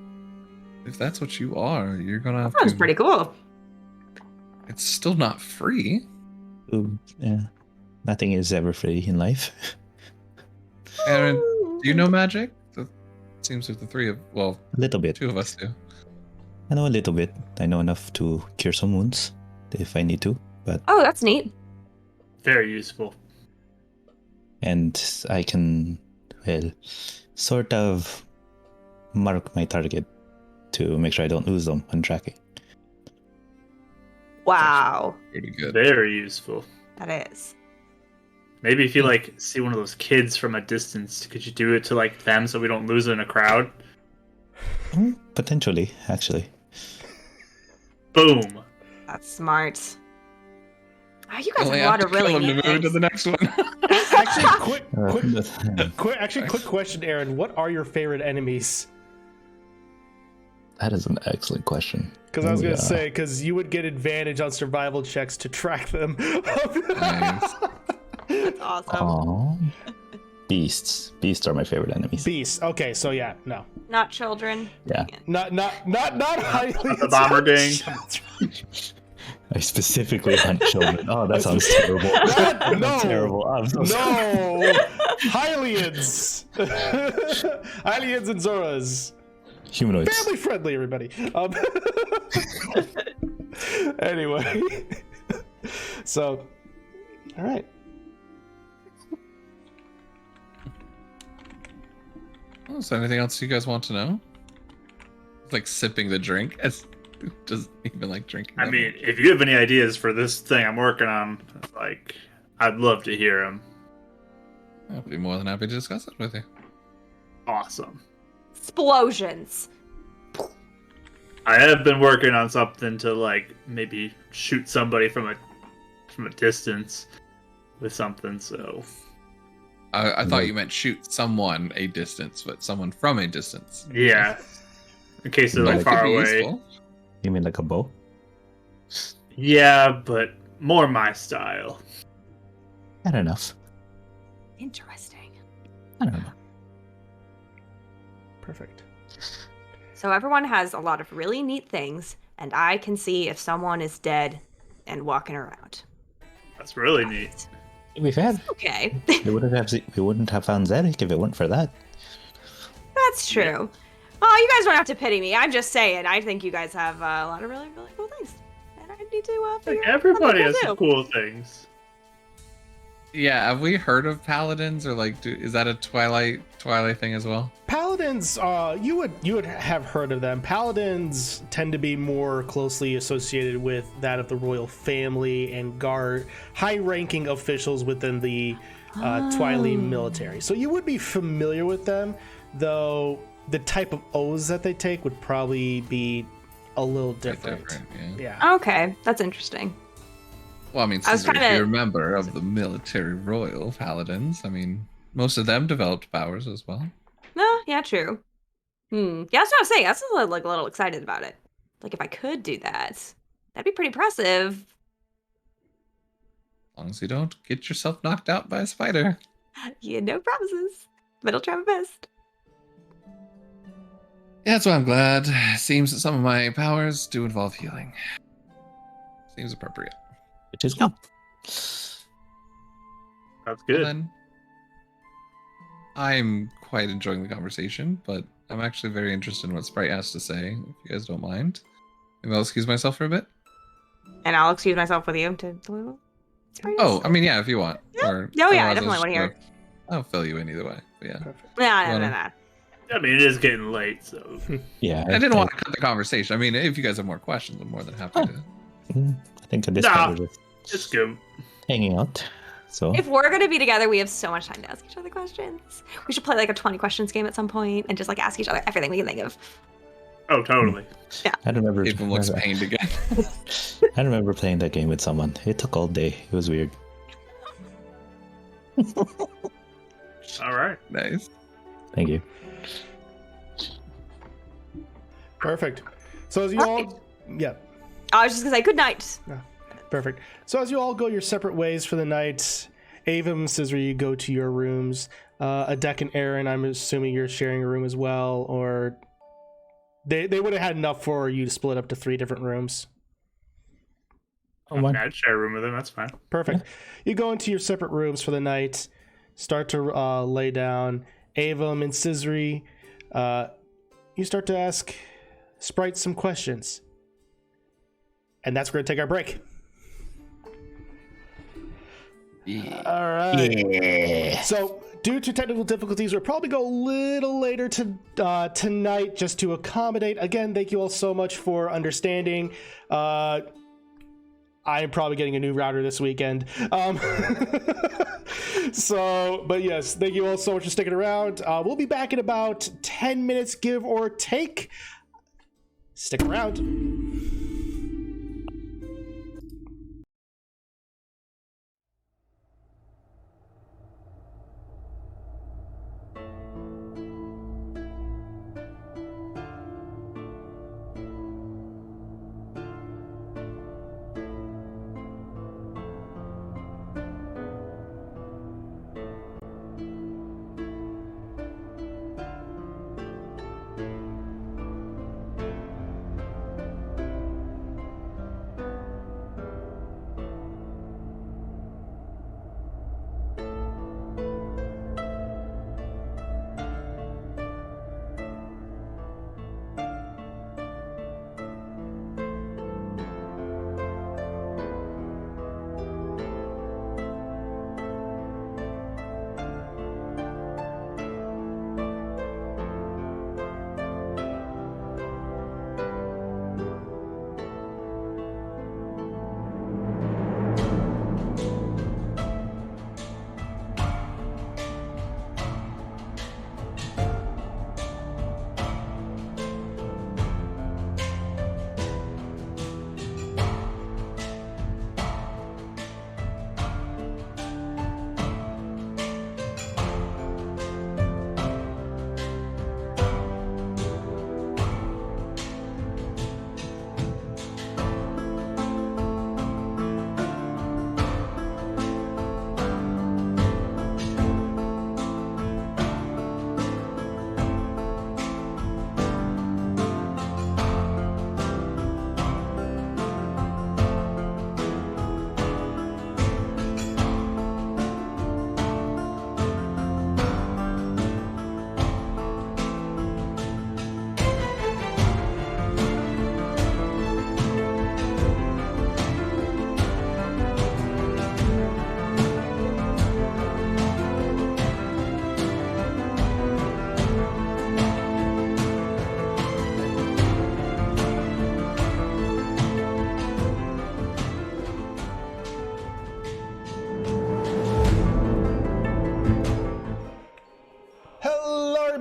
Speaker 3: If that's what you are, you're gonna have
Speaker 2: That was
Speaker 3: to...
Speaker 2: pretty cool.
Speaker 3: It's still not free.
Speaker 4: Ooh, yeah. Nothing is ever free in life.
Speaker 3: Aaron, do you know magic? It seems like the three of... Well,
Speaker 4: A little bit.
Speaker 3: two of us do.
Speaker 4: I know a little bit. I know enough to cure some wounds if I need to, but
Speaker 2: Oh, that's neat.
Speaker 5: Very useful.
Speaker 4: and I can, well, sort of mark my target to make sure I don't lose them when tracking.
Speaker 2: Wow,
Speaker 3: Pretty good.
Speaker 5: Very useful.
Speaker 2: that is.
Speaker 5: Maybe if you like see one of those kids from a distance, could you do it to like them so we don't lose it in a crowd?
Speaker 4: Potentially, actually.
Speaker 5: Boom.
Speaker 2: That's smart. Oh, you guys
Speaker 3: Only
Speaker 2: have a lot
Speaker 3: have
Speaker 2: of
Speaker 3: to kill
Speaker 2: really
Speaker 3: him
Speaker 2: neat
Speaker 3: to move to
Speaker 2: things.
Speaker 3: the next one.
Speaker 1: Actually, quick question, Aaron. What are your favorite enemies?
Speaker 4: That is an excellent question.
Speaker 1: Because I was going to
Speaker 4: Yeah.
Speaker 1: say, because you would get advantage on survival checks to track them.
Speaker 3: Nice.
Speaker 2: That's awesome.
Speaker 4: Aw. Beasts. Beasts are my favorite enemies.
Speaker 1: Beasts. Okay, so yeah, no.
Speaker 2: Not children.
Speaker 4: Yeah.
Speaker 1: Not highly.
Speaker 5: The bomber gang.
Speaker 4: I specifically hunt children. Oh, that sounds terrible.
Speaker 1: No.
Speaker 4: That's terrible. I'm so sorry.
Speaker 1: No! Hylians! Hylians and Zoras.
Speaker 4: Humanoids.
Speaker 1: Family friendly, everybody. Anyway. So, alright.
Speaker 3: Oh, is there anything else you guys want to know? Like sipping the drink. It's doesn't even like drinking.
Speaker 5: I
Speaker 3: it.
Speaker 5: mean, if you have any ideas for this thing I'm working on, like, I'd love to hear them.
Speaker 3: I'd be more than happy to discuss it with you.
Speaker 5: Awesome.
Speaker 2: Explosions.
Speaker 5: I have been working on something to like maybe shoot somebody from a distance with something. So
Speaker 3: I thought you meant shoot someone a distance, but someone from a distance.
Speaker 5: yeah, in case they're like
Speaker 3: That could
Speaker 5: far
Speaker 3: be
Speaker 5: away.
Speaker 3: useful.
Speaker 4: You mean like a bow?
Speaker 5: Yeah, but more my style.
Speaker 4: Fair enough.
Speaker 2: Interesting.
Speaker 4: I don't know.
Speaker 1: Perfect.
Speaker 2: So everyone has a lot of really neat things, and I can see if someone is dead and walking around.
Speaker 5: That's really neat.
Speaker 4: We've had.
Speaker 2: Okay,
Speaker 4: We wouldn't have found Zedek if it weren't for that.
Speaker 2: that's true. Well, you guys don't have to pity me. I'm just saying. I think you guys have a lot of really, really cool things, and I need to
Speaker 5: Like,
Speaker 2: figure out
Speaker 5: everybody
Speaker 2: what
Speaker 5: has
Speaker 2: to
Speaker 5: some
Speaker 2: do.
Speaker 5: cool things.
Speaker 3: Yeah, have we heard of paladins, or like, is that a Twilight thing as well?
Speaker 1: Paladins, you would have heard of them. Paladins tend to be more closely associated with that of the royal family and guard high-ranking officials within the Twilight military. So you would be familiar with them, though the type of oaths that they take would probably be a little different.
Speaker 3: Yeah.
Speaker 1: Yeah.
Speaker 2: Okay, that's interesting.
Speaker 3: Well, I mean,
Speaker 2: I was
Speaker 3: Caesar, if
Speaker 2: kinda-
Speaker 3: you're a member of the military royal paladins, I mean, most of them developed powers as well.
Speaker 2: No, yeah, true. Yeah, that's what I was saying. I was like a little excited about it. Like if I could do that, that'd be pretty impressive.
Speaker 3: As long as you don't get yourself knocked out by a spider.
Speaker 2: Yeah, no promises, but I'll try my best.
Speaker 3: Yeah, that's why I'm glad. Seems that some of my powers do involve healing. Seems appropriate.
Speaker 4: Which is good.
Speaker 5: That's
Speaker 3: Well,
Speaker 5: good.
Speaker 3: then, I'm quite enjoying the conversation, but I'm actually very interested in what Sprite has to say, if you guys don't mind. Maybe I'll excuse myself for a bit.
Speaker 2: And I'll excuse myself with you to. It's pretty nice.
Speaker 3: Oh, I mean, yeah, if you want.
Speaker 2: Yeah.
Speaker 3: Or,
Speaker 2: Oh, yeah, I
Speaker 3: otherwise
Speaker 2: definitely
Speaker 3: I'll
Speaker 2: wanna hear.
Speaker 3: just, I'll fill you in either way. But yeah.
Speaker 1: Perfect.
Speaker 2: Nah.
Speaker 5: I mean, it is getting late, so.
Speaker 4: Yeah,
Speaker 3: I didn't want to cut the conversation. I mean, if you guys have more questions, I'm more than happy to.
Speaker 4: I think at this
Speaker 5: Nah.
Speaker 4: point we're just
Speaker 5: It's good.
Speaker 4: hanging out. So
Speaker 2: If we're gonna be together, we have so much time to ask each other questions. We should play like a 20 questions game at some point and just like ask each other everything we can think of.
Speaker 5: Oh, totally.
Speaker 4: I remember.
Speaker 3: Even looks pained again.
Speaker 4: I remember playing that game with someone. It took all day. It was weird.
Speaker 5: All right.
Speaker 3: Nice.
Speaker 4: Thank you.
Speaker 1: Perfect. So as you all, yeah,
Speaker 2: I was just gonna say good night.
Speaker 1: perfect. So as you all go your separate ways for the night, Avum, Scissor, you go to your rooms. Adek and Aaron, I'm assuming you're sharing a room as well, or they would have had enough for you to split up to 3 different rooms.
Speaker 4: Oh my.
Speaker 5: I'd share a room with him. That's fine.
Speaker 1: Perfect. You go into your separate rooms for the night, start to lay down. Avum and Scissory, you start to ask Sprite some questions. And that's where we're going to take our break.
Speaker 3: Yeah.
Speaker 1: All right.
Speaker 4: Yeah.
Speaker 1: So, due to technical difficulties, we'll probably go a little later tonight just to accommodate. Again, thank you all so much for understanding. I am probably getting a new router this weekend. But yes, thank you all so much for sticking around. We'll be back in about 10 minutes, give or take. Stick around.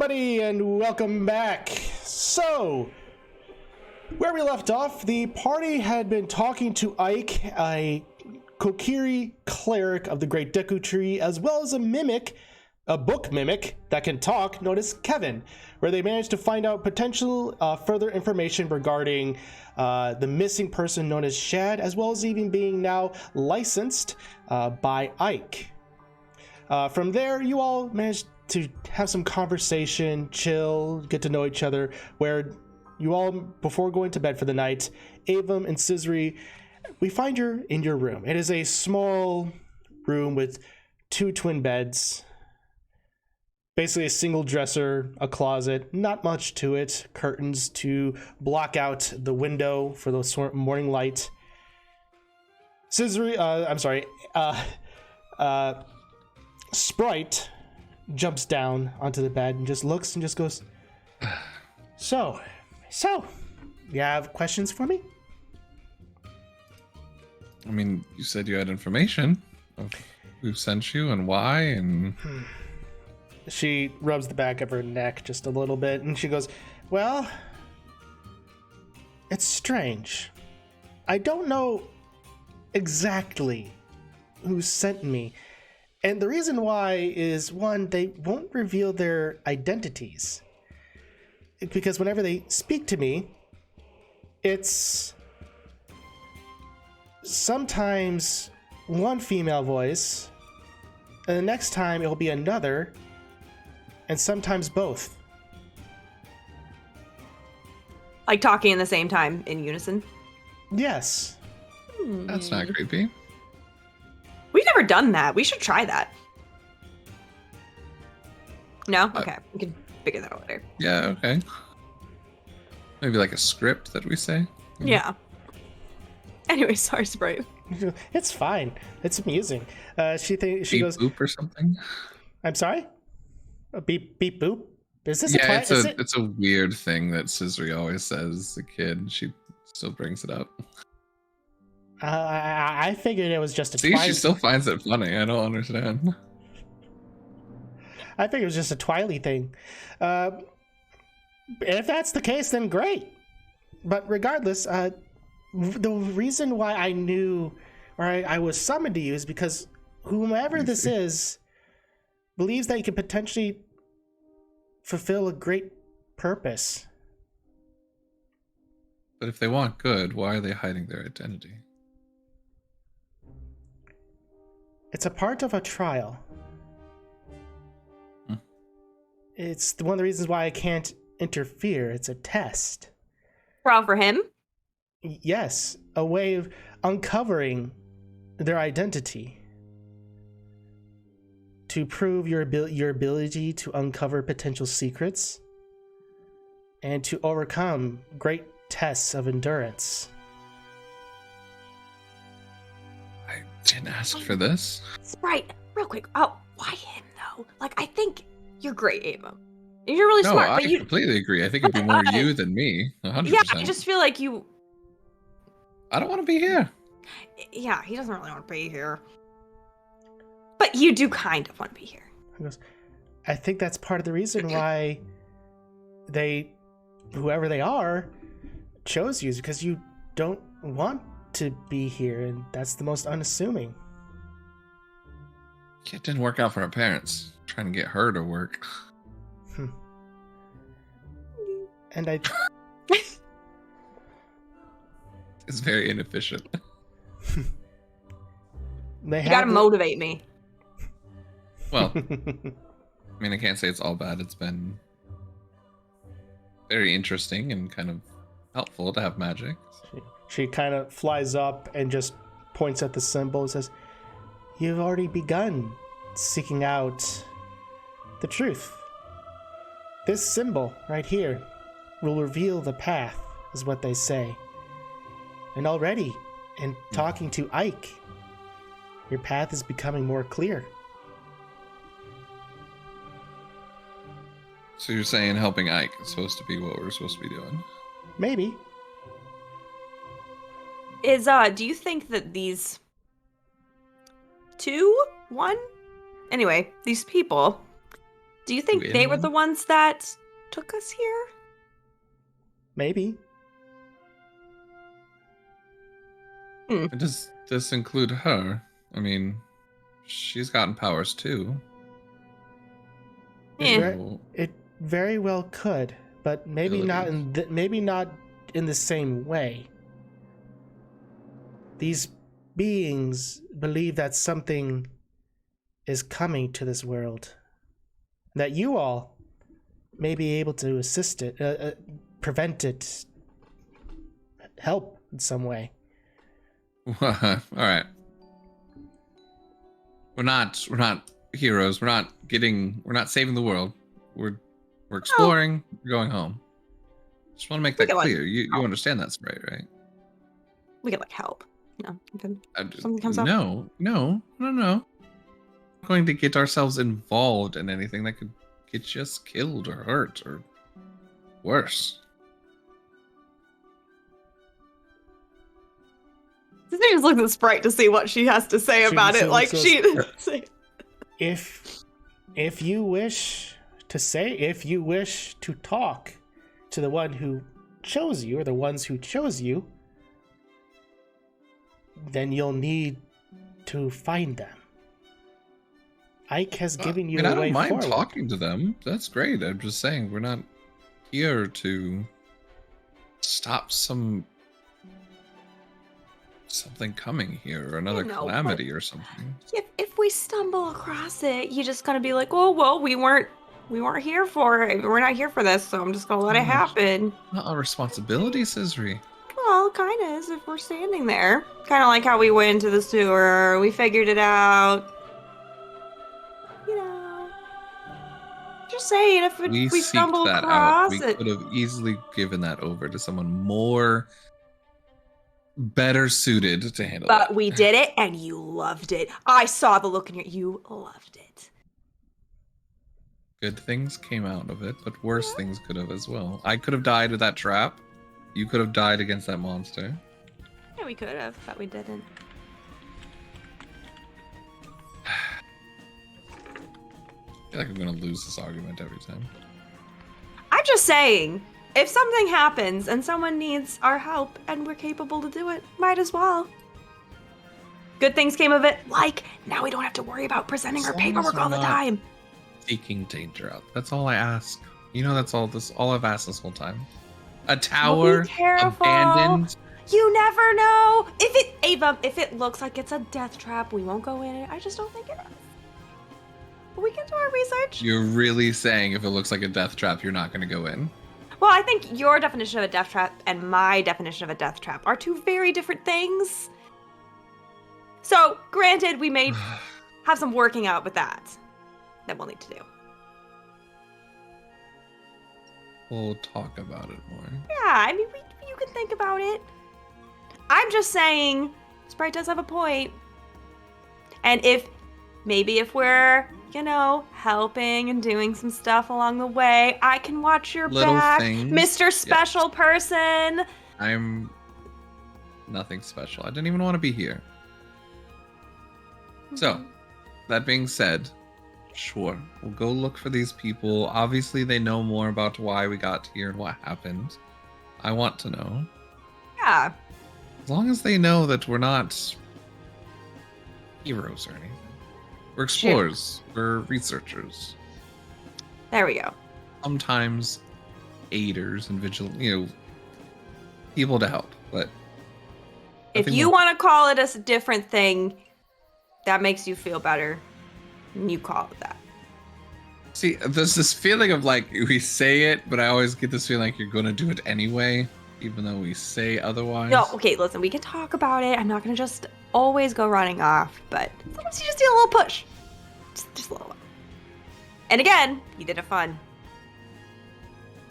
Speaker 1: everybody, and welcome back. So, where we left off, the party had been talking to Ike, a Kokiri cleric of the Great Deku Tree, as well as a mimic a book mimic that can talk known as Kevin, where they managed to find out potential further information regarding the missing person known as Shad, as well as even being now licensed by Ike. From there, you all managed to have some conversation, chill, get to know each other, where you all, before going to bed for the night, Avum and Scissory, we find you in your room. It is a small room with 2 twin beds, basically a single dresser, a closet, not much to it, curtains to block out the window for the morning light. Sprite jumps down onto the bed and just looks and just goes, So, you have questions for me?
Speaker 3: I mean, you said you had information of who sent you and why, and...
Speaker 1: She rubs the back of her neck just a little bit, and she goes, well, it's strange. I don't know exactly who sent me. And the reason why is, one, they won't reveal their identities. Because whenever they speak to me, it's sometimes one female voice, and the next time it'll be another, and sometimes both.
Speaker 2: Like talking in the same time in unison?
Speaker 1: Yes.
Speaker 3: That's not creepy.
Speaker 2: We've never done that. We should try that. No? Okay. We can figure that out later.
Speaker 3: Yeah, okay. Maybe like a script that we say.
Speaker 2: Yeah. Anyway, sorry, Sprite.
Speaker 1: It's fine. It's amusing. She
Speaker 3: Beep
Speaker 1: goes,
Speaker 3: boop or something.
Speaker 1: I'm sorry? A beep beep boop? Is this
Speaker 3: Yeah,
Speaker 1: a
Speaker 3: it's a weird thing that Scissory always says as a kid. She still brings it up.
Speaker 1: I figured it was just a
Speaker 3: See, she still finds it funny. I don't understand.
Speaker 1: I figured it was just a Twily thing. If that's the case, then great. But regardless, the reason why I knew, or I was summoned to you, is because whomever this is believes that you can potentially fulfill a great purpose.
Speaker 3: But if they want good, why are they hiding their identity?
Speaker 1: It's a part of a trial. It's one of the reasons why I can't interfere. It's a test.
Speaker 2: Trial for him?
Speaker 1: Yes, a way of uncovering their identity. To prove your ability to uncover potential secrets. And to overcome great tests of endurance.
Speaker 3: I didn't ask for this.
Speaker 2: Sprite, real quick. Oh, why him though? Like, I think you're great, Ava. You're really
Speaker 3: No,
Speaker 2: smart,
Speaker 3: I
Speaker 2: but you
Speaker 3: completely agree. I think it'd be more you than me. 100%.
Speaker 2: Yeah, I just feel like you.
Speaker 3: I don't want to be here.
Speaker 2: Yeah, he doesn't really want to be here. But you do kind of want to be here.
Speaker 1: He goes, I think that's part of the reason why they, whoever they are, chose you, is because you don't want to be here, and that's the most unassuming.
Speaker 3: It didn't work out for our parents. Trying to get her to work.
Speaker 1: And I...
Speaker 3: It's very inefficient.
Speaker 2: You gotta motivate me.
Speaker 3: Well, I mean, I can't say it's all bad. It's been very interesting and kind of helpful to have magic.
Speaker 1: She kind of flies up and just points at the symbol and says, you've already begun seeking out the truth. This symbol right here will reveal the path, is what they say. And already, in talking to Ike, your path is becoming more clear.
Speaker 3: So you're saying helping Ike is supposed to be what we're supposed to be doing?
Speaker 1: Maybe.
Speaker 2: Do you think that these anyway, these people, do you think they were the ones that took us here?
Speaker 1: Maybe.
Speaker 3: Does this include her? I mean, she's gotten powers too.
Speaker 1: It very well could, but maybe not in the same way. These beings believe that something is coming to this world, that you all may be able to assist it, prevent it, help in some way.
Speaker 3: All right. We're not heroes. We're not saving the world. We're exploring. We're going home. Just want to make that clear. You understand that's right?
Speaker 2: We could help. No,
Speaker 3: something comes up. No. We're going to get ourselves involved in anything that could get us killed or hurt or worse.
Speaker 2: Disney just looked at Sprite to see what she has to say about it. Like
Speaker 1: if you wish to talk to the one who chose you or the ones who chose you, then you'll need to find them. Ike has given you a way forward.
Speaker 3: I don't mind talking to them. That's great. I'm just saying we're not here to stop something coming here, or another calamity or something.
Speaker 2: If we stumble across it, you just gotta be like, oh well, we weren't here for it. We're not here for this, so I'm just gonna let it happen.
Speaker 3: Not our responsibility, Sisri.
Speaker 2: Well, kind of is if we're standing there. Kind of like how we went into the sewer. We figured it out. Just saying, if we stumble across
Speaker 3: we
Speaker 2: it.
Speaker 3: could have easily given that over to someone better suited to handle it.
Speaker 2: But we did it, and you loved it. I saw the look in you loved it.
Speaker 3: Good things came out of it, but worse things could have as well. I could have died with that trap. You could have died against that monster.
Speaker 2: Yeah, we could have, but we didn't.
Speaker 3: I feel like I'm gonna lose this argument every time.
Speaker 2: I'm just saying, if something happens and someone needs our help and we're capable to do it, might as well. Good things came of it, like now we don't have to worry about presenting our paperwork all the time.
Speaker 3: Seeking danger out. That's all I ask. That's all I've asked this whole time. A tower abandoned.
Speaker 2: You never know. If it looks like it's a death trap, we won't go in it. I just don't think it is. We can do our research.
Speaker 3: You're really saying if it looks like a death trap, you're not going to go in?
Speaker 2: Well, I think your definition of a death trap and my definition of a death trap are two very different things. So, granted, we may have some working out with that we'll need to do.
Speaker 3: We'll talk about it more.
Speaker 2: Yeah, I mean, you can think about it. I'm just saying, Sprite does have a point. And if we're helping and doing some stuff along the way, I can watch your back,
Speaker 3: things.
Speaker 2: Mr. Special Person.
Speaker 3: I'm nothing special. I didn't even want to be here. So, that being said, sure, we'll go look for these people. Obviously, they know more about why we got here and what happened. I want to know.
Speaker 2: Yeah.
Speaker 3: As long as they know that we're not heroes or anything. We're explorers. We're researchers.
Speaker 2: There we go.
Speaker 3: Sometimes aiders and people to help. But
Speaker 2: if you want to call it a different thing, that makes you feel better, you call it that.
Speaker 3: See, there's this feeling of like we say it, but I always get this feeling like you're going to do it anyway, even though we say otherwise.
Speaker 2: No, okay, listen, we can talk about it. I'm not going to just always go running off, but sometimes you just need a little push. Just a little one. And again, you did it fun.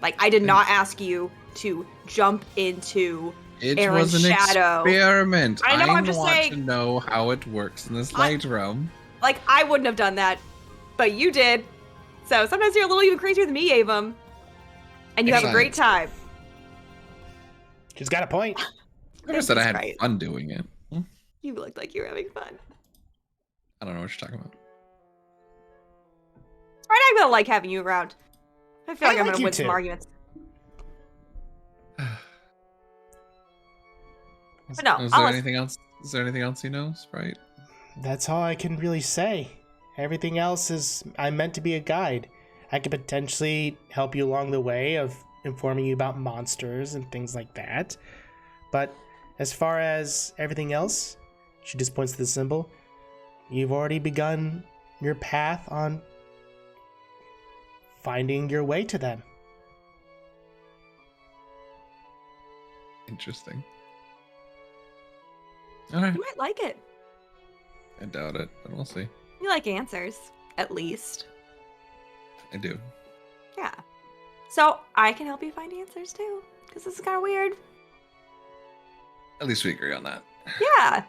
Speaker 2: Like, I did not ask you to jump into Aaron's shadow.
Speaker 3: It was an experiment.
Speaker 2: I know, I'm just saying.
Speaker 3: To know how it works in this light realm.
Speaker 2: Like, I wouldn't have done that, but you did. So sometimes you're a little even crazier than me, Avum. And you have a great time.
Speaker 1: She's got a point.
Speaker 3: I never said I had fun doing it.
Speaker 2: You looked like you were having fun.
Speaker 3: I don't know what you're talking about.
Speaker 2: Right, I'm gonna like having you around. I feel like I'm gonna win some arguments. But no,
Speaker 3: is there anything else? Is there anything else you know, Sprite?
Speaker 1: That's all I can really say. Everything else is I'm meant to be a guide. I could potentially help you along the way of informing you about monsters and things like that. But as far as everything else, she just points to the symbol. You've already begun your path on finding your way to them.
Speaker 3: Interesting. All right.
Speaker 2: You might like it.
Speaker 3: I doubt it, but we'll see.
Speaker 2: You like answers, at least.
Speaker 3: I do.
Speaker 2: Yeah. So I can help you find answers too, because this is kind of weird.
Speaker 3: At least we agree on that.
Speaker 2: Yeah.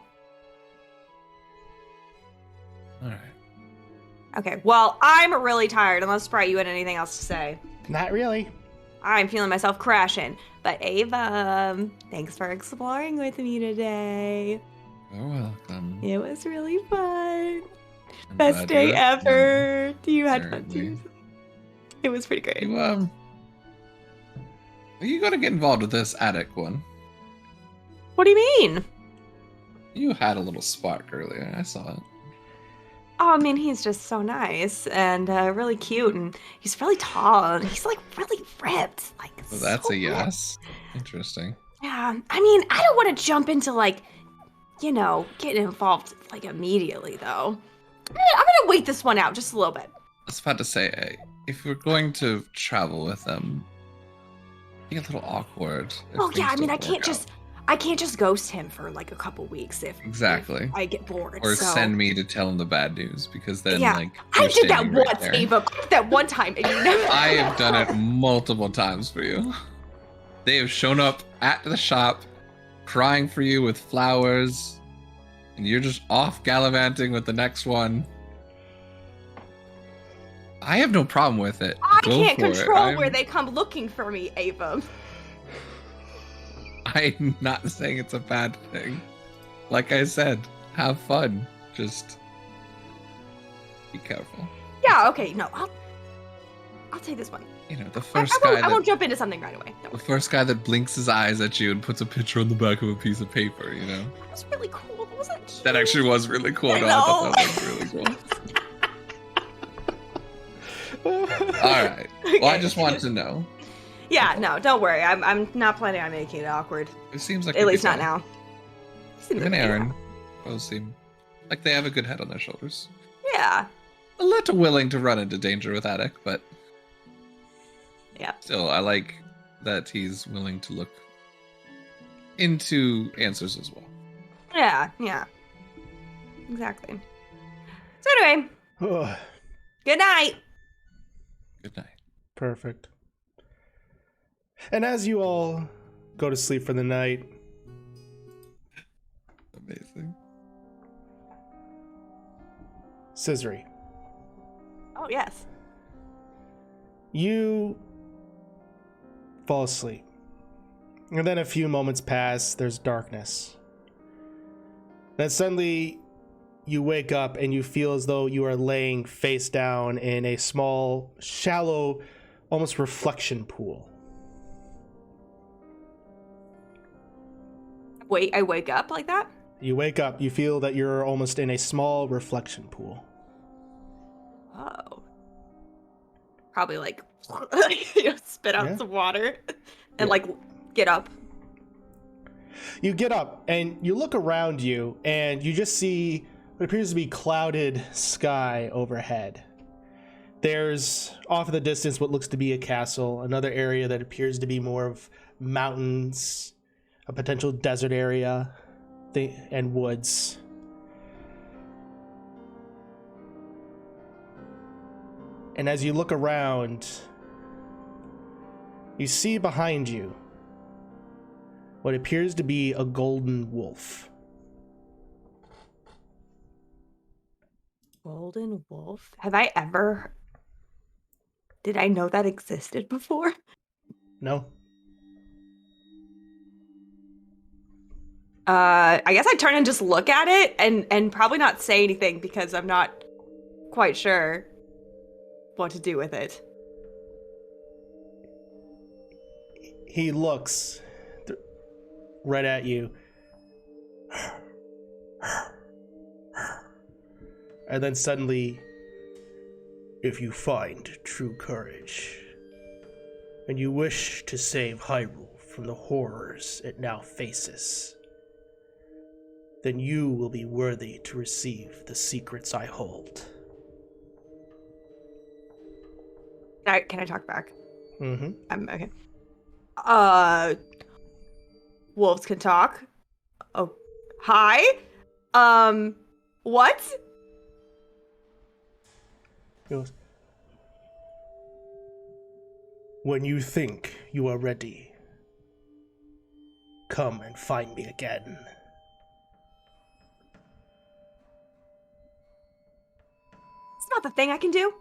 Speaker 3: All right.
Speaker 2: Okay, well, I'm really tired, unless, Sprite, you had anything else to say.
Speaker 1: Not really.
Speaker 2: I'm feeling myself crashing. But Ava, thanks for exploring with me today.
Speaker 3: You're welcome.
Speaker 2: It was really fun.
Speaker 3: I'm
Speaker 2: Best
Speaker 3: glad
Speaker 2: day
Speaker 3: you had fun.
Speaker 2: ever. You had fun
Speaker 3: Certainly.
Speaker 2: too. It was pretty great.
Speaker 3: Are you gonna get involved with this attic one?
Speaker 2: What do you mean?
Speaker 3: You had a little spark earlier. I saw it.
Speaker 2: Oh, I mean, he's just so nice and really cute, and he's really tall, and he's like really ripped. Like,
Speaker 3: So that's
Speaker 2: so
Speaker 3: a
Speaker 2: ripped.
Speaker 3: yes. Interesting.
Speaker 2: Yeah, I mean, I don't want to jump into like, you know, getting involved like immediately though. I'm gonna wait this one out just a little bit.
Speaker 3: I was about to say, if we're going to travel with them, it'd be a little awkward. if
Speaker 2: Oh yeah,
Speaker 3: things
Speaker 2: I mean,
Speaker 3: don't
Speaker 2: I can't just ghost him for like a couple weeks if
Speaker 3: Exactly.
Speaker 2: if I get bored.
Speaker 3: Or
Speaker 2: so.
Speaker 3: send me to tell him the bad news, because then,
Speaker 2: Yeah,
Speaker 3: like,
Speaker 2: I
Speaker 3: you're
Speaker 2: did that
Speaker 3: standing right
Speaker 2: once,
Speaker 3: there.
Speaker 2: Ava. I did that one time, and you never.
Speaker 3: I have done it multiple times for you. They have shown up at the shop, crying for you with flowers, and you're just off gallivanting with the next one. I have no problem with it.
Speaker 2: I
Speaker 3: Go
Speaker 2: can't
Speaker 3: for it.
Speaker 2: control where they come looking for me, Ava.
Speaker 3: I'm not saying it's a bad thing. Like I said, have fun. Just be careful.
Speaker 2: Yeah. Okay. No, I'll take this one.
Speaker 3: You know, the
Speaker 2: I
Speaker 3: first
Speaker 2: won't,
Speaker 3: guy
Speaker 2: I won't
Speaker 3: that
Speaker 2: jump into something right away. No,
Speaker 3: the first guy that blinks his eyes at you and puts a picture on the back of a piece of paper, you know.
Speaker 2: that was really cool. What was that? Cute?
Speaker 3: That actually was really cool.
Speaker 2: I
Speaker 3: No, I thought
Speaker 2: know.
Speaker 3: that was really cool. All right. Well, I
Speaker 2: Okay.
Speaker 3: just want to know.
Speaker 2: Yeah. No, don't worry. I'm not planning on making it awkward.
Speaker 3: It seems like
Speaker 2: At least not now. Seems
Speaker 3: Even
Speaker 2: like-
Speaker 3: Aaron both seem like they have a good head on their shoulders.
Speaker 2: Yeah.
Speaker 3: A little willing to run into danger with Attic, but
Speaker 2: Yeah.
Speaker 3: still, I like that he's willing to look into answers as well.
Speaker 2: Yeah. Yeah. Exactly. So anyway, good night.
Speaker 3: Good night.
Speaker 1: Perfect. And as you all go to sleep for the night,
Speaker 3: Amazing.
Speaker 1: Scissory,
Speaker 2: Oh yes.
Speaker 1: you fall asleep. And then a few moments pass, there's darkness. Then suddenly you wake up and you feel as though you are laying face down in a small, shallow, almost reflection pool.
Speaker 2: Wait, I wake up like that?
Speaker 1: You wake up, you feel that you're almost in a small reflection pool.
Speaker 2: Oh. Probably like spit out
Speaker 1: Yeah.
Speaker 2: some water and
Speaker 1: Yeah.
Speaker 2: like get up.
Speaker 1: You get up and you look around you and you just see what appears to be clouded sky overhead. There's off in the distance what looks to be a castle, another area that appears to be more of mountains, a potential desert area, and woods. And as you look around, you see behind you what appears to be a golden wolf.
Speaker 2: Golden wolf? Have I ever... Did I know that existed before?
Speaker 1: No?
Speaker 2: I guess I'd turn and just look at it and probably not say anything because I'm not quite sure what to do with it.
Speaker 1: He looks right at you. And then suddenly If you find true courage, and you wish to save Hyrule from the horrors it now faces, then you will be worthy to receive the secrets I hold.
Speaker 2: Can I talk back?
Speaker 1: Mm-hmm.
Speaker 2: I'm okay. Wolves can talk. Oh, hi. What?
Speaker 1: He goes, when you think you are ready, come and find me again.
Speaker 2: It's not the thing I can do.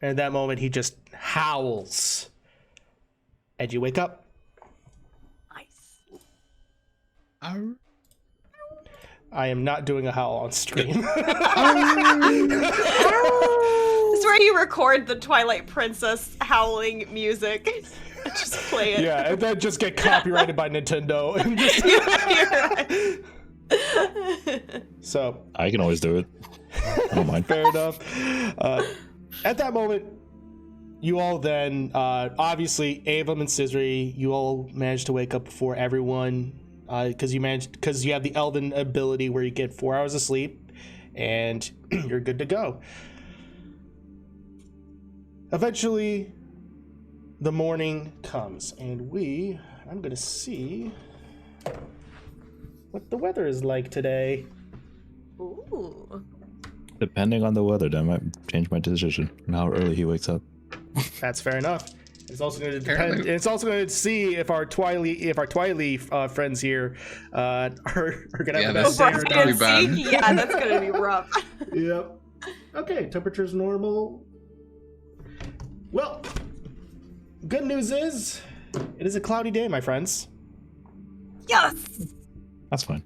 Speaker 1: And at that moment, he just howls. And you wake up.
Speaker 2: Nice.
Speaker 1: I am not doing a howl on stream.
Speaker 2: This is where you record the Twilight Princess howling music. Just play it.
Speaker 1: Yeah, and then just get copyrighted by Nintendo. And just...
Speaker 2: You're right.
Speaker 1: So
Speaker 4: I can always do it. I don't mind.
Speaker 1: fair enough. At that moment, you all then, obviously, Avum and Scissory, you all managed to wake up before everyone, because you have the Elven ability where you get 4 hours of sleep, and you're good to go. Eventually, the morning comes, and I'm gonna see what the weather is like today.
Speaker 2: Ooh.
Speaker 4: Depending on the weather, that might change my decision and how early he wakes up.
Speaker 1: That's fair enough. It's also going to depend. It's also going to see if our Twilight friends here are going to have the best day or
Speaker 3: gonna
Speaker 1: not.
Speaker 3: be bad.
Speaker 2: Yeah, that's gonna be rough.
Speaker 1: Yep. Okay, temperature's normal. Well, good news is it is a cloudy day, my friends.
Speaker 2: Yes.
Speaker 4: That's fine.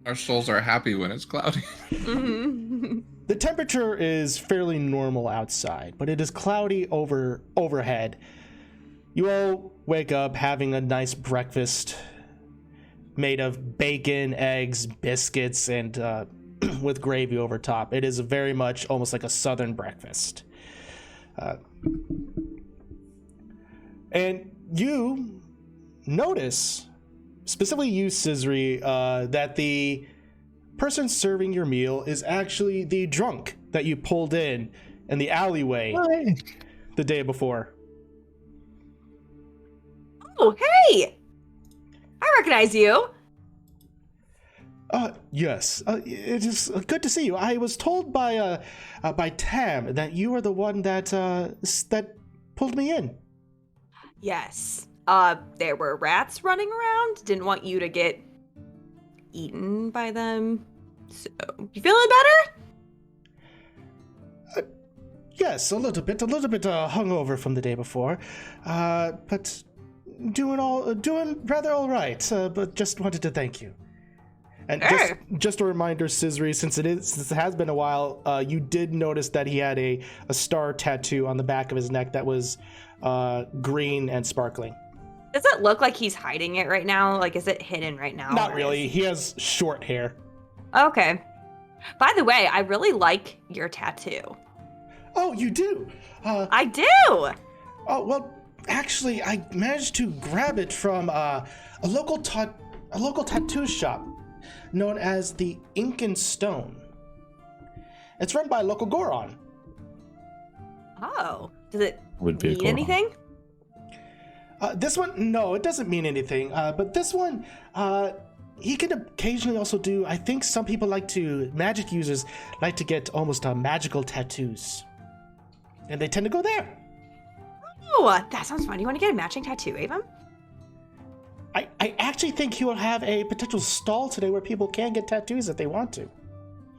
Speaker 3: Our souls are happy when it's cloudy.
Speaker 2: Mm-hmm.
Speaker 1: The temperature is fairly normal outside, but it is cloudy overhead. You all wake up having a nice breakfast made of bacon, eggs, biscuits, and with gravy over top. It is very much almost like a southern breakfast. And you notice, specifically you, Scissory, that the person serving your meal is actually the drunk that you pulled in the alleyway the day before.
Speaker 2: Oh, hey! I recognize you.
Speaker 1: Yes. It is good to see you. I was told by Tam that you are the one that pulled me in.
Speaker 2: Yes. There were rats running around. Didn't want you to get eaten by them. So, you feeling better?
Speaker 1: Yes, a little bit hungover from the day before, but doing rather all right. But just wanted to thank you. And just a reminder, Scissory, since it has been a while, you did notice that he had a star tattoo on the back of his neck that was green and sparkling.
Speaker 2: Does it look like he's hiding it right now? Like, is it hidden right now?
Speaker 1: Not really. He has short hair.
Speaker 2: Okay. By the way, I really like your tattoo.
Speaker 1: Oh, you do?
Speaker 2: I do!
Speaker 1: Oh, well, actually, I managed to grab it from a local tattoo shop known as the Ink and Stone. It's run by a local Goron.
Speaker 2: Oh. Does it
Speaker 4: Would be a
Speaker 2: mean
Speaker 4: Goron.
Speaker 2: anything?
Speaker 1: This one, no, it doesn't mean anything. But this one, he can occasionally also do, I think some people magic users like to get almost magical tattoos. And they tend to go there.
Speaker 2: Oh, that sounds fun. You want to get a matching tattoo, Avum?
Speaker 1: I actually think he will have a potential stall today where people can get tattoos if they want to.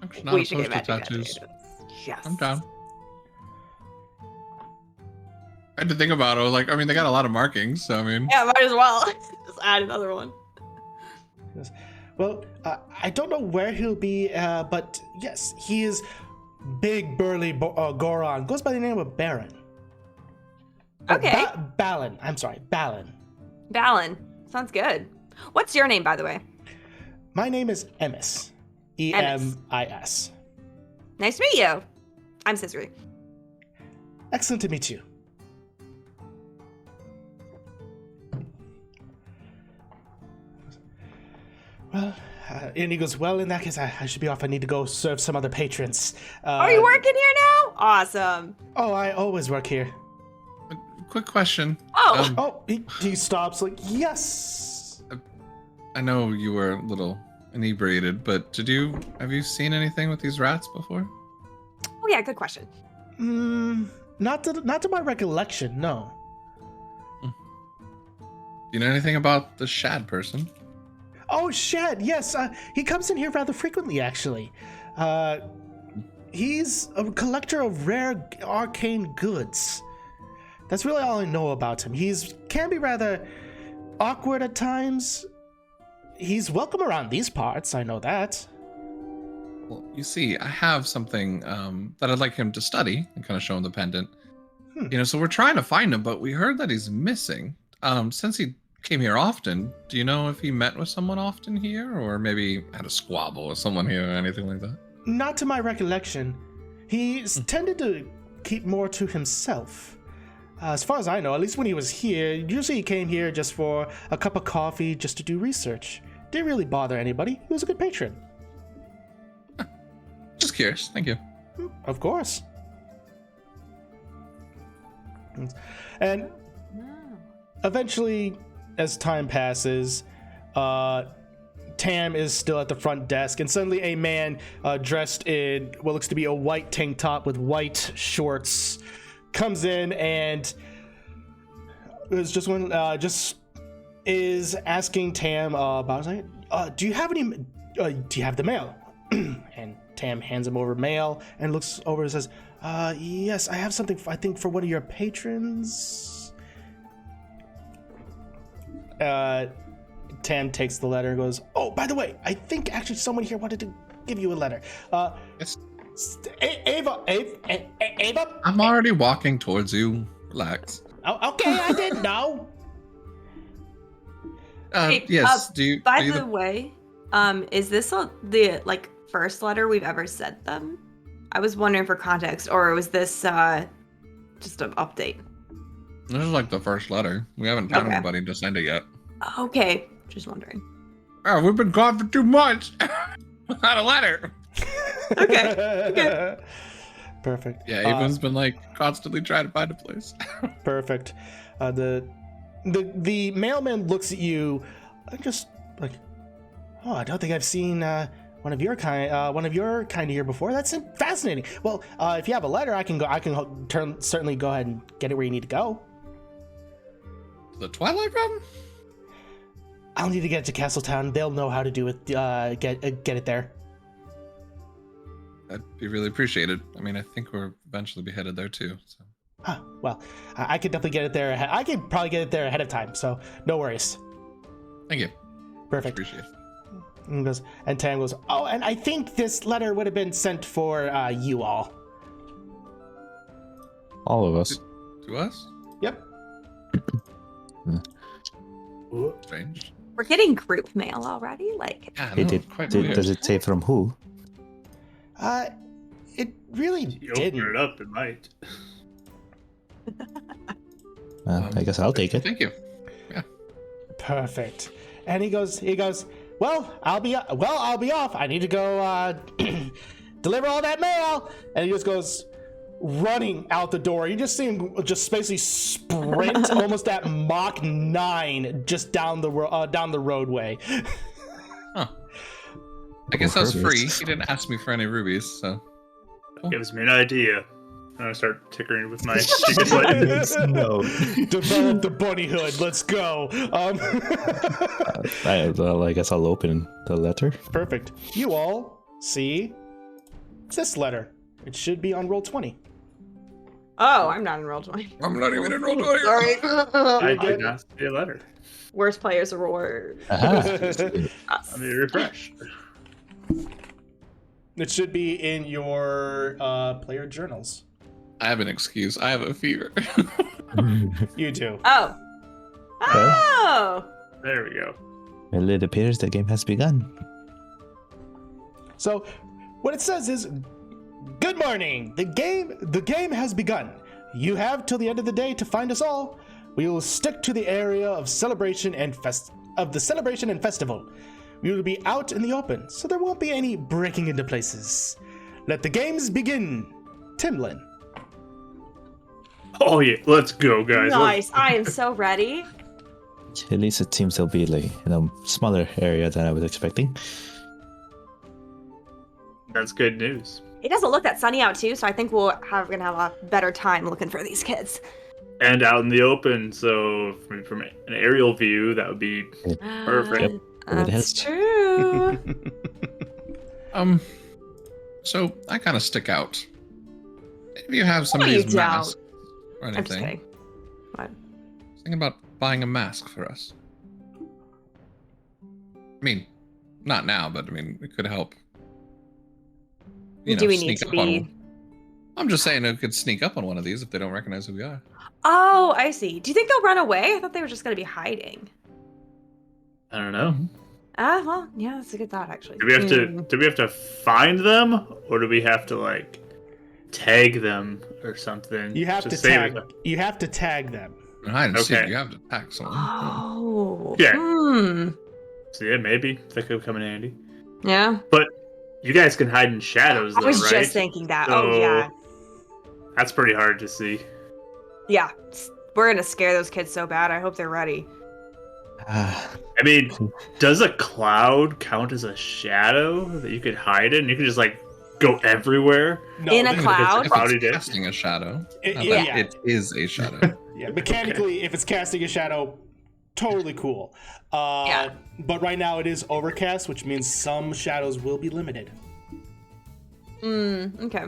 Speaker 3: I'm just not
Speaker 2: We should get
Speaker 3: opposed to
Speaker 2: matching
Speaker 3: tattoos.
Speaker 2: Yes.
Speaker 3: I'm down. I had to think about it. I was like, I mean, they got a lot of markings, so I mean.
Speaker 2: Yeah, might as well. Just add another one.
Speaker 1: Well, I don't know where he'll be, but yes, he is big, burly Goron. Goes by the name of Baron.
Speaker 2: Okay.
Speaker 1: Balin. I'm sorry, Balin.
Speaker 2: Balin. Sounds good. What's your name, by the way?
Speaker 1: My name is Emis. E-M-I-S.
Speaker 2: Nice to meet you. I'm Cicely.
Speaker 1: Excellent to meet you. Well, and he goes, well, in that case, I should be off. I need to go serve some other patrons.
Speaker 2: Are you working here now? Awesome.
Speaker 1: Oh, I always work here.
Speaker 3: Quick question.
Speaker 2: Oh.
Speaker 1: Oh, he stops like, yes.
Speaker 3: I know you were a little inebriated, but have you seen anything with these rats before?
Speaker 2: Oh yeah, good question.
Speaker 1: Not to my recollection, no.
Speaker 3: Do you know anything about the Shad person?
Speaker 1: Oh, Shad, yes. He comes in here rather frequently, actually. He's a collector of rare arcane goods. That's really all I know about him. Can be rather awkward at times. He's welcome around these parts, I know that.
Speaker 3: Well, you see, I have something that I'd like him to study and kind of show him the pendant. So we're trying to find him, but we heard that he's missing. Since he came here often, do you know if he met with someone often here, or maybe had a squabble with someone here or anything like that?
Speaker 1: Not to my recollection. He's tended to keep more to himself. As far as I know, at least when he was here, usually he came here just for a cup of coffee, just to do research. Didn't really bother anybody. He was a good patron.
Speaker 3: Just curious. Thank you.
Speaker 1: Of course. And eventually, as time passes, Tam is still at the front desk, and suddenly a man dressed in what looks to be a white tank top with white shorts comes in and is asking Tam about, do you have the mail? And Tam hands him over mail and looks over and says, yes, I have something, I think, for one of your patrons. Tam takes the letter and goes, oh, by the way, I think actually someone here wanted to give you a letter.
Speaker 3: Yes.
Speaker 1: Ava.
Speaker 3: I'm already walking towards you. Relax.
Speaker 1: Oh, okay, I didn't know.
Speaker 2: Hey,
Speaker 3: yes.
Speaker 2: By the way, is this the first letter we've ever sent them? I was wondering for context, or was this just an update?
Speaker 3: This is the first letter. We haven't found anybody to send it yet.
Speaker 2: Okay, just wondering.
Speaker 3: Oh, we've been gone for 2 months. Not a letter.
Speaker 2: Okay.
Speaker 1: Perfect.
Speaker 3: Yeah, Avon's been constantly trying to find a place.
Speaker 1: Perfect. The mailman looks at you, just oh, I don't think I've seen one of your kind here before. That's fascinating. Well, if you have a letter, I can certainly go ahead and get it where you need to go.
Speaker 3: The Twilight Realm?
Speaker 1: I'll need to get it to Castletown. They'll know how to do it. Get it there.
Speaker 3: That'd be really appreciated. I mean, I think we'll eventually be headed there too. So.
Speaker 1: Well, I could definitely get it there. I could probably get it there ahead of time. So no worries.
Speaker 3: Thank you.
Speaker 1: Perfect.
Speaker 3: Appreciate it.
Speaker 1: And Tam goes, oh, and I think this letter would have been sent for you all.
Speaker 4: All of us.
Speaker 3: To us?
Speaker 1: Yep.
Speaker 3: Strange.
Speaker 2: We're getting group mail already?
Speaker 3: Yeah,
Speaker 4: Does it say from who?
Speaker 1: It really
Speaker 5: You
Speaker 1: didn't.
Speaker 5: open it up, it might.
Speaker 4: I guess I'll take it.
Speaker 3: Thank you. Yeah.
Speaker 1: Perfect. And he goes, well, I'll be off. I need to go deliver all that mail. And he just goes running out the door. You just see him just basically sprint almost at Mach 9 just down the roadway.
Speaker 3: Huh. I guess that was free. He didn't ask me for any rubies, so.
Speaker 5: That gives me an idea. I'm gonna start tickering with my secret button.
Speaker 4: No.
Speaker 1: Develop the bunny hood. Let's go.
Speaker 4: I guess I'll open the letter.
Speaker 1: Perfect. You all see this letter. It should be on roll 20.
Speaker 2: Oh, I'm not in roll 20.
Speaker 3: I'm not even in roll 20.
Speaker 2: Sorry.
Speaker 5: I did not see a letter.
Speaker 2: Worst players award.
Speaker 5: Let me refresh.
Speaker 1: It should be in your player journals.
Speaker 3: I have an excuse. I have a fever.
Speaker 1: You do.
Speaker 2: Oh. Oh.
Speaker 5: There we go.
Speaker 4: Well, it appears the game has begun.
Speaker 1: So what it says is, good morning. The game has begun. You have till the end of the day to find us all. We will stick to the area of celebration and festival. We will be out in the open, so there won't be any breaking into places. Let the games begin. Timlin.
Speaker 5: Oh yeah, let's go, guys.
Speaker 2: Nice. I am so ready.
Speaker 4: At least it seems they'll be like in a smaller area than I was expecting.
Speaker 5: That's good news.
Speaker 2: It doesn't look that sunny out too, so I think we're gonna have a better time looking for these kids.
Speaker 5: And out in the open, so from an aerial view, that would be perfect.
Speaker 4: Yep.
Speaker 2: That's true.
Speaker 3: So I kind of stick out. If you have some of
Speaker 2: No, you
Speaker 3: these masks or
Speaker 2: I'm just
Speaker 3: anything,
Speaker 2: kidding. What?
Speaker 3: think about buying a mask for us. I mean, not now, but I mean, it could help.
Speaker 2: Do we need to
Speaker 3: sneak up on
Speaker 2: be?
Speaker 3: one. I'm just saying it could sneak up on one of these if they don't recognize who we are.
Speaker 2: Oh, I see. Do you think they'll run away? I thought they were just gonna be hiding.
Speaker 5: I don't know.
Speaker 2: Well, yeah, that's a good thought, actually.
Speaker 5: Do we have to find them, or do we have to like tag them or something?
Speaker 1: You have to
Speaker 5: save
Speaker 1: tag.
Speaker 5: it?
Speaker 1: You have to tag them.
Speaker 3: And hide and seek,
Speaker 5: Okay.
Speaker 3: you have to attack someone.
Speaker 2: Oh.
Speaker 5: Yeah.
Speaker 2: Hmm.
Speaker 5: So yeah, maybe that could come in handy.
Speaker 2: Yeah.
Speaker 5: But you guys can hide in shadows, though,
Speaker 2: I was
Speaker 5: right?
Speaker 2: just thinking that.
Speaker 5: So,
Speaker 2: Oh, yeah.
Speaker 5: That's pretty hard to see.
Speaker 2: Yeah. We're gonna scare those kids so bad. I hope they're ready.
Speaker 5: I mean, does a cloud count as a shadow that you could hide in? You could just like go everywhere.
Speaker 1: No,
Speaker 2: In a
Speaker 1: because-
Speaker 2: cloud?
Speaker 3: If
Speaker 5: Cloudy
Speaker 3: it's
Speaker 5: day.
Speaker 3: casting a shadow,
Speaker 1: It-
Speaker 3: not
Speaker 1: yeah.
Speaker 3: that it is a shadow.
Speaker 1: Yeah, mechanically, if it's casting a shadow, totally cool.
Speaker 2: Yeah.
Speaker 1: But right now it is overcast, which means some shadows will be limited.
Speaker 2: Okay.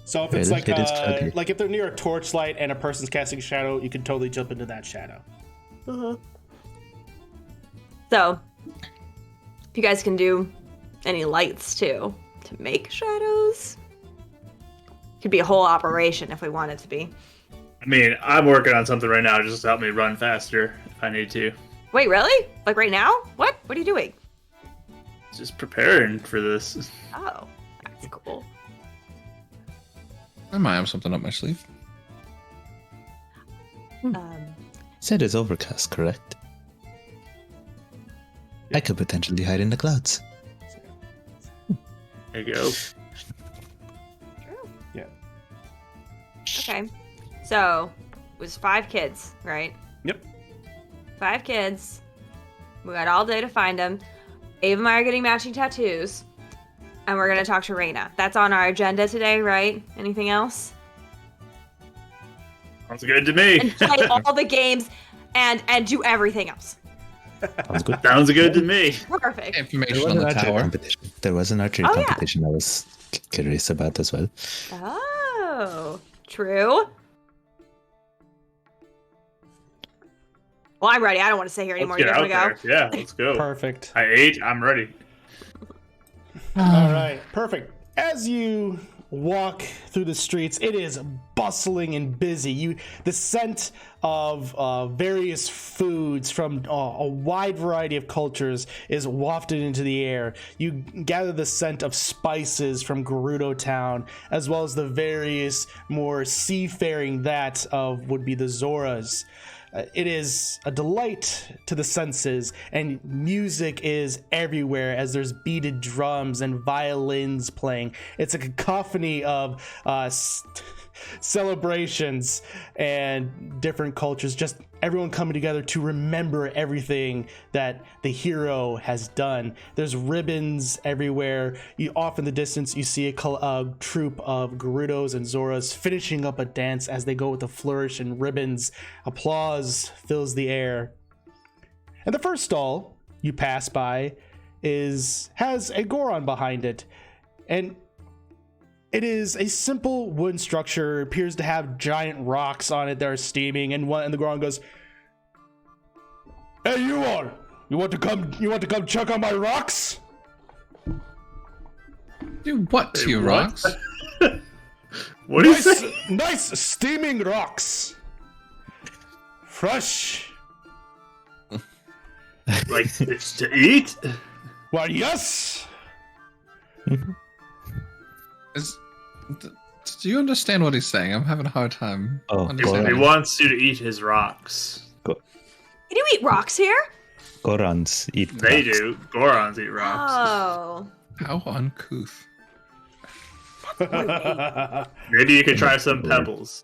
Speaker 1: So if
Speaker 4: Yeah,
Speaker 1: it's
Speaker 4: it
Speaker 1: like
Speaker 4: is cloudy.
Speaker 1: like if they're near a torchlight and a person's casting a shadow, you can totally jump into that shadow.
Speaker 2: So, if you guys can do any lights too to make shadows, could be a whole operation if we want it to be.
Speaker 5: I mean, I'm working on something right now just to help me run faster if I need to.
Speaker 2: Wait, really? Like right now? What? What are you doing?
Speaker 5: Just preparing for this.
Speaker 2: Oh, that's cool.
Speaker 3: I might have something up my sleeve.
Speaker 4: Said it's overcast, correct? I could potentially hide in the clouds.
Speaker 5: There you go.
Speaker 2: True.
Speaker 1: Yeah.
Speaker 2: Okay. So, it was 5 kids, right?
Speaker 1: Yep.
Speaker 2: 5 kids. We got all day to find them. Ava and I are getting matching tattoos. And we're going to talk to Raina. That's on our agenda today, right? Anything else?
Speaker 5: Sounds good to me.
Speaker 2: And play all the games and do everything else.
Speaker 4: Sounds good.
Speaker 5: Sounds good to me.
Speaker 2: Perfect.
Speaker 3: Information on the
Speaker 4: archery
Speaker 3: tower.
Speaker 4: competition. There was an archery
Speaker 2: Oh, yeah.
Speaker 4: competition I was curious about as well.
Speaker 2: Oh, true. Well, I'm ready. I don't want to stay here anymore.
Speaker 5: Let's
Speaker 2: You
Speaker 5: get
Speaker 2: guys
Speaker 5: out
Speaker 2: want to go?
Speaker 5: there. Yeah, let's go.
Speaker 1: Perfect.
Speaker 5: I ate. I'm ready.
Speaker 1: All right, perfect. As you walk through the streets, it is bustling and busy. The scent of various foods from a wide variety of cultures is wafted into the air. You gather the scent of spices from Gerudo Town, as well as the various more seafaring that of would be the Zoras. It is a delight to the senses, and music is everywhere as there's beaded drums and violins playing. It's a cacophony of celebrations and different cultures, just everyone coming together to remember everything that the hero has done. There's ribbons everywhere. Off in the distance, you see a troop of Gerudos and Zoras finishing up a dance as they go with a flourish and ribbons. Applause fills the air. And the first stall you pass by has a Goron behind it, and it is a simple wooden structure. It appears to have giant rocks on it that are steaming, and the Goron goes, "Hey, you all! You want to come check on my rocks?"
Speaker 3: Do what to your
Speaker 5: what?
Speaker 3: rocks?
Speaker 5: What do you say?
Speaker 1: Nice steaming rocks, fresh.
Speaker 5: Like it's to eat?
Speaker 1: Well, yes.
Speaker 3: Do you understand what he's saying? I'm having a hard time
Speaker 4: Oh,
Speaker 5: He
Speaker 3: understanding.
Speaker 5: wants you to eat his rocks.
Speaker 2: Can you eat rocks here?
Speaker 4: Gorons eat
Speaker 5: They
Speaker 4: rocks.
Speaker 5: do. Gorons eat rocks.
Speaker 2: Oh.
Speaker 3: How uncouth.
Speaker 5: Maybe you could try some pebbles.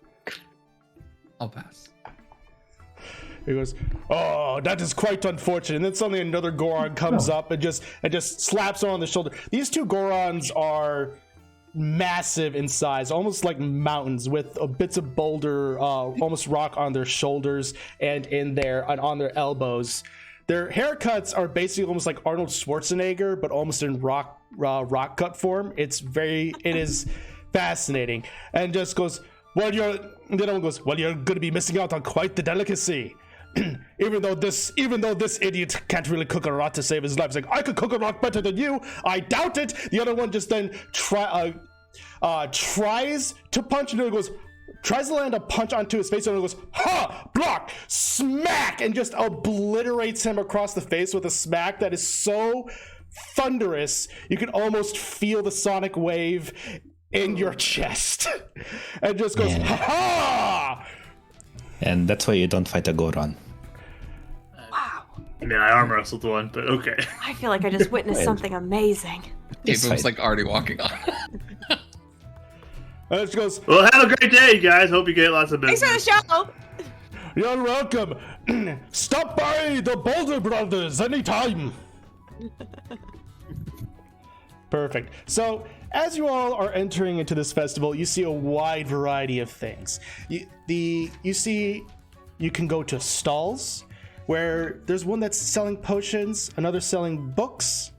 Speaker 3: I'll pass.
Speaker 1: He goes, "Oh, that is quite unfortunate." And then suddenly another Goron comes up and just slaps her on the shoulder. These two Gorons are massive in size, almost like mountains, with bits of boulder, almost rock on their shoulders and on their elbows. Their haircuts are basically almost like Arnold Schwarzenegger, but almost in rock cut form. It is fascinating, and just goes, "Well, the other one goes, well, you're going to be missing out on quite the delicacy." even though this idiot can't really cook a rock to save his life. He's like, "I could cook a rock better than you. I doubt it." The other one just then tries to punch, and the other goes, tries to land a punch onto his face, and it goes, "Ha! Block! Smack!" and just obliterates him across the face with a smack that is so thunderous you can almost feel the sonic wave in your chest. And just goes,
Speaker 4: Yeah.
Speaker 1: "Ha ha!"
Speaker 4: And that's why you don't fight a Goron.
Speaker 2: Wow.
Speaker 5: I mean, I arm wrestled one, but okay.
Speaker 2: I feel like I just witnessed something amazing.
Speaker 4: It's
Speaker 3: Gabe was
Speaker 4: fine.
Speaker 3: like already walking on.
Speaker 1: And it goes,
Speaker 5: Well, have a great day, guys. Hope you get lots of
Speaker 2: Thanks
Speaker 5: business.
Speaker 2: for the show.
Speaker 1: "You're welcome. Stop by the Boulder Brothers anytime." Perfect. So, as you all are entering into this festival, you see a wide variety of things. You see, you can go to stalls where there's one that's selling potions, another selling books.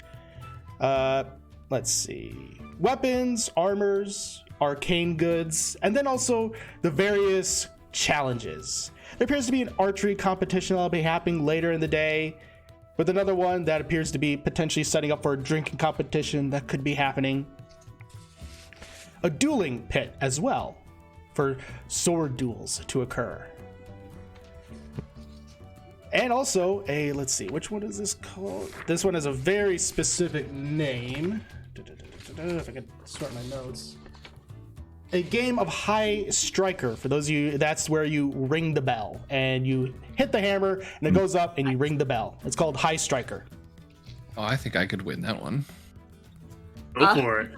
Speaker 1: Let's see, weapons, armors, arcane goods, and then also the various challenges. There appears to be an archery competition that'll be happening later in the day, with another one that appears to be potentially setting up for a drinking competition that could be happening. A dueling pit as well, for sword duels to occur. And also let's see, which one is this called? This one has a very specific name. If I can sort my notes. A game of High Striker. For those of you, that's where you ring the bell and you hit the hammer and it goes up and you ring the bell. It's called High Striker.
Speaker 3: Oh, I think I could win that one.
Speaker 5: Go for it.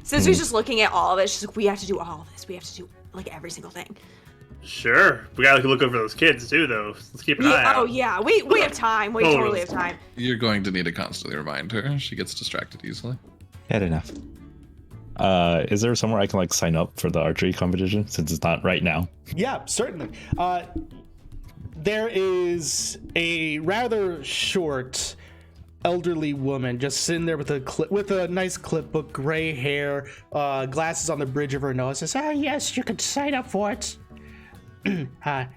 Speaker 2: Sissy's just looking at all of it. She's like, "We have to do all of this. We have to do like every single thing."
Speaker 5: Sure. We gotta look over those kids too, though. Let's keep an eye out.
Speaker 2: Oh yeah, we have time. We totally have time.
Speaker 3: You're going to need to constantly remind her. She gets distracted easily.
Speaker 4: Fair enough. Is there somewhere I can like sign up for the archery competition since it's not right now?
Speaker 1: Yeah, certainly. There is a rather short elderly woman just sitting there with a nice clipbook, gray hair, glasses on the bridge of her nose. Says, "Ah, yes, you can sign up for it.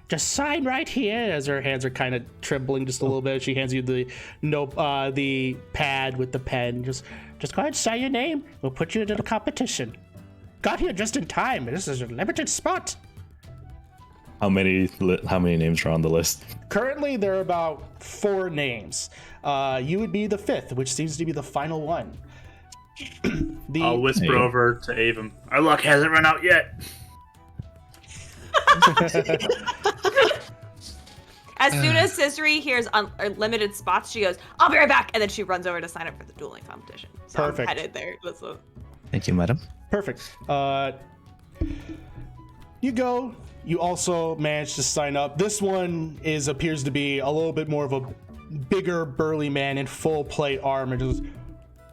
Speaker 1: Just sign right here." As her hands are kind of trembling just a little bit, she hands you the pad with the pen. Just go ahead and sign your name. We'll put you into the competition. Got here just in time. This is a limited spot.
Speaker 4: How many names are on the list?
Speaker 1: Currently, there are about 4 names. You would be the 5th, which seems to be the final one.
Speaker 5: I'll whisper over to Avon. Our luck hasn't run out yet.
Speaker 2: As soon as Sisri hears unlimited spots, she goes, "I'll be right back," and then she runs over to sign up for the dueling competition. So
Speaker 1: Perfect.
Speaker 2: I'm headed there. Listen.
Speaker 4: Thank you, madam.
Speaker 1: Perfect. You go. You also manage to sign up. This one appears to be a little bit more of a bigger, burly man in full plate armor. Just,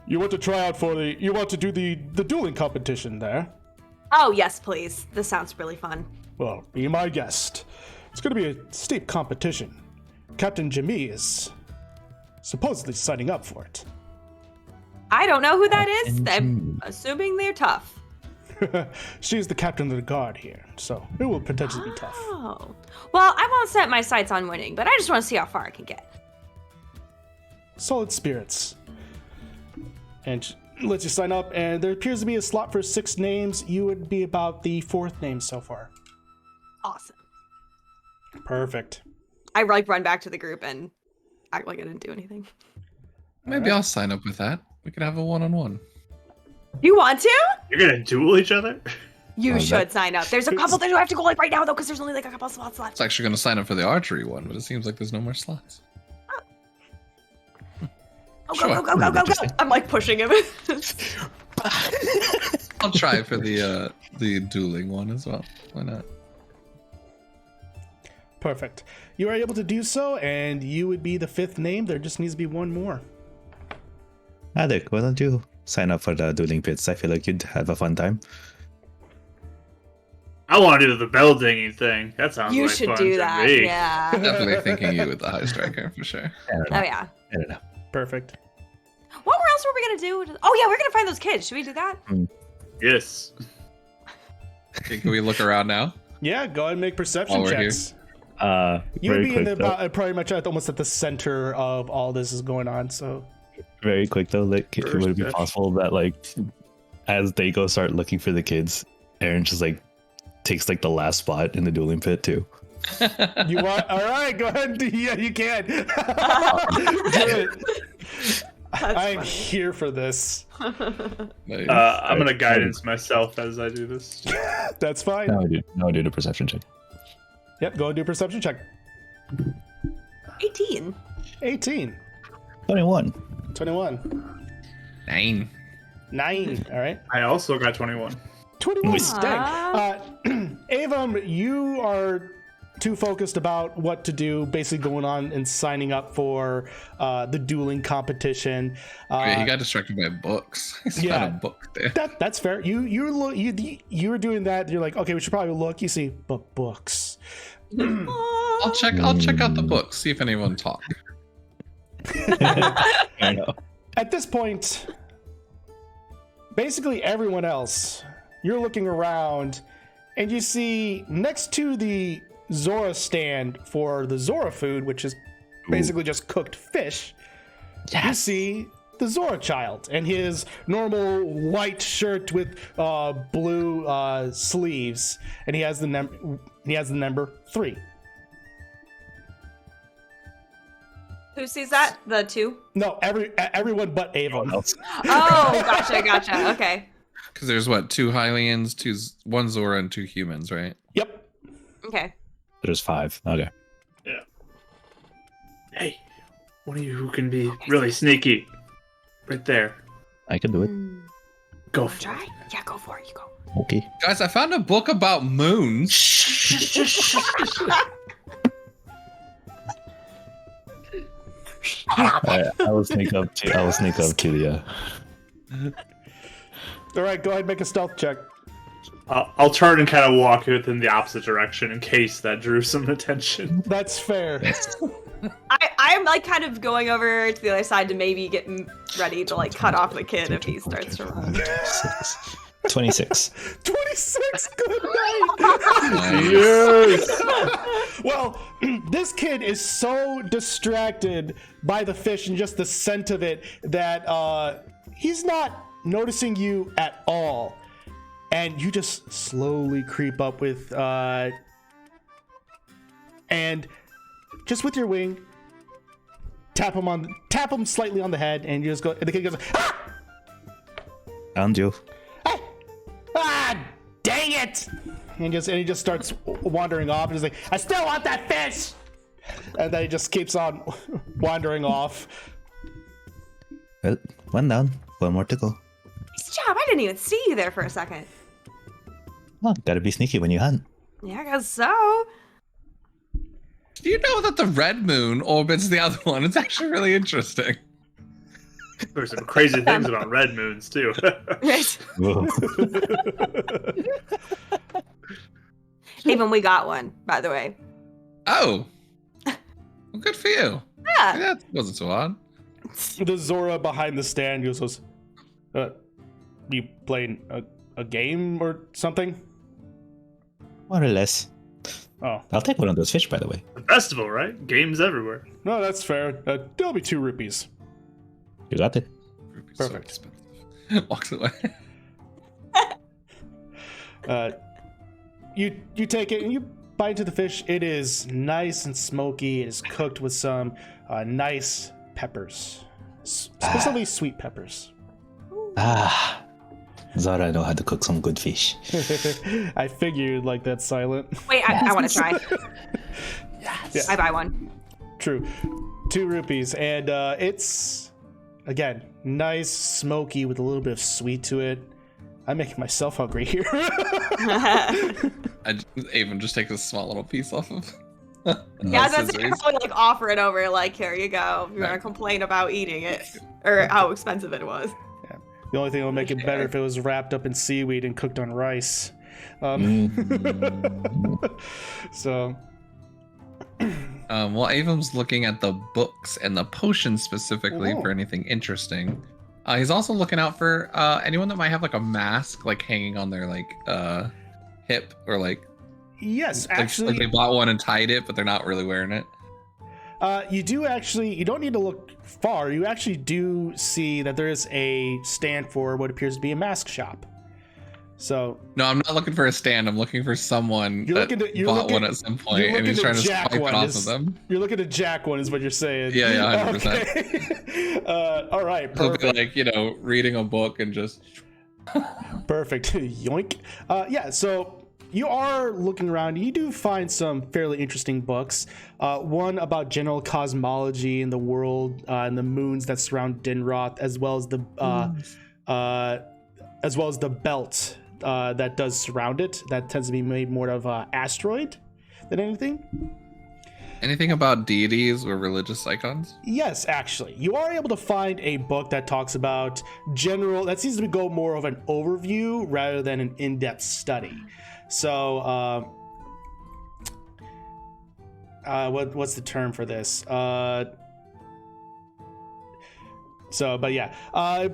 Speaker 1: "You want to try out you want to do the dueling competition there?
Speaker 2: Oh yes, please. This sounds really fun.
Speaker 1: Well, be my guest. It's going to be a steep competition. Captain Jimmy is supposedly signing up for it."
Speaker 2: I don't know who that is. I'm assuming they're tough.
Speaker 1: She's the captain of the guard here, so it will potentially be tough.
Speaker 2: Oh. Well, I won't set my sights on winning, but I just want to see how far I can get.
Speaker 1: Solid spirits. And she lets you sign up, and there appears to be a slot for 6 names. You would be about the 4th name so far.
Speaker 2: Awesome.
Speaker 1: Perfect.
Speaker 2: I like run back to the group and act like I didn't do anything.
Speaker 3: Maybe I'll sign up with that. We could have a one-on-one.
Speaker 2: You want to?
Speaker 5: You're gonna duel each other?
Speaker 2: You
Speaker 4: Oh,
Speaker 2: should sign up. There's a couple that you have to go like right now though, because there's only like a couple spots
Speaker 3: I
Speaker 2: left.
Speaker 3: was actually going to sign up for the archery one, but it seems like there's no more slots.
Speaker 2: Oh,
Speaker 3: Sure.
Speaker 2: go! I'm like pushing him.
Speaker 3: I'll try for the dueling one as well. Why not?
Speaker 1: Perfect. You are able to do so, and you would be the 5th name. There just needs to be one more.
Speaker 4: Adek, why don't you sign up for the dueling pits? I feel like you'd have a fun time.
Speaker 5: I want to do the bell dinging thing. That sounds
Speaker 2: You
Speaker 5: like
Speaker 2: should
Speaker 5: fun
Speaker 2: do
Speaker 5: to
Speaker 2: that.
Speaker 5: me.
Speaker 2: Yeah.
Speaker 3: Definitely thinking you with the high striker for sure.
Speaker 4: I don't know.
Speaker 2: Oh yeah.
Speaker 4: I don't know.
Speaker 1: Perfect.
Speaker 2: What else were we gonna do? Oh yeah, we're gonna find those kids. Should we do that?
Speaker 5: Yes.
Speaker 3: Okay, can we look around now?
Speaker 1: Yeah, go ahead and make perception
Speaker 3: While we're
Speaker 1: checks. You would
Speaker 4: Very
Speaker 1: be in
Speaker 4: quick,
Speaker 1: the pretty much almost at the center of all this is going on. So
Speaker 4: very quick though, like it would it be possible that like as they go start looking for the kids, Aaron just like takes like the last spot in the dueling pit too.
Speaker 1: you want? All right, go ahead. And yeah, you can. Do it. I'm
Speaker 2: funny.
Speaker 1: here for this.
Speaker 3: Nice.
Speaker 5: I'm gonna guidance myself as I do this.
Speaker 1: That's fine.
Speaker 4: Now do the perception check.
Speaker 1: Yep, go and do a perception check.
Speaker 2: 18.
Speaker 1: 18,
Speaker 4: 21.
Speaker 1: 21,
Speaker 3: 9.
Speaker 1: 9. All right.
Speaker 5: I also got 21.
Speaker 1: 21.
Speaker 4: Nice.
Speaker 1: Dang. Avum, you are too focused about what to do, basically going on and signing up for the dueling competition.
Speaker 3: Okay, he got distracted by books. He's
Speaker 1: yeah.
Speaker 3: found a book there.
Speaker 1: That's fair. You were doing that. You're like, okay, we should probably look. You see, but books.
Speaker 3: I'll check out the books, see if anyone talk.
Speaker 4: I know.
Speaker 1: At this point, basically everyone else, you're looking around, and you see next to the Zora stand for the Zora food, which is basically just cooked fish. You see the Zora child and his normal white shirt with blue sleeves, and he has the number 3.
Speaker 2: Who sees that? The 2?
Speaker 1: No, everyone but Avon.
Speaker 2: Oh, gotcha. Okay.
Speaker 3: Because there's what, 2 Hylians, 1 Zora, and 2 humans, right?
Speaker 1: Yep.
Speaker 2: Okay.
Speaker 4: There's 5. Okay.
Speaker 5: Yeah. Hey, one of you who can be really sneaky. Right there.
Speaker 4: I can do it.
Speaker 5: Go
Speaker 2: Wanna
Speaker 5: for
Speaker 2: try?
Speaker 5: it.
Speaker 2: Yeah, go for it. You go.
Speaker 4: Okay.
Speaker 3: Guys, I found a book about moons.
Speaker 4: I will sneak up to the
Speaker 1: All right, go ahead and make a stealth check.
Speaker 5: I'll turn and kind of walk within the opposite direction in case that drew some attention.
Speaker 1: That's fair.
Speaker 2: I'm like kind of going over to the other side to maybe get ready to like cut off the kid if he starts to run.
Speaker 4: 26.
Speaker 1: 26. Good night.
Speaker 5: Yes!
Speaker 1: Well, this kid is so distracted by the fish and just the scent of it that he's not noticing you at all. And you just slowly creep up with and just with your wing tap him slightly on the head, and you just go, and the kid goes, ah!
Speaker 4: Found you.
Speaker 1: Ah, dang it! And he just starts wandering off, and he's like, I still want that fish! And then he just keeps on wandering off.
Speaker 4: Well, one down. One more to go.
Speaker 2: Nice job. I didn't even see you there for a second.
Speaker 4: Oh, gotta be sneaky when you hunt.
Speaker 2: Yeah, I guess so.
Speaker 3: Do you know that the red moon orbits the other one? It's actually really interesting.
Speaker 5: There's some crazy things about red moons, too.
Speaker 2: Right.
Speaker 4: Whoa.
Speaker 2: Even we got one, by the way.
Speaker 3: Oh. Well, good for you.
Speaker 2: Yeah.
Speaker 3: That wasn't so odd.
Speaker 1: The Zora behind the stand goes, you playing a game or something?
Speaker 4: More or less.
Speaker 1: Oh,
Speaker 4: I'll take one of those fish, by the way.
Speaker 5: The festival, right? Games everywhere.
Speaker 1: no, that's fair. There'll be 2 rupees.
Speaker 4: You got it.
Speaker 1: Perfect.
Speaker 3: So expensive. Walks away.
Speaker 1: You take it and you bite into the fish. It is nice and smoky. It is cooked with some nice peppers, specifically sweet peppers.
Speaker 4: Ah, Zara know how to cook some good fish.
Speaker 1: I figured like that, Silent.
Speaker 2: Wait, I want to try.
Speaker 1: Yeah.
Speaker 2: I buy one.
Speaker 1: True. 2 rupees. And it's, again, nice, smoky with a little bit of sweet to it. I'm making myself hungry here.
Speaker 3: Avon just takes a small little piece off of.
Speaker 2: Yeah, that's it. Probably like offer it over, like, here you go. If you're gonna complain about eating it or how expensive it was.
Speaker 1: Yeah. The only thing that would make it better if it was wrapped up in seaweed and cooked on rice. So.
Speaker 3: While Avon's looking at the books and the potions specifically for anything interesting, he's also looking out for anyone that might have like a mask like hanging on their like hip or like.
Speaker 1: Yes,
Speaker 3: like,
Speaker 1: actually.
Speaker 3: like they bought one and tied it, but they're not really wearing it.
Speaker 1: You don't need to look far. You actually do see that there is a stand for what appears to be a mask shop. So
Speaker 3: no, I'm not looking for a stand. I'm looking for someone that bought one at some point and he's trying to swipe it off of them.
Speaker 1: You're looking at Jack one is what you're saying.
Speaker 3: Yeah, 100%.
Speaker 1: Okay. All right, perfect.
Speaker 3: He'll be like, reading a book and just
Speaker 1: perfect. Yoink. Yeah, so you are looking around. You do find some fairly interesting books. One about general cosmology in the world and the moons that surround Dinroth, as well as the belt that does surround it. That tends to be made more of an asteroid than anything.
Speaker 3: Anything about deities or religious icons?
Speaker 1: Yes, actually. You are able to find a book that talks about that seems to go more of an overview rather than an in-depth study. So, what's the term for this?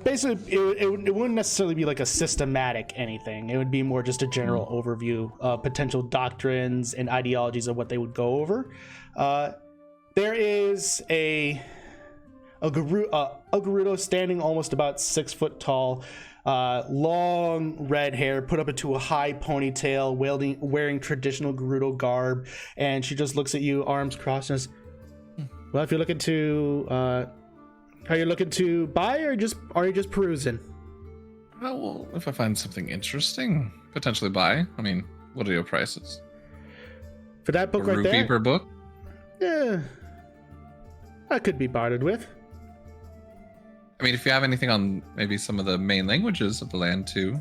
Speaker 1: Basically, it wouldn't necessarily be like a systematic anything. It would be more just a general overview of potential doctrines and ideologies of what they would go over. There is a Gerudo standing almost about 6 foot tall, long red hair put up into a high ponytail, wearing traditional Gerudo garb, and she just looks at you, arms crossed, and says, "Well, if you're looking to, are you looking to buy, or are you just perusing?"
Speaker 3: Well, if I find something interesting, potentially buy. I mean, what are your prices?
Speaker 1: For that book
Speaker 3: a
Speaker 1: right
Speaker 3: rupee
Speaker 1: there?
Speaker 3: per book?
Speaker 1: Yeah, I could be bartered with.
Speaker 3: I mean, if you have anything on maybe some of the main languages of the land too,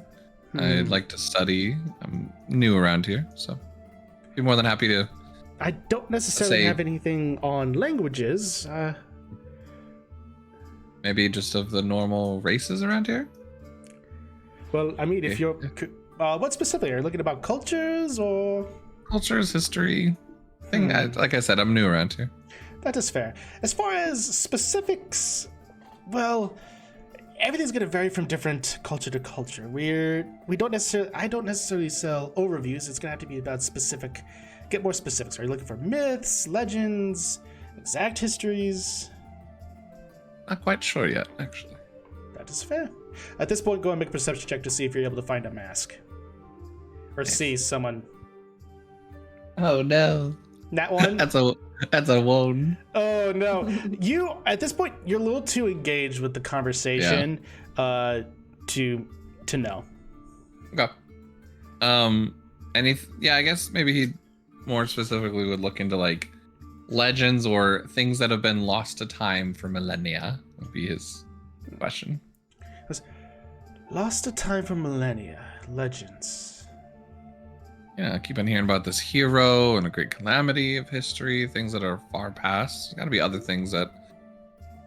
Speaker 3: I'd like to study. I'm new around here, so be more than happy to.
Speaker 1: I don't necessarily have anything on languages.
Speaker 3: Maybe just of the normal races around here?
Speaker 1: Well, I mean, if you're... what specifically? Are you looking about cultures or...
Speaker 3: Cultures, history. Like I said, I'm new around here.
Speaker 1: That is fair. As far as specifics, well, everything's going to vary from different culture to culture. I don't necessarily sell overviews. It's going to have to be about get more specifics. Are you looking for myths, legends, exact histories?
Speaker 3: Not quite sure yet, actually.
Speaker 1: That is fair. At this point, go and make a perception check to see if you're able to find a mask. Or see someone.
Speaker 3: Oh no.
Speaker 1: That one?
Speaker 3: That's a one.
Speaker 1: Oh no. At this point, you're a little too engaged with the conversation to know.
Speaker 3: Okay. I guess maybe he more specifically would look into like legends or things that have been lost to time for millennia would be his question.
Speaker 1: Lost to time for millennia. Legends.
Speaker 3: Yeah, I keep on hearing about this hero and a great calamity of history, things that are far past. There's got to be other things that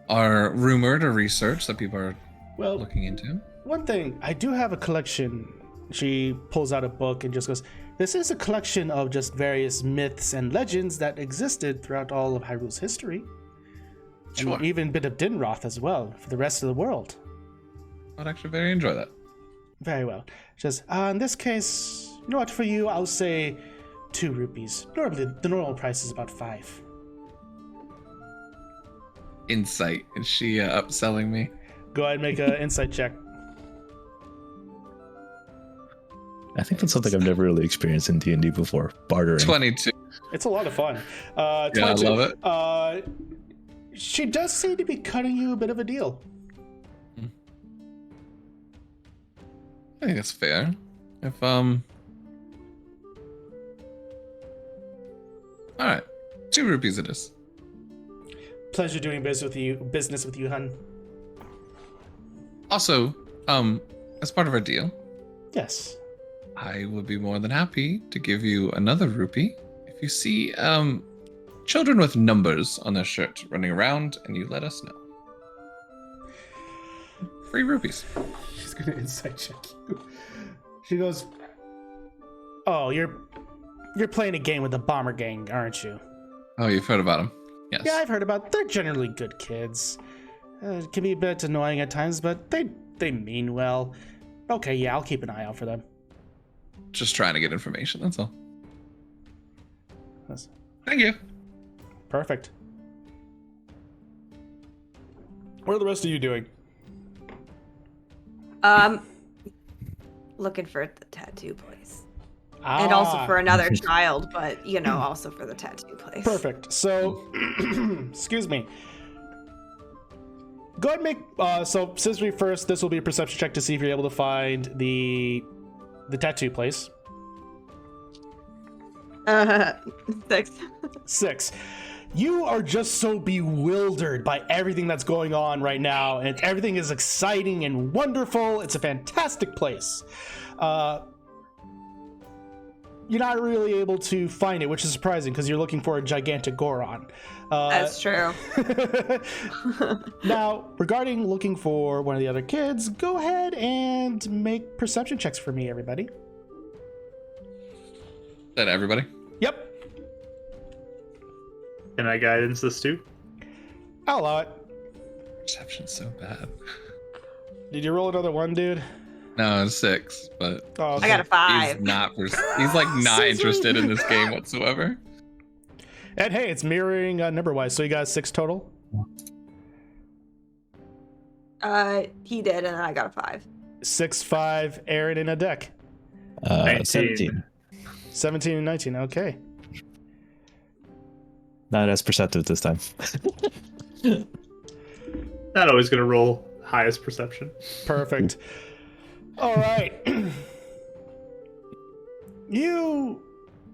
Speaker 3: are rumored or researched that people are looking into.
Speaker 1: One thing, I do have a collection. She pulls out a book and just goes, "This is a collection of just various myths and legends that existed throughout all of Hyrule's history.
Speaker 3: Sure.
Speaker 1: And even a bit of Dinroth as well, for the rest of the world."
Speaker 3: I'd actually very enjoy that.
Speaker 1: Very well. She says, in this case, you know what, for you, I'll say 2 rupees. Normally, the normal price is about 5.
Speaker 3: Insight. Is she upselling me?
Speaker 1: Go ahead and make an insight check.
Speaker 4: I think that's something I've never really experienced in D&D before. Bartering.
Speaker 3: 22.
Speaker 1: It's a lot of fun.
Speaker 3: Yeah,
Speaker 1: 22.
Speaker 3: I love it.
Speaker 1: She does seem to be cutting you a bit of a deal.
Speaker 3: I think that's fair. If Alright. 2 rupees it is.
Speaker 1: Pleasure doing business with you, hun.
Speaker 3: Also, as part of our deal,
Speaker 1: Yes.
Speaker 3: I would be more than happy to give you another rupee if you see children with numbers on their shirt running around and you let us know. Free rupees.
Speaker 1: She's gonna insight check you. She goes, "Oh, you're playing a game with the Bomber Gang, aren't you?"
Speaker 3: Oh, you've heard about them. Yes.
Speaker 1: Yeah, I've heard about. They're generally good kids. It can be a bit annoying at times, but they mean well. Okay, yeah, I'll keep an eye out for them.
Speaker 3: Just trying to get information, that's all.
Speaker 1: That's
Speaker 3: Thank you.
Speaker 1: perfect. What are the rest of you doing?
Speaker 2: Looking for the tattoo place. And also for another child, but, also for the tattoo place.
Speaker 1: Perfect. So, excuse me. Go ahead and make, so Scissory first, this will be a perception check to see if you're able to find the tattoo place.
Speaker 2: 6.
Speaker 1: 6. You are just so bewildered by everything that's going on right now, and everything is exciting and wonderful. It's a fantastic place. You're not really able to find it, which is surprising because you're looking for a gigantic Goron.
Speaker 2: That's true.
Speaker 1: Now, regarding looking for one of the other kids, go ahead and make perception checks for me, everybody.
Speaker 3: Is that everybody?
Speaker 1: Yep.
Speaker 5: Can I guidance this too?
Speaker 1: I'll allow it.
Speaker 3: Perception's so bad.
Speaker 1: Did you roll another one, dude?
Speaker 3: No, it's 6, but
Speaker 1: Oh,
Speaker 2: I got a 5.
Speaker 3: he's like not interested in this game whatsoever.
Speaker 1: And hey, it's mirroring number-wise, so you got 6 total?
Speaker 2: He did, and then I got a 5.
Speaker 1: 6, 5, Aaron in a deck.
Speaker 5: 19.
Speaker 4: 17.
Speaker 1: 17 and 19, okay.
Speaker 4: Not as perceptive this time.
Speaker 5: Not always gonna roll highest perception.
Speaker 1: Perfect. All right. You,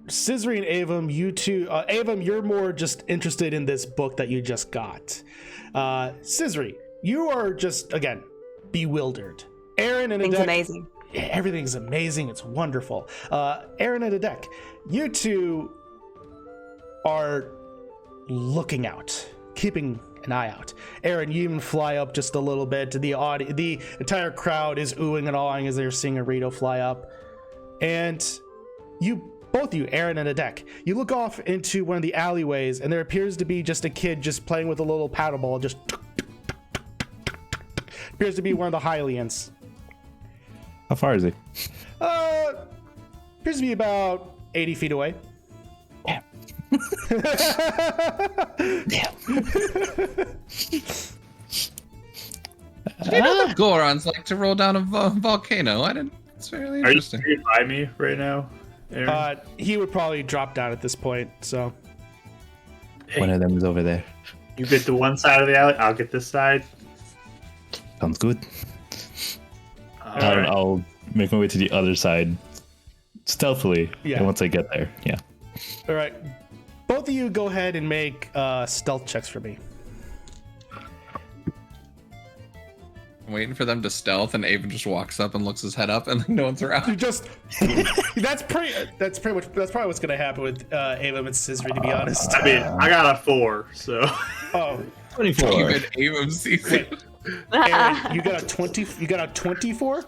Speaker 1: Scissory and Avum, you two, Avum, you're more just interested in this book that you just got. Scissory, you are just, again, bewildered. Aaron in a
Speaker 2: Things
Speaker 1: deck.
Speaker 2: amazing.
Speaker 1: Yeah, everything's amazing. It's wonderful. Aaron in a deck. You two are looking out, keeping an eye out. Aaron, you even fly up just a little bit. The entire crowd is oohing and awing as they're seeing a Rito fly up. And both you, Aaron and Adek, you look off into one of the alleyways, and there appears to be just a kid just playing with a little paddle ball. Just appears to be one of the Hylians.
Speaker 4: How far is he?
Speaker 1: Appears to be about 80 feet away.
Speaker 4: Yeah.
Speaker 3: You know the Gorons like to roll down a volcano. It's fairly
Speaker 5: Are you
Speaker 3: interesting.
Speaker 5: by me right now, Aaron?
Speaker 1: He would probably drop down at this point, so.
Speaker 4: One of them is over there.
Speaker 5: You get the one side of the alley, I'll get this side.
Speaker 4: Sounds good.
Speaker 5: Alright.
Speaker 4: I'll make my way to the other side stealthily.
Speaker 1: Yeah.
Speaker 4: And once I get there, yeah.
Speaker 1: All right. Both of you go ahead and make stealth checks for me.
Speaker 3: I'm waiting for them to stealth, and Avon just walks up and looks his head up, and like, no one's
Speaker 1: You
Speaker 3: around.
Speaker 1: just that's probably what's gonna happen with Avon and Scissory, to be honest.
Speaker 5: I mean, I got a 4, so.
Speaker 1: Oh,
Speaker 4: 24.
Speaker 3: Even Avon sees it.
Speaker 1: Aaron, you got a 20. You got a 24.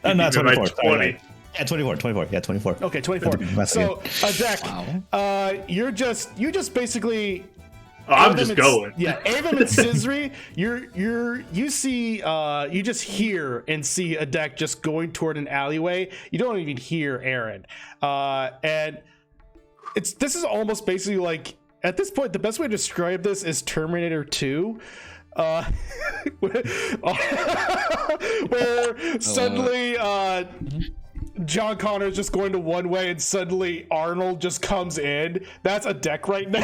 Speaker 4: Not
Speaker 5: Even by
Speaker 4: 24.
Speaker 5: 20.
Speaker 4: Yeah, 24. Yeah, 24.
Speaker 1: Okay, 24.
Speaker 4: That's
Speaker 1: So,
Speaker 3: Wow.
Speaker 1: Adek, you just basically.
Speaker 5: Oh, I'm
Speaker 1: Avon
Speaker 5: just
Speaker 1: and-
Speaker 5: going.
Speaker 1: Yeah, Avon and Scissory, you see, you just hear and see a deck just going toward an alleyway. You don't even hear Aaron, and this is almost basically like, at this point, the best way to describe this is Terminator 2. Where suddenly John Connor is just going to one way and suddenly Arnold just comes in. That's a deck right now.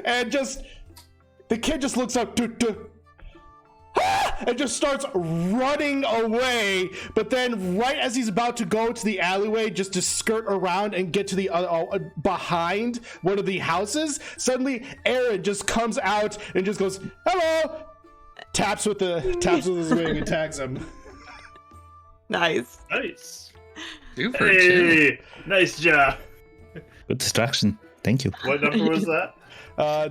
Speaker 1: And just the kid just looks up and just starts running away, but then right as he's about to go to the alleyway just to skirt around and get to the other behind one of the houses, suddenly Aaron just comes out and just goes, hello, taps with his wing and tags him.
Speaker 2: Nice.
Speaker 5: Nice.
Speaker 3: Super
Speaker 5: Hey, nice job.
Speaker 4: Good distraction. Thank you.
Speaker 5: What number was that?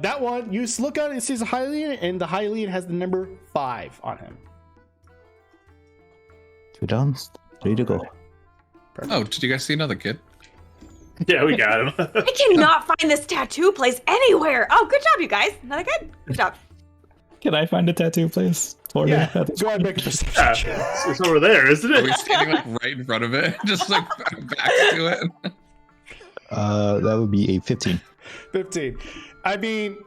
Speaker 1: That one, you just look at it, it says Hylian, and the Hylian has the number 5 on him.
Speaker 4: 2 down, 3 to go.
Speaker 3: Oh, did you guys see another kid?
Speaker 5: Yeah, we got him.
Speaker 2: I cannot find this tattoo place anywhere. Oh, good job, you guys. Another good. Good job.
Speaker 4: Can I find a tattoo place? For
Speaker 1: Yeah,
Speaker 4: me?
Speaker 1: go ahead and make a perception
Speaker 5: Yeah,
Speaker 1: check.
Speaker 5: it's over there, isn't
Speaker 3: Are we
Speaker 5: it?
Speaker 3: standing like right in front of it? Just like back to it?
Speaker 4: That would be a 15.
Speaker 1: 15. I mean,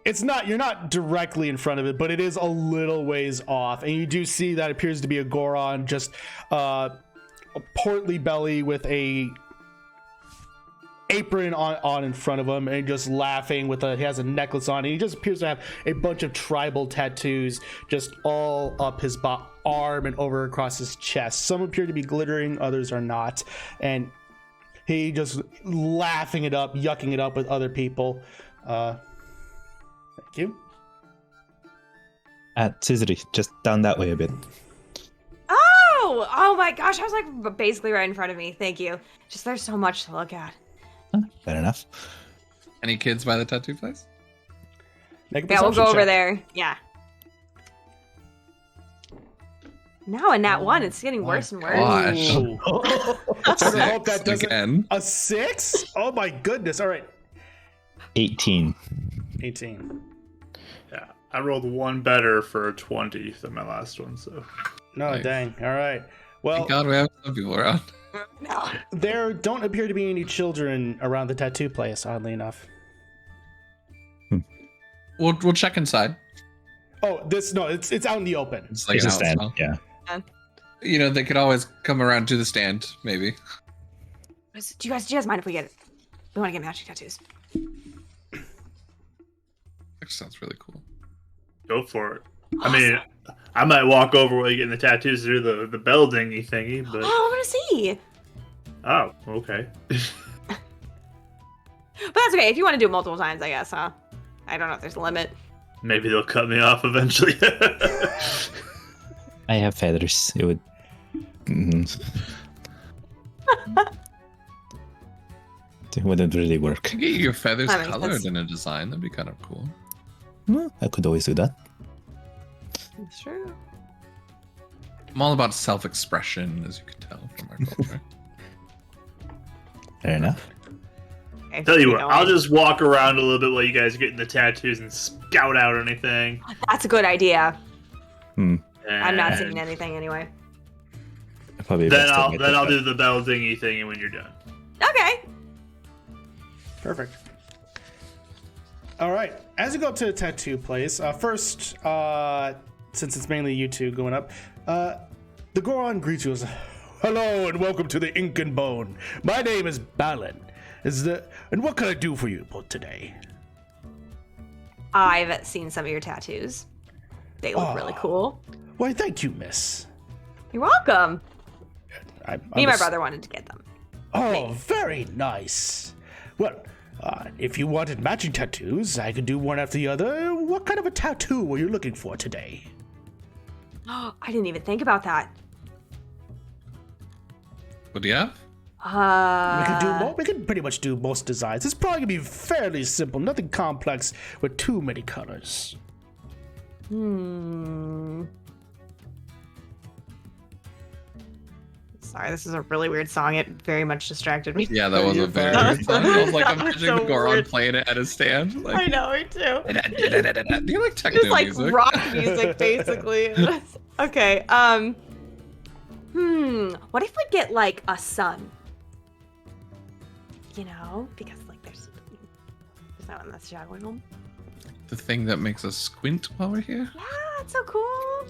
Speaker 1: you're not directly in front of it, but it is a little ways off. And you do see that appears to be a Goron, just a portly belly with a apron on in front of him, and just laughing he has a necklace on, and he just appears to have a bunch of tribal tattoos just all up his arm and over across his chest. Some appear to be glittering, others are not. And he just laughing it up, yucking it up with other people. Thank you.
Speaker 4: At Scissori, just down that way a bit.
Speaker 2: Oh my gosh. I was like basically right in front of me. Thank you. Just there's so much to look at.
Speaker 4: Fair enough.
Speaker 3: Any kids by the tattoo place?
Speaker 1: Make a
Speaker 2: Yeah, we'll
Speaker 1: perception
Speaker 2: go over
Speaker 1: check.
Speaker 2: there. Yeah. No, and that one, it's getting worse and worse.
Speaker 3: Gosh.
Speaker 1: Ooh. I hope that doesn't.
Speaker 3: Again.
Speaker 1: A 6? Oh my goodness. All right.
Speaker 4: 18.
Speaker 1: 18.
Speaker 5: Yeah, I rolled one better for a 20 than my last one, so.
Speaker 1: No,
Speaker 3: Nice.
Speaker 1: dang. All right. Well,
Speaker 3: Thank God we have some people around.
Speaker 2: No.
Speaker 1: there don't appear to be any children around the tattoo place, oddly enough.
Speaker 3: We'll check inside.
Speaker 1: Oh, it's out in the open.
Speaker 3: It's like
Speaker 4: It's
Speaker 3: an
Speaker 4: a stand.
Speaker 3: outside.
Speaker 4: Yeah.
Speaker 3: You know, they could always come around to the stand, maybe.
Speaker 2: Do you guys mind if we want to get matching tattoos?
Speaker 3: That sounds really cool.
Speaker 5: Go for it. I mean, I might walk over while you're getting the tattoos to do the bell dingy thingy, but.
Speaker 2: Oh, I want to see.
Speaker 5: Oh, okay.
Speaker 2: But that's okay. If you want to do it multiple times, I guess, huh? I don't know if there's a limit.
Speaker 5: Maybe they'll cut me off eventually.
Speaker 4: I have feathers. It would. It wouldn't really work.
Speaker 3: Could get your feathers
Speaker 2: That makes
Speaker 3: colored
Speaker 2: sense.
Speaker 3: in a design. That'd be kind of cool.
Speaker 4: Well, I could always do that.
Speaker 2: That's true.
Speaker 3: I'm all about self-expression, as you can tell from our culture.
Speaker 4: Fair enough.
Speaker 2: Okay,
Speaker 5: Tell you
Speaker 2: keep
Speaker 5: what,
Speaker 2: going.
Speaker 5: I'll just walk around a little bit while you guys are getting the tattoos and scout out anything.
Speaker 2: That's a good idea. I'm not
Speaker 5: And
Speaker 2: seeing anything anyway.
Speaker 4: Probably
Speaker 5: Then
Speaker 4: best to
Speaker 5: I'll
Speaker 4: get
Speaker 5: then
Speaker 4: that
Speaker 5: I'll
Speaker 4: done.
Speaker 5: do the bell dingy thing when you're done.
Speaker 2: Okay.
Speaker 1: Perfect. All right. As you go up to the tattoo place, first, since it's mainly you two going up, the Goron greets you as, hello and welcome to the Ink and Bone. My name is Balin. And what can I do for you today?
Speaker 2: I've seen some of your tattoos. They look really cool.
Speaker 1: Why, thank you, miss.
Speaker 2: You're welcome.
Speaker 1: Me
Speaker 2: Me and my brother wanted to get them.
Speaker 1: Oh, very nice. Well, if you wanted matching tattoos, I could do one after the other. What kind of a tattoo were you looking for today?
Speaker 2: Oh, I didn't even think about that.
Speaker 3: What do you have?
Speaker 1: We could pretty much do most designs. It's probably gonna be fairly simple, nothing complex with too many colors.
Speaker 2: Sorry, this is a really weird song. It very much distracted me.
Speaker 3: Yeah, that was
Speaker 1: You're
Speaker 3: a very
Speaker 1: fine.
Speaker 3: weird song. I was like, I'm
Speaker 2: That was
Speaker 3: picturing
Speaker 2: so
Speaker 3: Goron
Speaker 2: weird.
Speaker 3: playing it at a stand.
Speaker 2: I
Speaker 3: Like,
Speaker 2: know, me too.
Speaker 3: do you like techno
Speaker 2: It's like
Speaker 3: music?
Speaker 2: rock music, basically. Okay. What if we get like a sun? You know, because like there's that one that's juggling them.
Speaker 3: The thing that makes us squint while we're here?
Speaker 2: Yeah, it's so cool.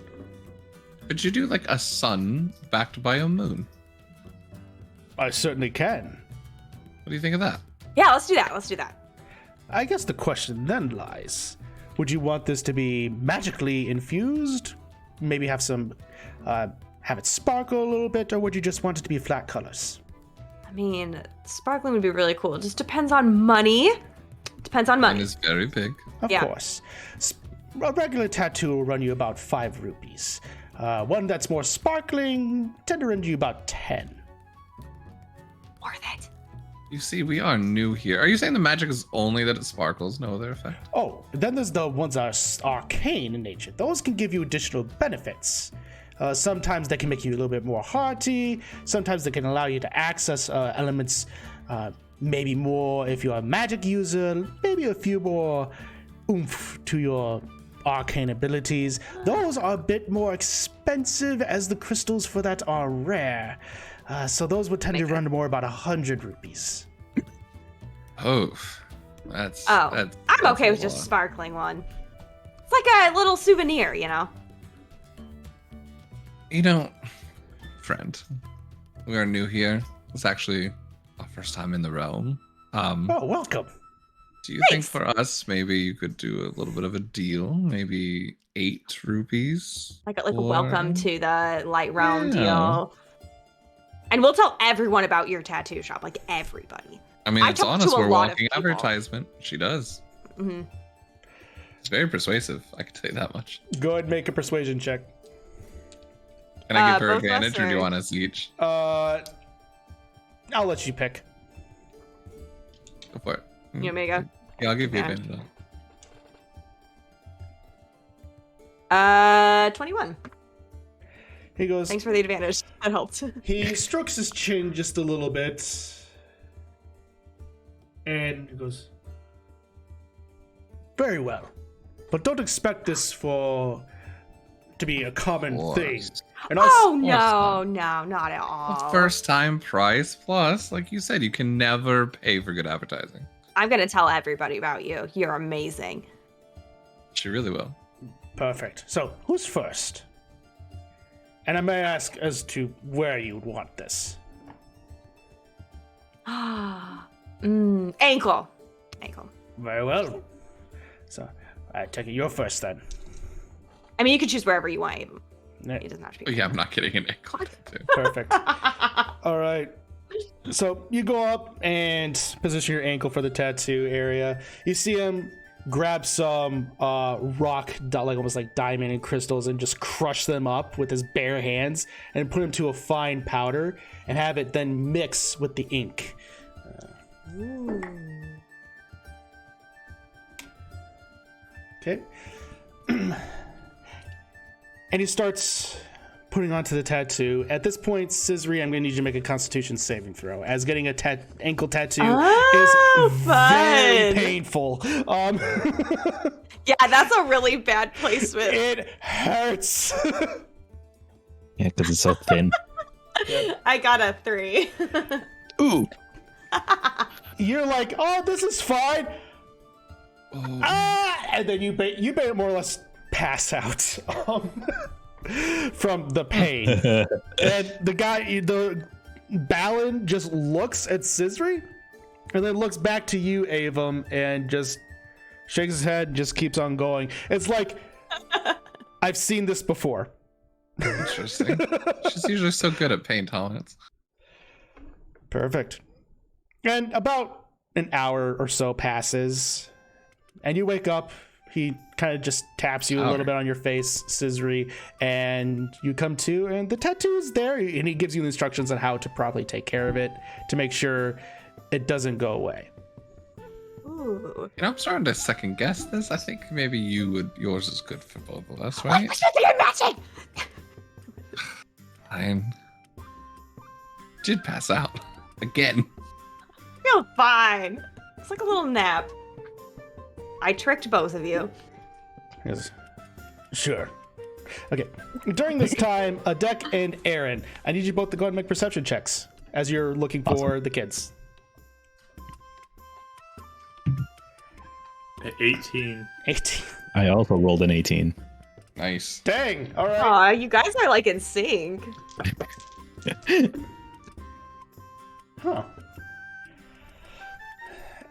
Speaker 3: Could you do like a sun backed by a moon?
Speaker 1: I certainly can.
Speaker 3: What do you think of that?
Speaker 2: Yeah, let's do that. Let's do that.
Speaker 1: I guess the question then lies, would you want this to be magically infused? Maybe have some, have it sparkle a little bit, or would you just want it to be flat colors?
Speaker 2: I mean, sparkling would be really cool. It just depends on money. Depends on
Speaker 3: Mine
Speaker 2: money.
Speaker 3: is very big.
Speaker 1: Of
Speaker 2: Yeah.
Speaker 1: course. A regular tattoo will run you about 5 rupees. One that's more sparkling tend to run you about 10.
Speaker 2: Worth it.
Speaker 3: You see, we are new here. Are you saying the magic is only that it sparkles, no other effect?
Speaker 1: Oh, then there's the ones that are arcane in nature. Those can give you additional benefits. Sometimes they can make you a little bit more hearty. Sometimes they can allow you to access elements, maybe more if you're a magic user, maybe a few more oomph to your arcane abilities. Those are a bit more expensive as the crystals for that are rare. So those would tend to run to more about 100 rupees.
Speaker 3: Oh, that's.
Speaker 2: Oh,
Speaker 3: that's
Speaker 2: I'm okay
Speaker 3: a
Speaker 2: with just a
Speaker 3: lot.
Speaker 2: sparkling one. It's like a little souvenir, you know?
Speaker 3: You know, friend, we are new here. It's actually our first time in the realm.
Speaker 1: Oh, welcome.
Speaker 3: Do you think for us maybe you could do a little bit of a deal? Maybe 8 rupees?
Speaker 2: Like a
Speaker 3: or-
Speaker 2: welcome to the light realm
Speaker 3: Yeah.
Speaker 2: deal. And we'll tell everyone about your tattoo shop, like everybody.
Speaker 3: I mean,
Speaker 2: I
Speaker 3: it's
Speaker 2: talked
Speaker 3: honest.
Speaker 2: to a
Speaker 3: We're
Speaker 2: lot of
Speaker 3: walking
Speaker 2: people.
Speaker 3: advertisement. She does.
Speaker 2: Hmm.
Speaker 3: It's very persuasive. I can tell you that much.
Speaker 1: Go ahead and make a persuasion check.
Speaker 3: Can I give her
Speaker 2: both of us,
Speaker 3: advantage, or do you
Speaker 2: or-
Speaker 3: want us each?
Speaker 1: I'll let you pick.
Speaker 3: Go for it.
Speaker 2: You want me to go?
Speaker 3: Yeah, I'll give you
Speaker 2: Okay.
Speaker 3: advantage. on it.
Speaker 2: 21.
Speaker 1: He goes,
Speaker 2: Thanks for the advantage. That helped.
Speaker 1: he strokes his chin just a little bit. And he goes, very well. But don't expect this to be a common
Speaker 3: Of
Speaker 1: thing.
Speaker 3: course.
Speaker 1: And also,
Speaker 2: Oh, no, not at all.
Speaker 3: First time price plus, like you said, you can never pay for good advertising.
Speaker 2: I'm going to tell everybody about you. You're amazing.
Speaker 3: She really will.
Speaker 1: perfect. So, who's first? And I may ask as to where you would want this.
Speaker 2: Ankle.
Speaker 1: Very well. So, I take it you're first then.
Speaker 2: I mean, you can choose wherever you want.
Speaker 1: Yeah,
Speaker 2: It doesn't have to
Speaker 3: Oh,
Speaker 2: be.
Speaker 3: yeah, I'm not getting an ankle.
Speaker 1: perfect. All right. So you go up and position your ankle for the tattoo area. You see him grab some rock, like almost like diamond and crystals, and just crush them up with his bare hands and put them to a fine powder and have it then mix with the ink. Okay. And he starts putting onto the tattoo. At this point, Scissory, I'm going to need you to make a Constitution saving throw, as getting a ankle tattoo
Speaker 2: Oh,
Speaker 1: is very
Speaker 2: fun.
Speaker 1: painful.
Speaker 2: Yeah, that's a really bad placement.
Speaker 1: It hurts.
Speaker 4: Yeah, because it's so thin.
Speaker 2: I got a 3.
Speaker 4: Ooh.
Speaker 1: You're like, oh, this is fine.
Speaker 3: Oh,
Speaker 1: And then you more or less pass out from the pain. And the Balin just looks at Scissory and then looks back to you, Avum, and just shakes his head and just keeps on going. It's like, I've seen this before.
Speaker 3: interesting. She's usually so good at pain tolerance.
Speaker 1: Perfect. And about an hour or so passes, and you wake up. He kind of just taps you a little bit on your face, Scissory, and you come to, and the tattoo is there, and he gives you instructions on how to properly take care of it to make sure it doesn't go away.
Speaker 2: Ooh.
Speaker 3: You know, I'm starting to second guess this. I think maybe yours is good for both of us, right?
Speaker 2: You're matching.
Speaker 3: I did pass out again.
Speaker 2: Feel fine. It's like a little nap. I tricked both of you.
Speaker 1: Yes. Sure. Okay. During this time, Duch and Aaron, I need you both to go ahead and make perception checks as you're looking for the kids.
Speaker 5: 18.
Speaker 1: 18.
Speaker 4: I also rolled an 18.
Speaker 3: Nice.
Speaker 1: Dang. All right.
Speaker 2: Aw, you guys are like in sync.
Speaker 1: Huh.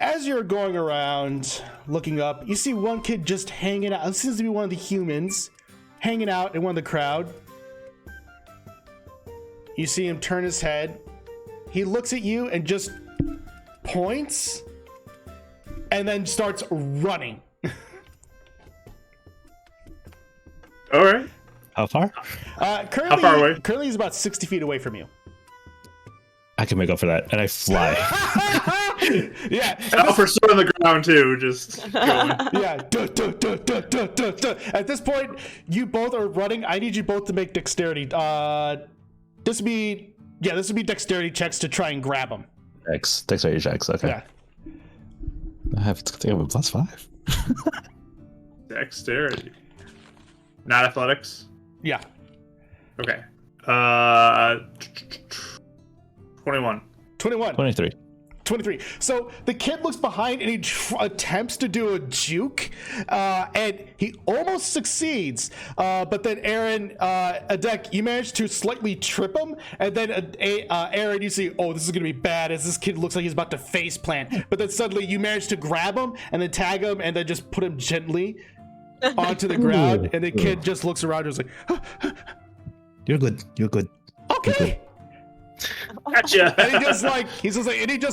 Speaker 1: As you're going around looking up, you see one kid just hanging out. This seems to be one of the humans hanging out in one of the crowd. You see him turn his head. He looks at you and just points and then starts running.
Speaker 5: All right.
Speaker 4: How far?
Speaker 1: Currently,
Speaker 5: How far away?
Speaker 1: Currently, he's about 60 feet away from you.
Speaker 4: I can make up for that, and I fly.
Speaker 1: Yeah.
Speaker 5: Alpha still on the ground too, just going.
Speaker 1: Yeah. Duh, duh, duh, duh, duh, duh, duh. At this point, you both are running. I need you both to make dexterity. This would be dexterity checks to try and grab him.
Speaker 4: Dexterity checks. Okay.
Speaker 1: Yeah.
Speaker 4: I have a +5.
Speaker 5: Dexterity. Not athletics.
Speaker 1: Yeah.
Speaker 5: Okay. 21.
Speaker 1: 21.
Speaker 4: 23.
Speaker 1: 23. So the kid looks behind and he attempts to do a juke, and he almost succeeds. But then Aaron, Adek, you manage to slightly trip him, and then Aaron, you see, oh, this is gonna be bad, as this kid looks like he's about to face plant. But then suddenly you manage to grab him and then tag him and then just put him gently onto the ground, and the kid just looks around and is like,
Speaker 4: You're good. You're good.
Speaker 1: okay.
Speaker 5: Gotcha.
Speaker 1: And he just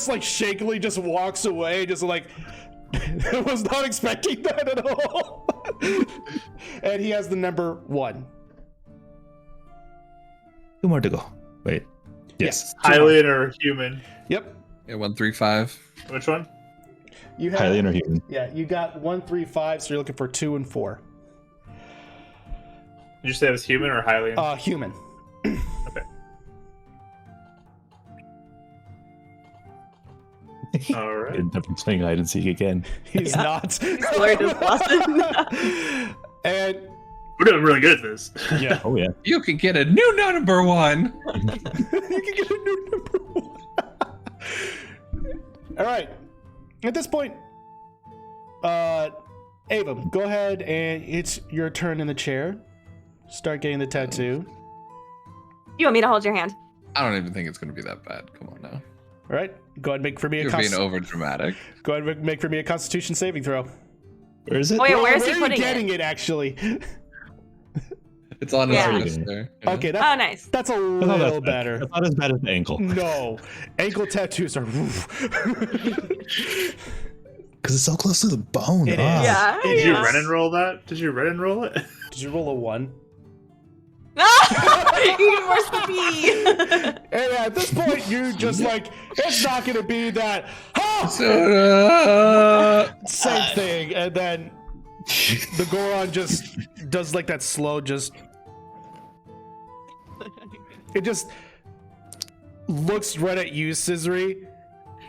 Speaker 1: like shakily just walks away, just like I was not expecting that at all. And he has the number 1.
Speaker 4: 2 more to go. Wait. Yes.
Speaker 5: Hylian or human?
Speaker 1: Yep.
Speaker 3: Yeah, 135.
Speaker 5: Which one?
Speaker 1: You have
Speaker 4: Hylian or human?
Speaker 1: Yeah, you got 1, 3, 5, so you're looking for 2 and 4.
Speaker 5: Did you say it was human or Hylian?
Speaker 1: Human.
Speaker 5: Okay. All right.
Speaker 4: End up playing hide and seek again.
Speaker 1: He's not.
Speaker 2: Learned his lesson.
Speaker 1: And
Speaker 5: We're doing really good at this.
Speaker 1: yeah.
Speaker 4: Oh yeah.
Speaker 3: You can get a new number 1.
Speaker 1: You can get a new number 1. All right. At this point, Avum, go ahead and it's your turn in the chair. Start getting the tattoo.
Speaker 2: You want me to hold your hand?
Speaker 3: I don't even think it's going to be that bad. Come on now.
Speaker 1: All right. Go ahead and make for me a
Speaker 3: You're being over dramatic.
Speaker 1: Go ahead and make for me a Constitution saving throw.
Speaker 4: Where is it?
Speaker 2: Oh, wait, where is
Speaker 1: Where
Speaker 2: he
Speaker 1: are you
Speaker 2: putting
Speaker 1: getting
Speaker 2: it?
Speaker 1: it actually?
Speaker 3: It's on his
Speaker 2: Yeah.
Speaker 3: wrist there. you know?
Speaker 1: Okay,
Speaker 2: Oh, nice.
Speaker 1: that's a
Speaker 4: That's
Speaker 1: little
Speaker 4: not bad.
Speaker 1: better.
Speaker 4: That's not as bad as the ankle.
Speaker 1: No, ankle tattoos are.
Speaker 4: Because it's so close to the bone.
Speaker 1: It
Speaker 4: Ah.
Speaker 1: is.
Speaker 2: Yeah.
Speaker 5: Did you
Speaker 2: yeah.
Speaker 5: run and roll that? Did you run and roll it?
Speaker 1: Did you roll a 1?
Speaker 2: Even worse than me.
Speaker 1: And at this point, you just like, it's not going to be that same thing. And then the Goron just does like that slow, it just looks right at you, Scissory,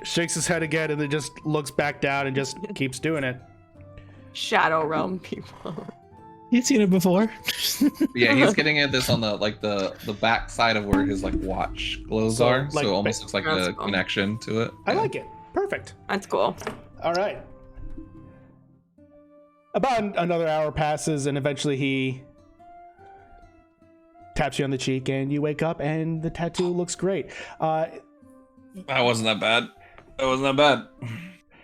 Speaker 1: shakes his head again, and then just looks back down and just keeps doing it.
Speaker 2: Shadow realm people.
Speaker 4: You've seen it before.
Speaker 3: Yeah, he's getting at this on the back side of where his like watch glows
Speaker 1: So,
Speaker 3: are,
Speaker 1: like,
Speaker 3: so it almost looks like
Speaker 2: That's
Speaker 3: a
Speaker 2: cool.
Speaker 3: connection to it.
Speaker 1: I
Speaker 3: Yeah.
Speaker 1: like it. Perfect.
Speaker 2: That's cool.
Speaker 1: All right. About another hour passes, and eventually he taps you on the cheek, and you wake up, and the tattoo looks great.
Speaker 3: That wasn't that bad. That wasn't that bad.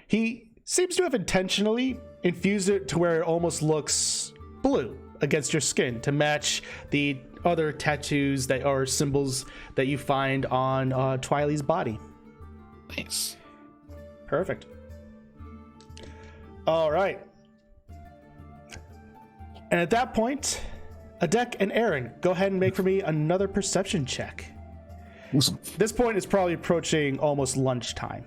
Speaker 1: He seems to have intentionally infused it to where it almost looks blue against your skin to match the other tattoos that are symbols that you find on Twily's body.
Speaker 3: Nice.
Speaker 1: Perfect. All right. And at that point, Adek and Aaron, go ahead and make for me another perception check.
Speaker 4: Awesome.
Speaker 1: This point is probably approaching almost lunchtime.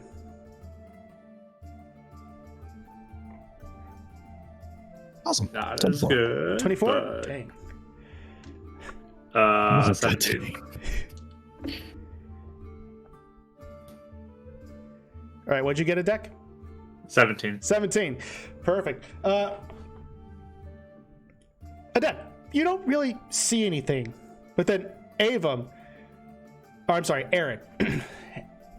Speaker 4: Awesome.
Speaker 5: Not as
Speaker 4: 24.
Speaker 5: good.
Speaker 1: 24?
Speaker 5: but,
Speaker 1: Dang.
Speaker 5: 17.
Speaker 1: All right, what'd you get, Adek?
Speaker 5: 17.
Speaker 1: 17. Perfect. Adek, you don't really see anything. But then Aaron,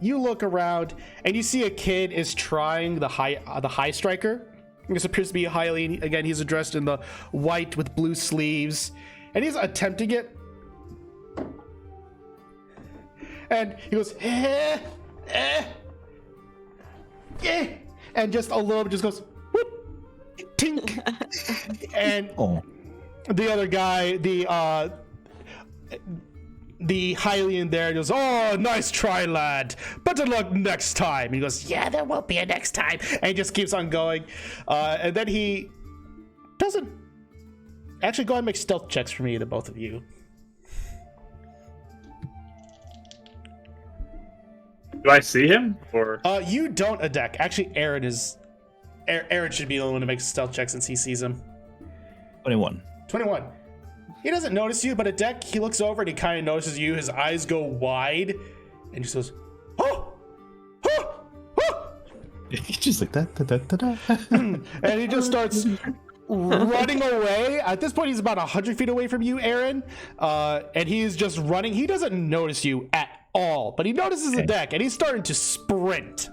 Speaker 1: you look around and you see a kid is trying the high striker This appears to be Hylian. Again, he's dressed in the white with blue sleeves, and he's attempting it. And he goes, eh, and just a little bit just goes, whoop, tink. And the other guy, the Hylian there goes, oh, nice try, lad. Better luck next time. And he goes, yeah, there won't be a next time. And he just keeps on going. And then he doesn't. Actually, go ahead and make stealth checks for me, the both of you.
Speaker 5: Do I see him? Or
Speaker 1: You don't, Adek. Actually, Aaron should be the one to make stealth checks since he sees him.
Speaker 4: 21.
Speaker 1: 21. He doesn't notice you, but Adek, he looks over and he kind of notices you. His eyes go wide, and he just goes, oh! Oh! Oh!
Speaker 4: He's just like that.
Speaker 1: And he just starts running away. At this point, he's about 100 feet away from you, Aaron. And he's just running. He doesn't notice you at all, but he notices the deck, and he's starting to sprint.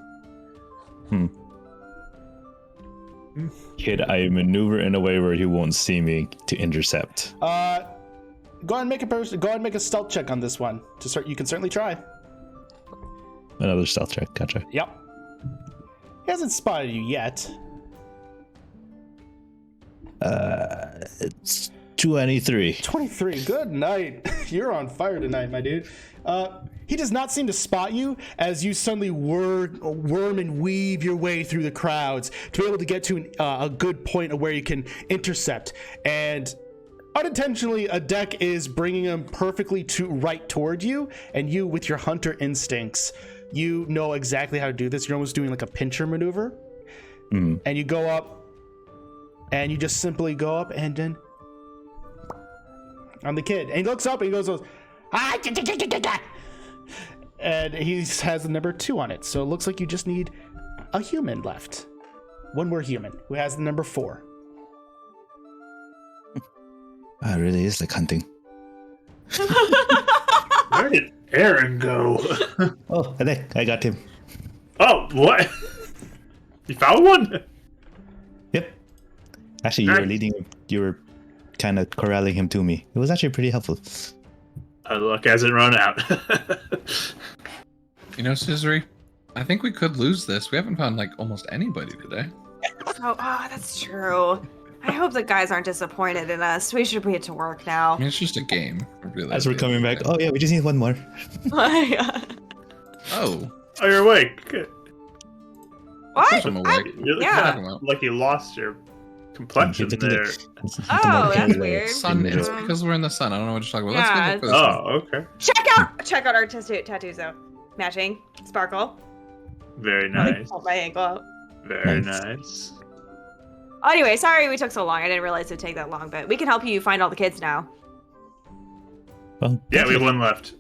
Speaker 4: Kid, I maneuver in a way where he won't see me to intercept.
Speaker 1: Go ahead and make a stealth check on this one. You can certainly try.
Speaker 4: Another stealth check. Gotcha.
Speaker 1: Yep. He hasn't spotted you yet.
Speaker 4: It's 23.
Speaker 1: 23. Good night. You're on fire tonight, my dude. He does not seem to spot you as you suddenly worm and weave your way through the crowds to be able to get to a good point of where you can intercept. And unintentionally, a deck is bringing him perfectly right toward you, and you, with your hunter instincts, you know exactly how to do this. You're almost doing like a pincher maneuver. And you go up, and you just simply go up and then on the kid. And he looks up and he goes, and he has the number 2 on it. So it looks like you just need a human left. One more human who has the number 4.
Speaker 4: It really is like hunting.
Speaker 5: where did Aaron go?
Speaker 4: Oh, I got him.
Speaker 5: Oh, what? You found one?
Speaker 4: Yep. Actually, you were leading him. You were kind of corralling him to me. It was actually pretty helpful.
Speaker 5: Luck hasn't run out.
Speaker 3: You know, Scissory, I think we could lose this. We haven't found like almost anybody today.
Speaker 2: Oh, that's true. I hope the guys aren't disappointed in us. We should get to work now.
Speaker 3: I mean, it's just a game. Really,
Speaker 4: As we're coming back, oh yeah, we just need one more.
Speaker 3: Oh,
Speaker 5: You're awake. Good.
Speaker 2: What?
Speaker 3: I'm awake.
Speaker 5: You look
Speaker 2: Yeah.
Speaker 5: kind of like you lost your complexion there.
Speaker 2: Oh, that's weird.
Speaker 3: Sun. It's because we're in the sun. I don't know what you're talking about.
Speaker 2: Yeah,
Speaker 3: Let's go look for this one.
Speaker 5: Oh, okay.
Speaker 2: Check out our tattoos though. Matching, sparkle.
Speaker 5: Very nice.
Speaker 2: Hold my ankle out.
Speaker 5: Very
Speaker 4: Nice.
Speaker 5: nice.
Speaker 2: Anyway, sorry we took so long. I didn't realize it'd take that long, but we can help you find all the kids now.
Speaker 4: Well,
Speaker 5: Yeah, we have one left.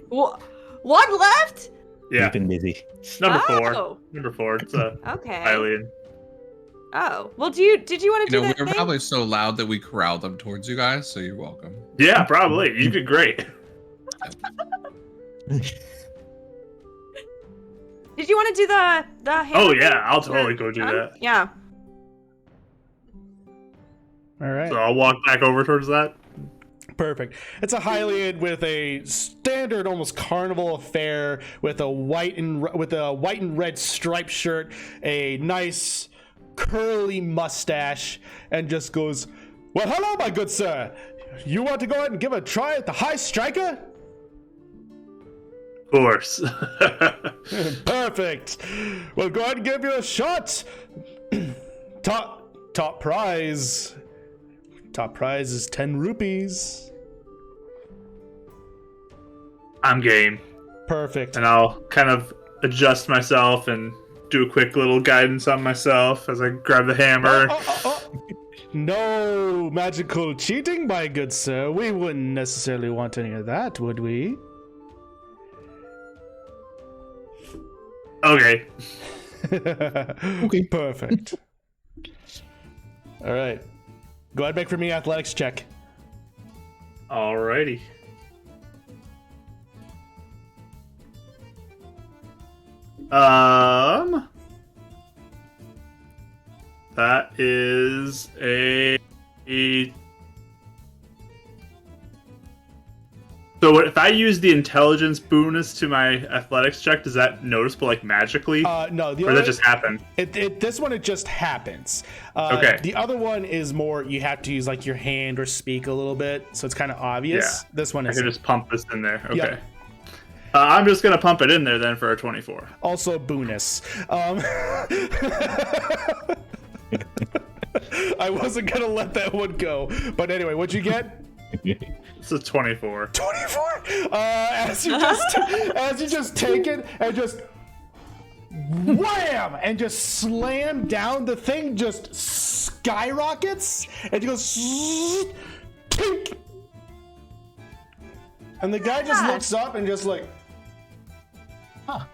Speaker 2: One left?
Speaker 5: Yeah,
Speaker 4: we've been busy.
Speaker 5: number 4.
Speaker 2: Oh.
Speaker 5: Number 4. It's a
Speaker 2: Okay.
Speaker 5: Hylian.
Speaker 2: Oh, well, did you want to
Speaker 3: You
Speaker 2: do
Speaker 3: know,
Speaker 2: that
Speaker 3: we were
Speaker 2: thing?
Speaker 3: probably so loud that we corralled them towards you guys, so you're welcome.
Speaker 5: Yeah, probably. You did great.
Speaker 2: Did you want to do the
Speaker 5: Oh
Speaker 2: hammer
Speaker 5: yeah,
Speaker 2: thing?
Speaker 5: I'll totally go do
Speaker 2: Done?
Speaker 5: that.
Speaker 2: Yeah.
Speaker 1: All right.
Speaker 5: So I'll walk back over towards that.
Speaker 1: Perfect. It's a Hylian with a standard, almost carnival affair, with a white and red striped shirt, a nice curly mustache, and just goes, "Well, hello, my good sir. You want to go ahead and give a try at the high striker?"
Speaker 5: Of course.
Speaker 1: Perfect. Well, go ahead and give you a shot. Top prize. Top prize is 10 rupees.
Speaker 5: I'm game.
Speaker 1: Perfect.
Speaker 5: And I'll kind of adjust myself and do a quick little guidance on myself as I grab the hammer.
Speaker 1: Oh. No magical cheating, my good sir. We wouldn't necessarily want any of that, would we?
Speaker 5: Okay.
Speaker 1: Okay. Perfect. All right. Go ahead and make for me athletics check.
Speaker 5: Alrighty. That is a. So if I use the intelligence bonus to my athletics check, does that noticeable like magically?
Speaker 1: No,
Speaker 5: or does that just happen?
Speaker 1: This one, it just happens.
Speaker 5: Okay.
Speaker 1: The other one is more, you have to use like your hand or speak a little bit, so it's kind of obvious.
Speaker 5: Yeah.
Speaker 1: This one
Speaker 5: I
Speaker 1: is
Speaker 5: can just pump this in there. Okay.
Speaker 1: Yep.
Speaker 5: I'm just gonna pump it in there then for a 24.
Speaker 1: also bonus. I wasn't gonna let that one go, but anyway, what'd you get?
Speaker 5: It's a 24.
Speaker 1: 24. As you just take it and just wham and just slam down, the thing just skyrockets and it goes tink. And the guy just looks up and just like,
Speaker 3: I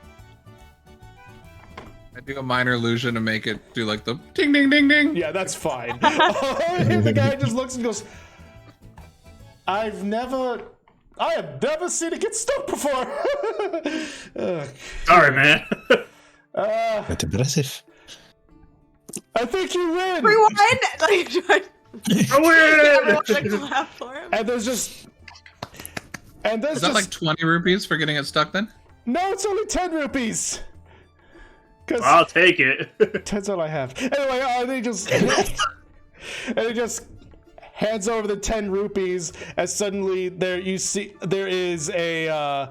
Speaker 3: do a minor illusion to make it do like the ding ding ding ding.
Speaker 1: yeah, that's fine. The guy just looks and goes, I have never seen it get stuck before.
Speaker 5: Sorry, man.
Speaker 4: But impressive.
Speaker 1: I think you win.
Speaker 2: Rewind! Like, everyone to
Speaker 5: I
Speaker 2: clap for him.
Speaker 1: And there's
Speaker 3: Is that like 20 rupees for getting it stuck then?
Speaker 1: no, it's only 10 rupees. Cause
Speaker 5: I'll take it.
Speaker 1: 10's all I have. Anyway, they just hands over the 10 rupees as suddenly there is a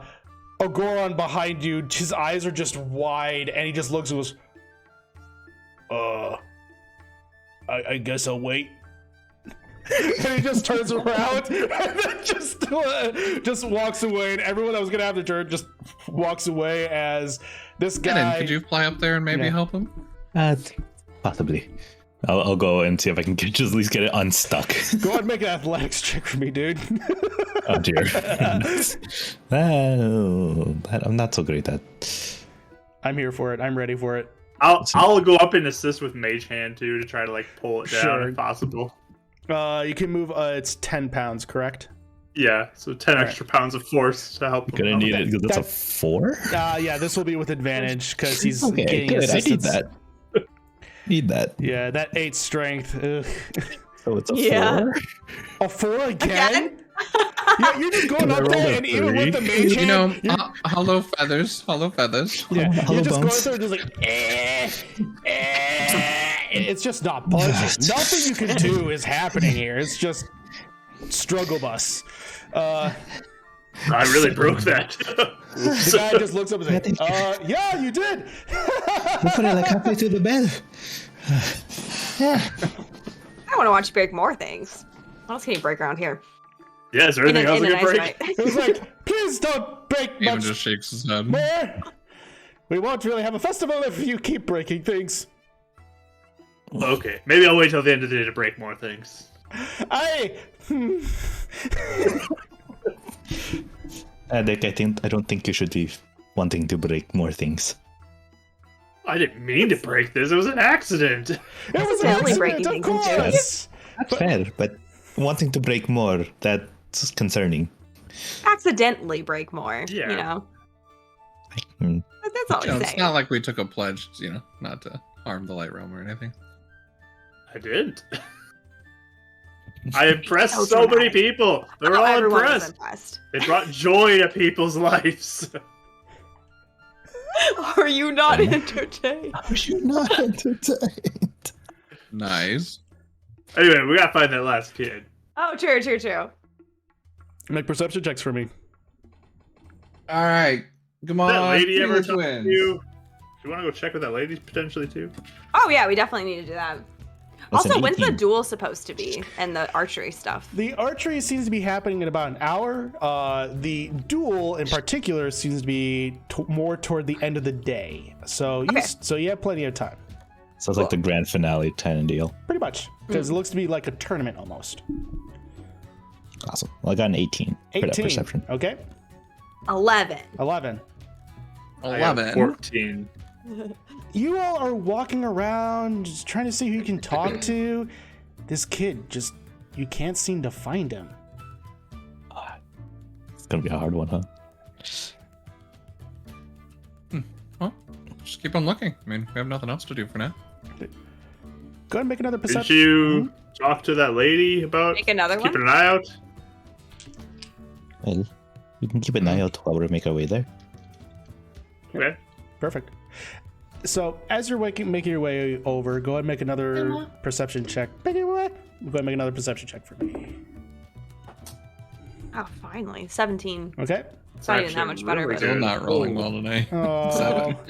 Speaker 1: Goron behind you. His eyes are just wide and he just looks and goes, I guess I'll wait. And he just turns around and then just walks away, and everyone that was gonna have the turn just walks away as this guy.
Speaker 3: Kenan, could you fly up there and maybe
Speaker 1: Yeah.
Speaker 3: help him?
Speaker 4: Possibly. I'll go and see if I can just at least get it unstuck.
Speaker 1: Go ahead and make an athletics check for me, dude.
Speaker 4: Oh dear. I'm not so great at.
Speaker 1: I'm here for it. I'm ready for it.
Speaker 5: I'll go up and assist with Mage Hand too to try to like pull it down
Speaker 1: Sure.
Speaker 5: if possible.
Speaker 1: You can move. It's 10 pounds, correct?
Speaker 5: Yeah, so 10 extra pounds of force to help.
Speaker 4: Gonna
Speaker 5: him
Speaker 4: need
Speaker 5: out.
Speaker 4: it because that's a 4.
Speaker 1: Yeah, this will be with advantage because he's
Speaker 4: Okay,
Speaker 1: getting
Speaker 4: good. I need
Speaker 1: assistance.
Speaker 4: that. Need that.
Speaker 1: Yeah, that 8 strength. Ugh.
Speaker 4: So it's a
Speaker 2: Yeah.
Speaker 4: 4.
Speaker 1: A 4 again?
Speaker 2: Again?
Speaker 1: Yeah, you're just going
Speaker 4: Can I
Speaker 1: up
Speaker 4: roll
Speaker 1: there
Speaker 4: a
Speaker 1: and even with the
Speaker 4: 3?
Speaker 1: mage
Speaker 3: You know,
Speaker 1: hand, you're-
Speaker 3: hollow feathers, hollow feathers.
Speaker 1: yeah,
Speaker 4: Hello,
Speaker 1: you're just going
Speaker 4: Bones.
Speaker 1: through and just like, it's just not budging. Nothing you can do is happening here. It's just struggle bus.
Speaker 5: I really broke that.
Speaker 1: The guy just looks up and says, yeah, you did.
Speaker 4: Hopefully, like halfway through the bed.
Speaker 2: I want to watch you break more things. What else can you break around here?
Speaker 5: Yeah, is there anything else I can break?
Speaker 1: It was like, please don't break
Speaker 3: Even
Speaker 1: much
Speaker 3: just shakes his head.
Speaker 1: more. We won't really have a festival if you keep breaking things.
Speaker 5: Okay, maybe I'll wait till the end of the day to break more things.
Speaker 1: I
Speaker 4: Dick, I don't think you should be wanting to break more things.
Speaker 5: I didn't mean to break this. It was an accident.
Speaker 1: It was an
Speaker 2: Definitely
Speaker 1: accident,
Speaker 2: breaking
Speaker 1: of
Speaker 2: things into
Speaker 1: course.
Speaker 4: That's fair, but wanting to break more, that's concerning.
Speaker 2: Accidentally break more.
Speaker 5: Yeah.
Speaker 2: You know?
Speaker 4: Hmm.
Speaker 2: But that's all
Speaker 3: You know,
Speaker 2: I'm
Speaker 3: it's
Speaker 2: saying.
Speaker 3: not like we took a pledge, you know, not to harm the light realm or anything.
Speaker 5: I didn't. I impressed
Speaker 2: So
Speaker 5: so many
Speaker 2: dramatic.
Speaker 5: people. They were
Speaker 2: Oh,
Speaker 5: all
Speaker 2: everyone was
Speaker 5: impressed.
Speaker 2: impressed.
Speaker 5: It brought joy to people's lives.
Speaker 2: Are you not entertained?
Speaker 4: Are you not entertained?
Speaker 3: Nice.
Speaker 5: Anyway, we gotta find that last kid.
Speaker 2: Oh, true.
Speaker 1: Make perception checks for me.
Speaker 3: All right, come on.
Speaker 5: Did that lady ever
Speaker 3: twins.
Speaker 5: talk to you? Do you want to go check with that lady potentially too?
Speaker 2: Oh yeah, we definitely need to do that.
Speaker 4: That's
Speaker 2: Also,
Speaker 4: an
Speaker 2: when's the
Speaker 4: 18.
Speaker 2: duel supposed to be and the archery stuff?
Speaker 1: The archery seems to be happening in about an hour. The duel, in particular, seems to be more toward the end of the day. So, you have plenty of time,
Speaker 4: So it's like the grand finale kind of deal.
Speaker 1: pretty much, because it looks to be like a tournament almost.
Speaker 4: Awesome. Well, I got an 18 for that
Speaker 1: 18.
Speaker 4: perception.
Speaker 1: Okay.
Speaker 2: 11.
Speaker 1: 11.
Speaker 5: I got
Speaker 3: 11.
Speaker 5: 14.
Speaker 1: You all are walking around, just trying to see who you can talk to. This kid, you can't seem to find him.
Speaker 4: It's gonna be a hard one, huh?
Speaker 3: Well, just keep on looking. I mean, we have nothing else to do for now.
Speaker 1: Go ahead and make another
Speaker 5: Did
Speaker 1: perception.
Speaker 5: you talk to that lady about
Speaker 2: Make another
Speaker 5: keeping
Speaker 2: one?
Speaker 5: an eye out?
Speaker 4: Well, we can keep an eye out while we make our way there.
Speaker 5: Okay.
Speaker 1: Perfect. So as you're making your way over, go ahead and make another perception check. Go ahead and make another perception check for me.
Speaker 2: Oh, finally. 17.
Speaker 1: Okay.
Speaker 2: It's not even that much better.
Speaker 5: really
Speaker 2: But...
Speaker 3: Still not rolling well today.
Speaker 1: Oh,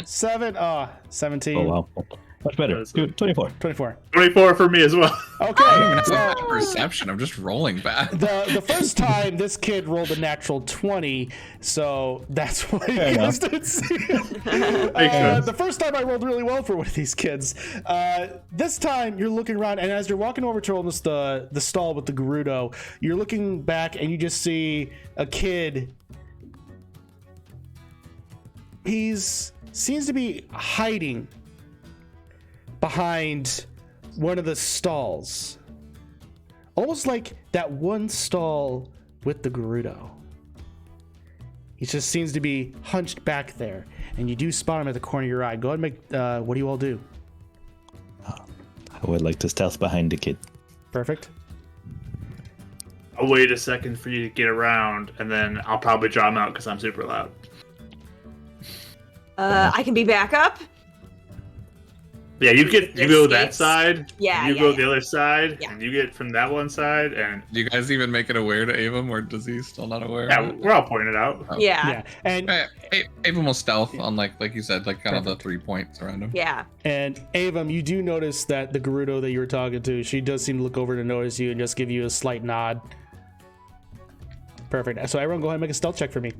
Speaker 1: 7. 17.
Speaker 4: Oh wow, much better.
Speaker 5: That's
Speaker 4: 24.
Speaker 1: 24.
Speaker 5: 24 for me as well.
Speaker 1: Okay.
Speaker 3: I don't even have
Speaker 1: well,
Speaker 3: bad perception. I'm just rolling bad.
Speaker 1: the first time this kid rolled a natural 20, so that's why you
Speaker 4: Fair
Speaker 1: guys didn't see it.
Speaker 5: sense.
Speaker 1: The first time I rolled really well for one of these kids. This time you're looking around, and as you're walking over to almost the stall with the Gerudo, you're looking back and you just see a kid. Seems to be hiding behind one of the stalls. Almost like that one stall with the Gerudo. He just seems to be hunched back there, and you do spot him at the corner of your eye. Go ahead and make, what do you all do?
Speaker 4: I would like to stealth behind the kid.
Speaker 1: Perfect.
Speaker 5: I'll wait a second for you to get around, and then I'll probably draw him out because I'm super loud.
Speaker 2: I can be backup.
Speaker 5: Yeah, you go that
Speaker 2: Escapes.
Speaker 5: side.
Speaker 2: Yeah,
Speaker 5: You
Speaker 2: yeah,
Speaker 5: go
Speaker 2: yeah.
Speaker 5: the other side,
Speaker 2: Yeah.
Speaker 5: and you get from that one side, and
Speaker 3: Do you guys even make it aware to Avon, or does he still not aware?
Speaker 5: yeah,
Speaker 3: of it?
Speaker 5: we're all pointed out.
Speaker 3: Oh.
Speaker 2: Yeah.
Speaker 1: Yeah. And
Speaker 3: Avon will stealth on like you said, like kind of the 3 points around him.
Speaker 2: Yeah.
Speaker 1: And Avum, you do notice that the Gerudo that you were talking to, she does seem to look over to notice you and just give you a slight nod. Perfect. So everyone go ahead and make a stealth check for me.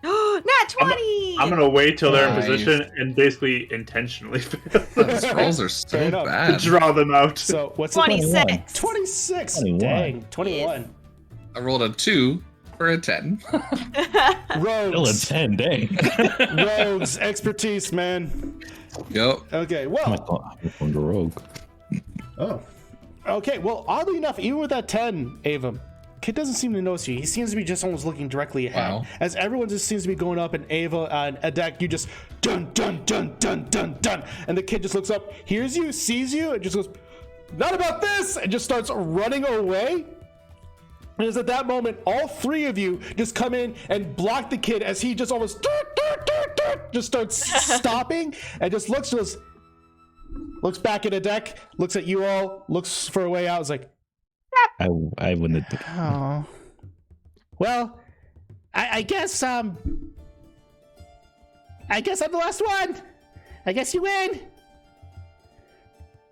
Speaker 2: Nat 20!
Speaker 5: I'm gonna wait till they're in
Speaker 3: Nice.
Speaker 5: position and basically intentionally
Speaker 3: Those rolls are
Speaker 1: Fair
Speaker 3: so
Speaker 1: enough.
Speaker 3: bad.
Speaker 5: draw them out.
Speaker 1: So what's the
Speaker 2: 26.
Speaker 1: 26.
Speaker 4: 21.
Speaker 1: Dang, 21.
Speaker 3: I rolled a 2 for a 10.
Speaker 4: Still a
Speaker 1: Rogues.
Speaker 4: 10, dang.
Speaker 1: Rogues. Expertise, man.
Speaker 3: Yep.
Speaker 1: Okay,
Speaker 4: I'm
Speaker 1: well.
Speaker 4: from the rogue.
Speaker 1: Oh. Okay, well, oddly enough, even with that 10, Avum, kid doesn't seem to notice you. He seems to be just almost looking directly ahead.
Speaker 3: Wow.
Speaker 1: As everyone just seems to be going up, and Ava and Adek, you just dun dun dun dun dun dun, and the kid just looks up, hears you, sees you, and just goes, "Not about this!" and just starts running away. And it's at that moment, all three of you just come in and block the kid as he just almost just starts stopping and just looks back at Adek, looks at you all, looks for a way out. It's like,
Speaker 4: I wouldn't.
Speaker 1: oh, well, I guess I'm the last one. I guess you win.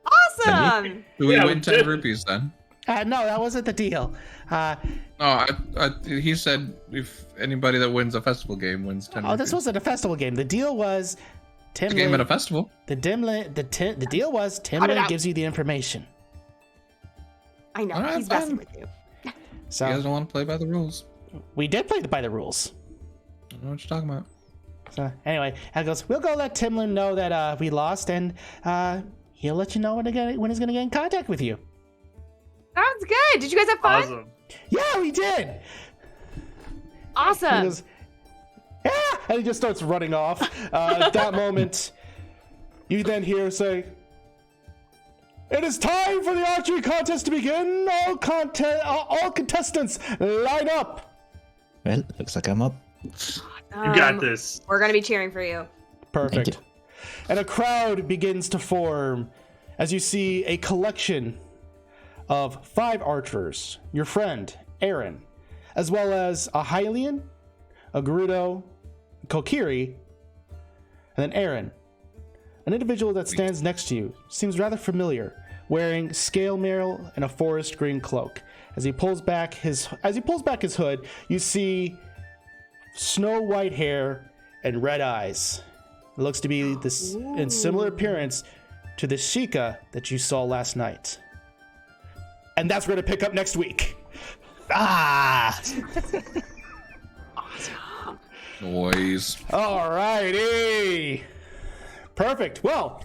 Speaker 2: Awesome!
Speaker 3: Do we
Speaker 5: Yeah,
Speaker 3: win
Speaker 5: we
Speaker 3: 10
Speaker 5: did.
Speaker 3: rupees then?
Speaker 1: No, that wasn't the deal.
Speaker 3: No, he said if anybody that wins a festival game wins 10
Speaker 1: Oh,
Speaker 3: rupees.
Speaker 1: this wasn't a festival game. The deal was
Speaker 3: It's a game at a festival.
Speaker 1: the deal was
Speaker 2: Cut it
Speaker 1: Timlin
Speaker 2: out.
Speaker 1: gives you the information.
Speaker 2: I know,
Speaker 3: Alright,
Speaker 2: he's messing
Speaker 3: fine.
Speaker 2: with you.
Speaker 3: You guys
Speaker 1: So
Speaker 3: don't want to play by the rules.
Speaker 1: we did play by the rules.
Speaker 3: I don't know what you're talking about.
Speaker 1: So anyway, I goes, we'll go let Timlin know that we lost, and he'll let you know when he's gonna get in contact with you.
Speaker 2: Sounds good. Did you guys have fun?
Speaker 5: Awesome.
Speaker 1: Yeah, we did. He
Speaker 2: Awesome.
Speaker 1: goes, yeah, and he just starts running off. At that moment, you then hear say, "It is time for the archery contest to begin. All contestants, line up."
Speaker 4: Well, looks like I'm up.
Speaker 5: You got this.
Speaker 2: We're gonna be cheering for you.
Speaker 1: Perfect.
Speaker 4: Thank you.
Speaker 1: And a crowd begins to form as you see a collection of 5 archers, your friend, Aaron, as well as a Hylian, a Gerudo, Kokiri, and then Aaron. An individual that stands next to you seems rather familiar, wearing scale mail and a forest green cloak. As he pulls back his hood, you see snow white hair and red eyes. It looks to be this in similar appearance to the Sheikah that you saw last night. And that's where to pick up next week. Ah!
Speaker 3: Noise.
Speaker 1: Alrighty. Perfect. Well,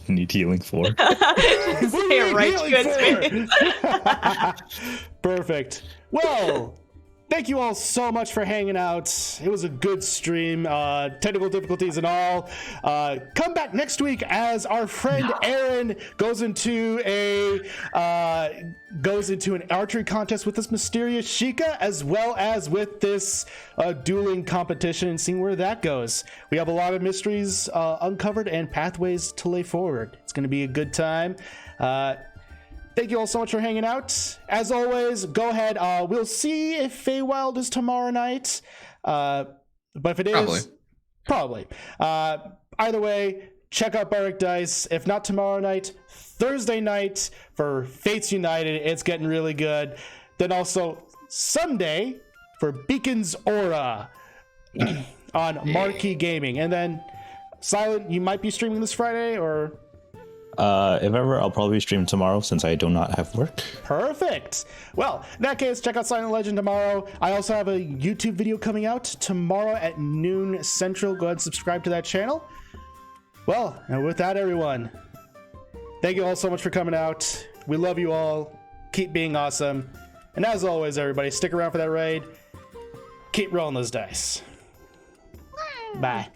Speaker 4: Need healing for.
Speaker 2: Say it right,
Speaker 1: healing
Speaker 2: good.
Speaker 1: for? Perfect. Well, thank you all so much for hanging out. It was a good stream, technical difficulties and all. Come back next week as our friend Aaron goes into an archery contest with this mysterious Sheikah, as well as with this dueling competition, and seeing where that goes. We have a lot of mysteries uncovered and pathways to lay forward. It's going to be a good time. Thank you all so much for hanging out. As always, go ahead. We'll see if Feywild is tomorrow night. But if it is, probably. Either way, check out Bardic Dice. If not tomorrow night, Thursday night for Fates United. It's getting really good. Then also Sunday for Beacon's Aura on Marquee Gaming. And then, Silent, you might be streaming this Friday, or...
Speaker 4: If ever, I'll probably stream tomorrow since I do not have work.
Speaker 1: Perfect. Well, in that case, check out Silent Legend tomorrow. I also have a YouTube video coming out tomorrow at noon Central. Go ahead and subscribe to that channel. Well, and with that, everyone, thank you all so much for coming out. We love you all. Keep being awesome. And as always, everybody, stick around for that raid. Keep rolling those dice. Bye.